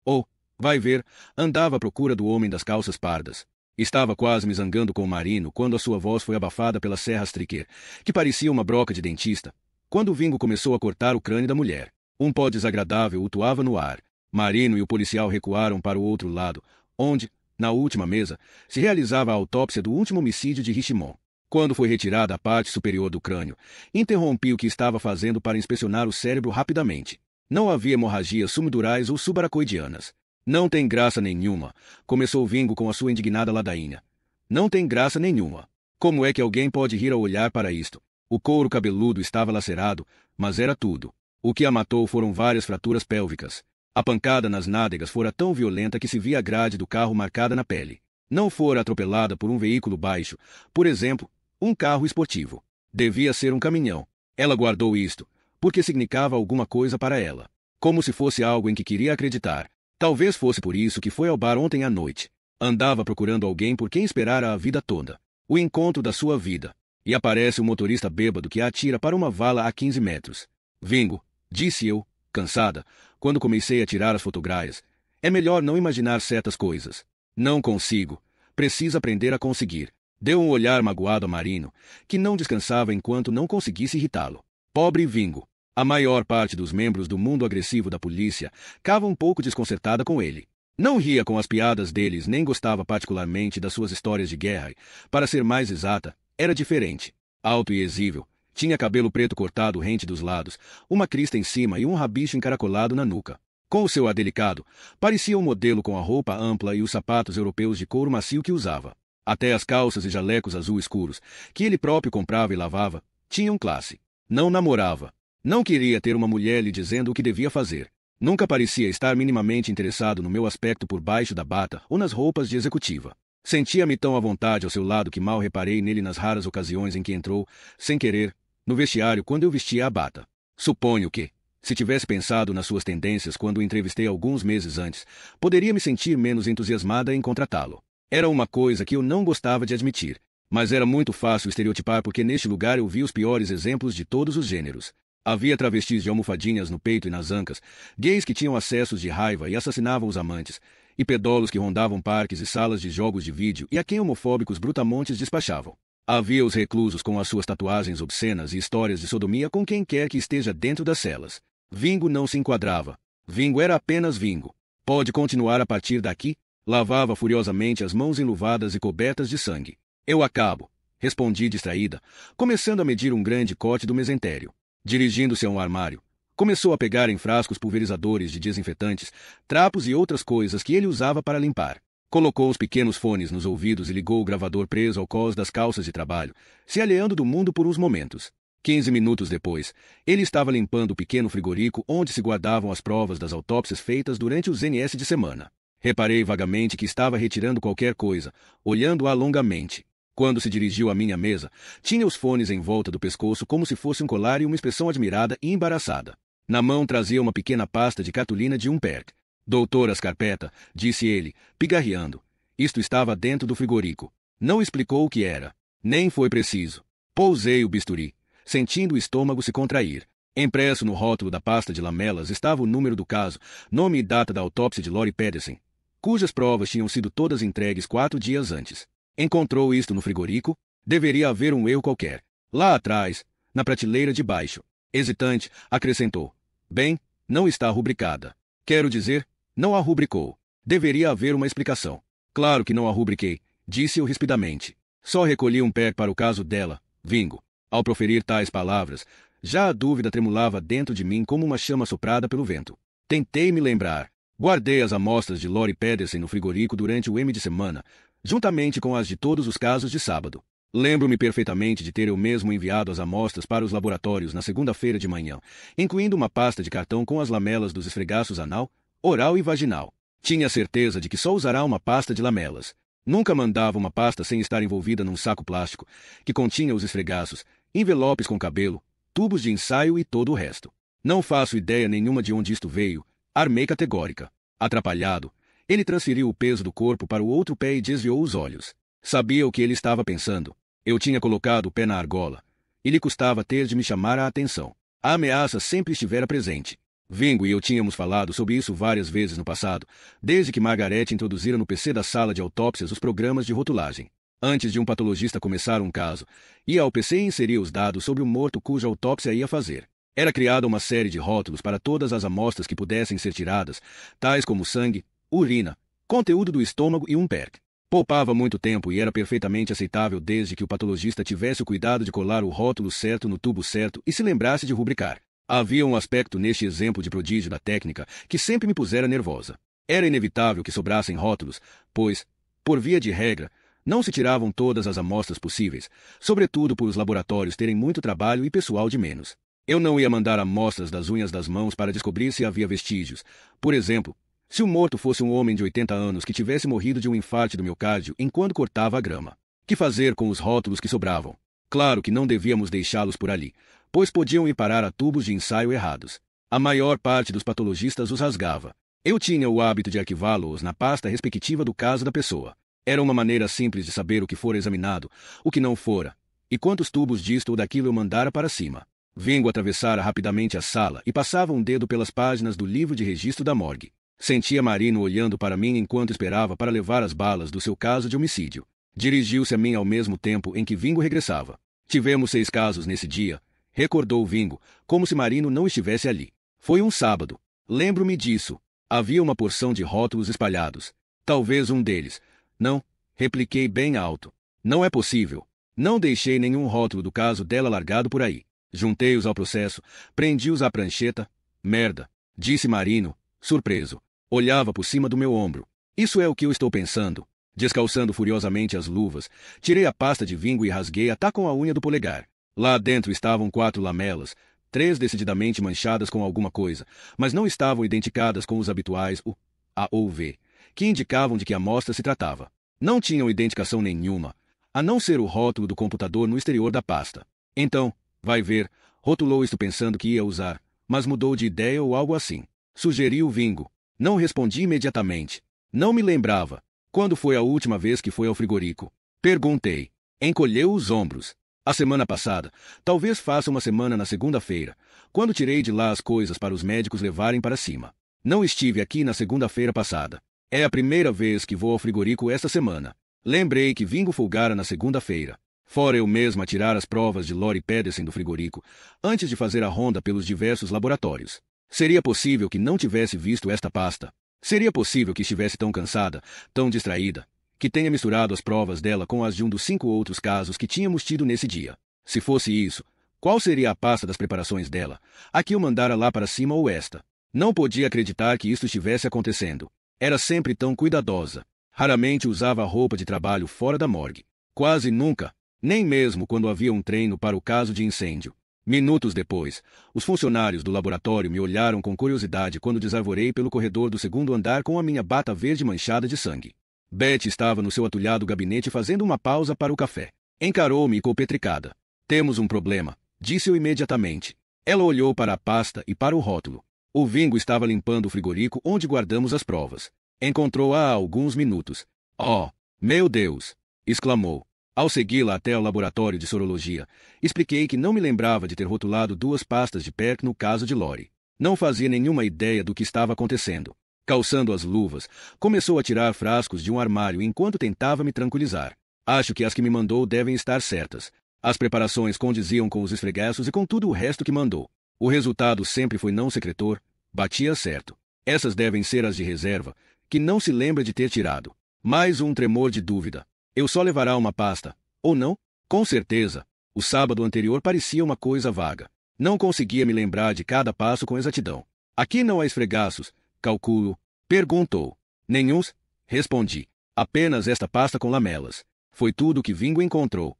Oh, vai ver, andava à procura do homem das calças pardas. Estava quase me zangando com o Marino quando a sua voz foi abafada pela serra stricker, que parecia uma broca de dentista. Quando o Vingo começou a cortar o crânio da mulher, um pó desagradável utuava no ar. Marino e o policial recuaram para o outro lado, onde, na última mesa, se realizava a autópsia do último homicídio de Richmond. Quando foi retirada a parte superior do crânio, interrompi o que estava fazendo para inspecionar o cérebro rapidamente. Não havia hemorragias subdurais ou subaracoidianas. Não tem graça nenhuma, começou Vingo com a sua indignada ladainha. Não tem graça nenhuma. Como é que alguém pode rir ao olhar para isto? O couro cabeludo estava lacerado, mas era tudo. O que a matou foram várias fraturas pélvicas. A pancada nas nádegas fora tão violenta que se via a grade do carro marcada na pele. Não fora atropelada por um veículo baixo, por exemplo, um carro esportivo. Devia ser um caminhão. Ela guardou isto, porque significava alguma coisa para ela. Como se fosse algo em que queria acreditar. Talvez fosse por isso que foi ao bar ontem à noite. Andava procurando alguém por quem esperara a vida toda. O encontro da sua vida. E aparece o motorista bêbado que a atira para uma vala a 15 metros. Vingo, disse eu, cansada, quando comecei a tirar as fotografias. É melhor não imaginar certas coisas. Não consigo. Precisa aprender a conseguir. Deu um olhar magoado a Marino, que não descansava enquanto não conseguisse irritá-lo. Pobre Vingo. A maior parte dos membros do mundo agressivo da polícia ficava um pouco desconcertada com ele. Não ria com as piadas deles nem gostava particularmente das suas histórias de guerra e, para ser mais exata, era diferente. Alto e exível, tinha cabelo preto cortado rente dos lados, uma crista em cima e um rabicho encaracolado na nuca. Com o seu ar delicado, parecia um modelo com a roupa ampla e os sapatos europeus de couro macio que usava. Até as calças e jalecos azul escuros, que ele próprio comprava e lavava, tinham classe. Não namorava. Não queria ter uma mulher lhe dizendo o que devia fazer. Nunca parecia estar minimamente interessado no meu aspecto por baixo da bata ou nas roupas de executiva. Sentia-me tão à vontade ao seu lado que mal reparei nele nas raras ocasiões em que entrou, sem querer, no vestiário quando eu vestia a bata. Suponho que, se tivesse pensado nas suas tendências quando o entrevistei alguns meses antes, poderia me sentir menos entusiasmada em contratá-lo. Era uma coisa que eu não gostava de admitir, mas era muito fácil estereotipar porque neste lugar eu vi os piores exemplos de todos os gêneros. Havia travestis de almofadinhas no peito e nas ancas, gays que tinham acessos de raiva e assassinavam os amantes, e pedolos que rondavam parques e salas de jogos de vídeo e a quem homofóbicos brutamontes despachavam. Havia os reclusos com as suas tatuagens obscenas e histórias de sodomia com quem quer que esteja dentro das celas. Vingo não se enquadrava. Vingo era apenas Vingo. Pode continuar a partir daqui? Lavava furiosamente as mãos enluvadas e cobertas de sangue. Eu acabo, respondi distraída, começando a medir um grande corte do mesentério. Dirigindo-se a um armário, começou a pegar em frascos pulverizadores de desinfetantes, trapos e outras coisas que ele usava para limpar. Colocou os pequenos fones nos ouvidos e ligou o gravador preso ao cós das calças de trabalho, se alheando do mundo por uns momentos. 15 minutos depois, ele estava limpando o pequeno frigorífico onde se guardavam as provas das autópsias feitas durante os NS de semana. Reparei vagamente que estava retirando qualquer coisa, olhando-a longamente. Quando se dirigiu à minha mesa, tinha os fones em volta do pescoço como se fosse um colar e uma expressão admirada e embaraçada. Na mão trazia uma pequena pasta de cartolina de um perk. Doutor Scarpetta, disse ele, pigarreando. Isto estava dentro do frigorífico. Não explicou o que era. Nem foi preciso. Pousei o bisturi, sentindo o estômago se contrair. Impresso no rótulo da pasta de lamelas estava o número do caso, nome e data da autópsia de Lori Pedersen, cujas provas tinham sido todas entregues 4 dias antes. Encontrou isto no frigorífico? Deveria haver um erro qualquer. Lá atrás, na prateleira de baixo. Hesitante, acrescentou. Bem, não está rubricada. Quero dizer, não a rubricou. Deveria haver uma explicação. Claro que não a rubriquei, disse-eu rispidamente. Só recolhi um pé para o caso dela, Vingo. Ao proferir tais palavras, já a dúvida tremulava dentro de mim como uma chama soprada pelo vento. Tentei me lembrar. Guardei as amostras de Lori Pedersen no frigorífico durante o M de semana, juntamente com as de todos os casos de sábado. Lembro-me perfeitamente de ter eu mesmo enviado as amostras para os laboratórios na segunda-feira de manhã, incluindo uma pasta de cartão com as lamelas dos esfregaços anal, oral e vaginal. Tinha certeza de que só usará uma pasta de lamelas. Nunca mandava uma pasta sem estar envolvida num saco plástico, que continha os esfregaços, envelopes com cabelo, tubos de ensaio e todo o resto. Não faço ideia nenhuma de onde isto veio, armei categórica. Atrapalhado, ele transferiu o peso do corpo para o outro pé e desviou os olhos. Sabia o que ele estava pensando. Eu tinha colocado o pé na argola, e lhe custava ter de me chamar a atenção. A ameaça sempre estivera presente. Vingo e eu tínhamos falado sobre isso várias vezes no passado, desde que Margaret introduzira no PC da sala de autópsias os programas de rotulagem. Antes de um patologista começar um caso, ia ao PC e inseria os dados sobre o morto cuja autópsia ia fazer. Era criada uma série de rótulos para todas as amostras que pudessem ser tiradas, tais como sangue, urina, conteúdo do estômago e um perk. Poupava muito tempo e era perfeitamente aceitável desde que o patologista tivesse o cuidado de colar o rótulo certo no tubo certo e se lembrasse de rubricar. Havia um aspecto neste exemplo de prodígio da técnica que sempre me pusera nervosa. Era inevitável que sobrassem rótulos, pois, por via de regra, não se tiravam todas as amostras possíveis, sobretudo por os laboratórios terem muito trabalho e pessoal de menos. Eu não ia mandar amostras das unhas das mãos para descobrir se havia vestígios. Por exemplo, se o morto fosse um homem de 80 anos que tivesse morrido de um infarte do miocárdio enquanto cortava a grama. Que fazer com os rótulos que sobravam? Claro que não devíamos deixá-los por ali, pois podiam ir parar a tubos de ensaio errados. A maior parte dos patologistas os rasgava. Eu tinha o hábito de arquivá-los na pasta respectiva do caso da pessoa. Era uma maneira simples de saber o que fora examinado, o que não fora, e quantos tubos disto ou daquilo eu mandara para cima. Vingo atravessara rapidamente a sala e passava um dedo pelas páginas do livro de registro da morgue. Sentia Marino olhando para mim enquanto esperava para levar as balas do seu caso de homicídio. Dirigiu-se a mim ao mesmo tempo em que Vingo regressava. Tivemos 6 casos nesse dia, recordou Vingo, como se Marino não estivesse ali. Foi um sábado. Lembro-me disso. Havia uma porção de rótulos espalhados. Talvez um deles. Não, repliquei bem alto. Não é possível. Não deixei nenhum rótulo do caso dela largado por aí. Juntei-os ao processo, prendi-os à prancheta. Merda, disse Marino, surpreso. Olhava por cima do meu ombro. Isso é o que eu estou pensando. Descalçando furiosamente as luvas, tirei a pasta de Vingo e rasguei até com a unha do polegar. Lá dentro estavam 4 lamelas, 3 decididamente manchadas com alguma coisa, mas não estavam identificadas com os habituais U, A ou V, que indicavam de que amostra se tratava. Não tinham identificação nenhuma, a não ser o rótulo do computador no exterior da pasta. Então, vai ver, rotulou isto pensando que ia usar, mas mudou de ideia ou algo assim. Sugeriu Vingo. Não respondi imediatamente. Não me lembrava. Quando foi a última vez que foi ao frigorífico? Perguntei. Encolheu os ombros. A semana passada. Talvez faça uma semana na segunda-feira, quando tirei de lá as coisas para os médicos levarem para cima. Não estive aqui na segunda-feira passada. É a primeira vez que vou ao frigorífico esta semana. Lembrei que Vingo folgara na segunda-feira. Fora eu mesma tirar as provas de Lori Pedersen do frigorífico, antes de fazer a ronda pelos diversos laboratórios. Seria possível que não tivesse visto esta pasta. Seria possível que estivesse tão cansada, tão distraída, que tenha misturado as provas dela com as de um dos 5 outros casos que tínhamos tido nesse dia. Se fosse isso, qual seria a pasta das preparações dela? A que eu mandara lá para cima ou esta? Não podia acreditar que isto estivesse acontecendo. Era sempre tão cuidadosa. Raramente usava a roupa de trabalho fora da morgue. Quase nunca, nem mesmo quando havia um treino para o caso de incêndio. Minutos depois, os funcionários do laboratório me olharam com curiosidade quando desarvorei pelo corredor do 2º andar com a minha bata verde manchada de sangue. Betty estava no seu atulhado gabinete fazendo uma pausa para o café. Encarou-me colpetricada. Temos um problema, disse eu imediatamente. Ela olhou para a pasta e para o rótulo. O Vingo estava limpando o frigorífico onde guardamos as provas. Encontrou-a há alguns minutos. Oh, meu Deus! Exclamou. Ao segui-la até o laboratório de sorologia, expliquei que não me lembrava de ter rotulado 2 pastas de PERC no caso de Lori. Não fazia nenhuma ideia do que estava acontecendo. Calçando as luvas, começou a tirar frascos de um armário enquanto tentava me tranquilizar. Acho que as que me mandou devem estar certas. As preparações condiziam com os esfregaços e com tudo o resto que mandou. O resultado sempre foi não secretor, batia certo. Essas devem ser as de reserva, que não se lembra de ter tirado. Mais um tremor de dúvida. Eu só levará uma pasta, ou não? Com certeza. O sábado anterior parecia uma coisa vaga. Não conseguia me lembrar de cada passo com exatidão. Aqui não há esfregaços, calculo. Perguntou. Nenhuns? Respondi. Apenas esta pasta com lamelas. Foi tudo o que Vingo encontrou.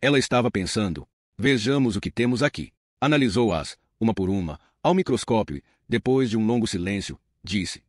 Ela estava pensando. Vejamos o que temos aqui. Analisou-as, uma por uma, ao microscópio e, depois de um longo silêncio, disse.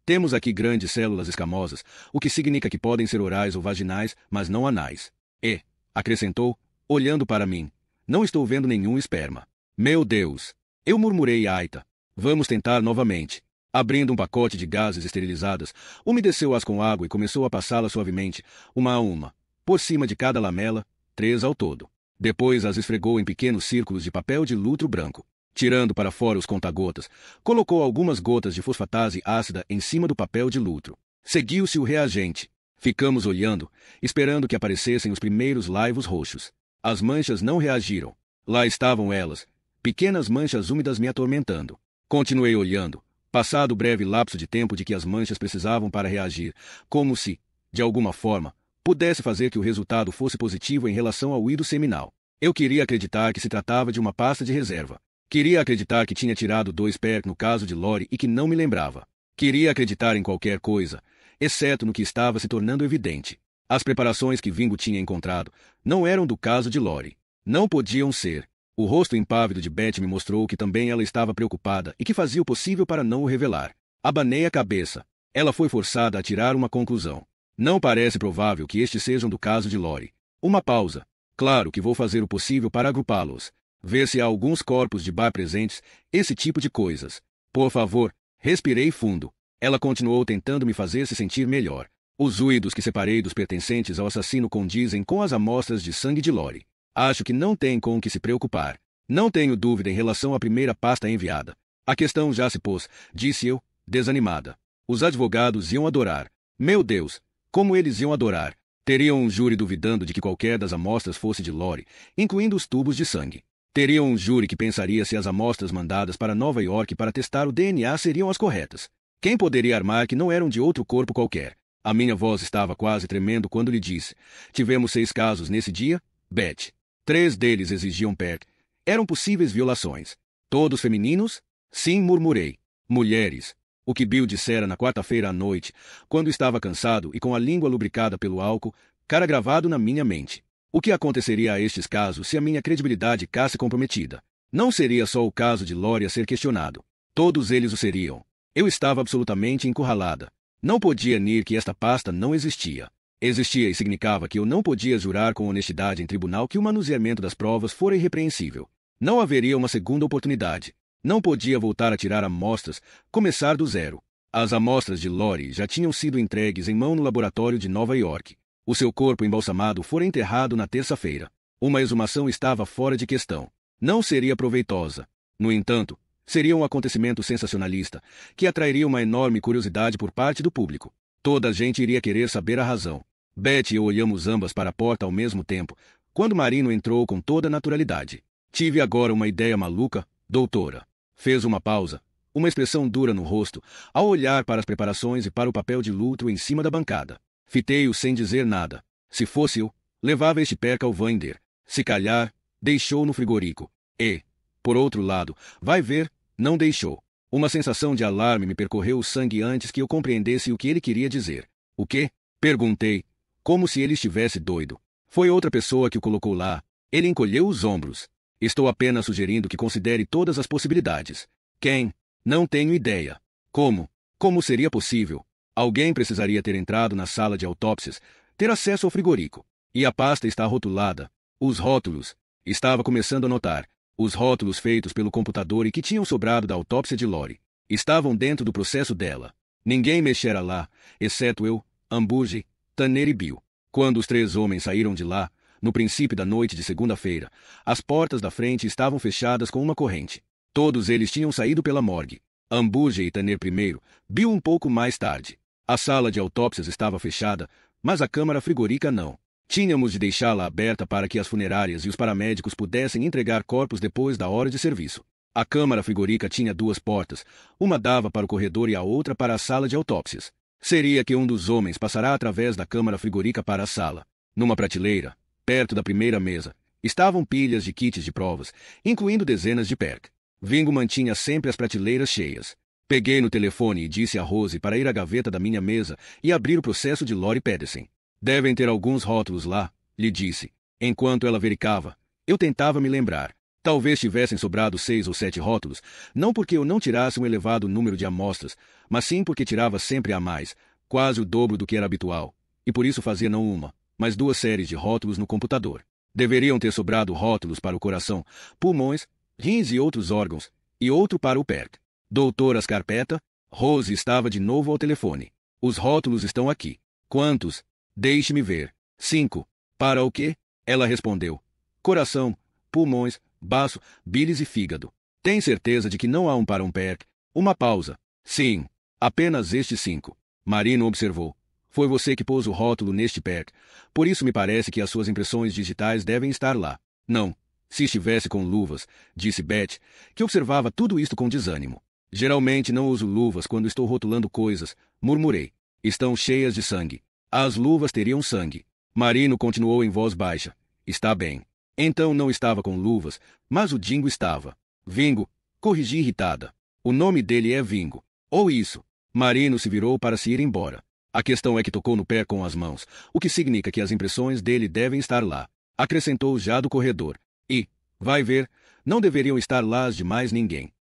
Temos aqui grandes células escamosas, o que significa que podem ser orais ou vaginais, mas não anais. E, acrescentou, olhando para mim, não estou vendo nenhum esperma. Meu Deus! Eu murmurei aita. Vamos tentar novamente. Abrindo um pacote de gases esterilizadas, umedeceu-as com água e começou a passá-las suavemente, uma a uma, por cima de cada lamela, 3 ao todo. Depois as esfregou em pequenos círculos de papel de lutro branco. Tirando para fora os conta-gotas, colocou algumas gotas de fosfatase ácida em cima do papel de lutro. Seguiu-se o reagente. Ficamos olhando, esperando que aparecessem os primeiros laivos roxos. As manchas não reagiram. Lá estavam elas, pequenas manchas úmidas me atormentando. Continuei olhando, passado o breve lapso de tempo de que as manchas precisavam para reagir, como se, de alguma forma, pudesse fazer que o resultado fosse positivo em relação ao ído seminal. Eu queria acreditar que se tratava de uma pasta de reserva. Queria acreditar que tinha tirado 2 PERC no caso de Lori e que não me lembrava. Queria acreditar em qualquer coisa, exceto no que estava se tornando evidente. As preparações que Vingo tinha encontrado não eram do caso de Lori. Não podiam ser. O rosto impávido de Beth me mostrou que também ela estava preocupada e que fazia o possível para não o revelar. Abanei a cabeça. Ela foi forçada a tirar uma conclusão. Não parece provável que este seja do caso de Lori. Uma pausa. Claro que vou fazer o possível para agrupá-los. Ver se há alguns corpos de bar presentes, esse tipo de coisas. Por favor, respirei fundo. Ela continuou tentando me fazer se sentir melhor. Os ruídos que separei dos pertencentes ao assassino condizem com as amostras de sangue de Lori. Acho que não tem com o que se preocupar. Não tenho dúvida em relação à primeira pasta enviada. A questão já se pôs, disse eu, desanimada. Os advogados iam adorar. Meu Deus, como eles iam adorar. Teriam um júri duvidando de que qualquer das amostras fosse de Lori, incluindo os tubos de sangue. Teriam um júri que pensaria se as amostras mandadas para Nova York para testar o DNA seriam as corretas. Quem poderia armar que não eram de outro corpo qualquer? A minha voz estava quase tremendo quando lhe disse. Tivemos 6 casos nesse dia, Beth. 3 deles exigiam PEC. Eram possíveis violações. Todos femininos? Sim, murmurei. Mulheres. O que Bill dissera na quarta-feira à noite, quando estava cansado e com a língua lubricada pelo álcool, cara gravado na minha mente. O que aconteceria a estes casos se a minha credibilidade ficasse comprometida? Não seria só o caso de Lori a ser questionado. Todos eles o seriam. Eu estava absolutamente encurralada. Não podia negar que esta pasta não existia. Existia e significava que eu não podia jurar com honestidade em tribunal que o manuseamento das provas fora irrepreensível. Não haveria uma segunda oportunidade. Não podia voltar a tirar amostras, começar do zero. As amostras de Lori já tinham sido entregues em mão no laboratório de Nova York. O seu corpo embalsamado fora enterrado na terça-feira. Uma exumação estava fora de questão. Não seria proveitosa. No entanto, seria um acontecimento sensacionalista, que atrairia uma enorme curiosidade por parte do público. Toda a gente iria querer saber a razão. Beth e eu olhamos ambas para a porta ao mesmo tempo, quando Marino entrou com toda naturalidade. Tive agora uma ideia maluca, doutora. Fez uma pausa, uma expressão dura no rosto, ao olhar para as preparações e para o papel de luto em cima da bancada. Fitei-o sem dizer nada. Se fosse eu, levava este perca ao Vander. Se calhar, deixou no frigorífico. E, por outro lado, vai ver, não deixou. Uma sensação de alarme me percorreu o sangue antes que eu compreendesse o que ele queria dizer. O quê? Perguntei, como se ele estivesse doido. Foi outra pessoa que o colocou lá. Ele encolheu os ombros. Estou apenas sugerindo que considere todas as possibilidades. Quem? Não tenho ideia. Como? Como seria possível? Alguém precisaria ter entrado na sala de autópsias, ter acesso ao frigorífico. E a pasta está rotulada. Os rótulos. Estava começando a notar. Os rótulos feitos pelo computador e que tinham sobrado da autópsia de Lori. Estavam dentro do processo dela. Ninguém mexera lá, exceto eu, Amburge, Tanner e Bill. Quando os 3 homens saíram de lá, no princípio da noite de segunda-feira, as portas da frente estavam fechadas com uma corrente. Todos eles tinham saído pela morgue. Amburge e Tanner primeiro, Bill um pouco mais tarde. A sala de autópsias estava fechada, mas a câmara frigorífica não. Tínhamos de deixá-la aberta para que as funerárias e os paramédicos pudessem entregar corpos depois da hora de serviço. A câmara frigorífica tinha 2 portas, uma dava para o corredor e a outra para a sala de autópsias. Seria que um dos homens passará através da câmara frigorífica para a sala. Numa prateleira, perto da primeira mesa, estavam pilhas de kits de provas, incluindo dezenas de PEC. Vingo mantinha sempre as prateleiras cheias. Peguei no telefone e disse a Rose para ir à gaveta da minha mesa e abrir o processo de Lori Pedersen. Devem ter alguns rótulos lá, lhe disse. Enquanto ela verificava, eu tentava me lembrar. Talvez tivessem sobrado 6 ou 7 rótulos, não porque eu não tirasse um elevado número de amostras, mas sim porque tirava sempre a mais, quase o dobro do que era habitual, e por isso fazia não uma, mas 2 séries de rótulos no computador. Deveriam ter sobrado rótulos para o coração, pulmões, rins e outros órgãos, e outro para o PERC. Doutora Scarpetta, Rose estava de novo ao telefone. Os rótulos estão aqui. Quantos? Deixe-me ver. 5. Para o quê? Ela respondeu. Coração, pulmões, baço, bílis e fígado. Tem certeza de que não há um para um PERC? Uma pausa. Sim. Apenas estes 5. Marino observou. Foi você que pôs o rótulo neste PERC. Por isso me parece que as suas impressões digitais devem estar lá. Não. Se estivesse com luvas, disse Beth, que observava tudo isto com desânimo. Geralmente não uso luvas quando estou rotulando coisas, murmurei. Estão cheias de sangue. As luvas teriam sangue. Marino continuou em voz baixa. Está bem. Então não estava com luvas, mas o Dingo estava. Vingo, corrigi irritada. O nome dele é Vingo. Ou isso. Marino se virou para se ir embora. A questão é que tocou no pé com as mãos, o que significa que as impressões dele devem estar lá. Acrescentou já do corredor. E, Vai ver, não deveriam estar lá as de mais ninguém.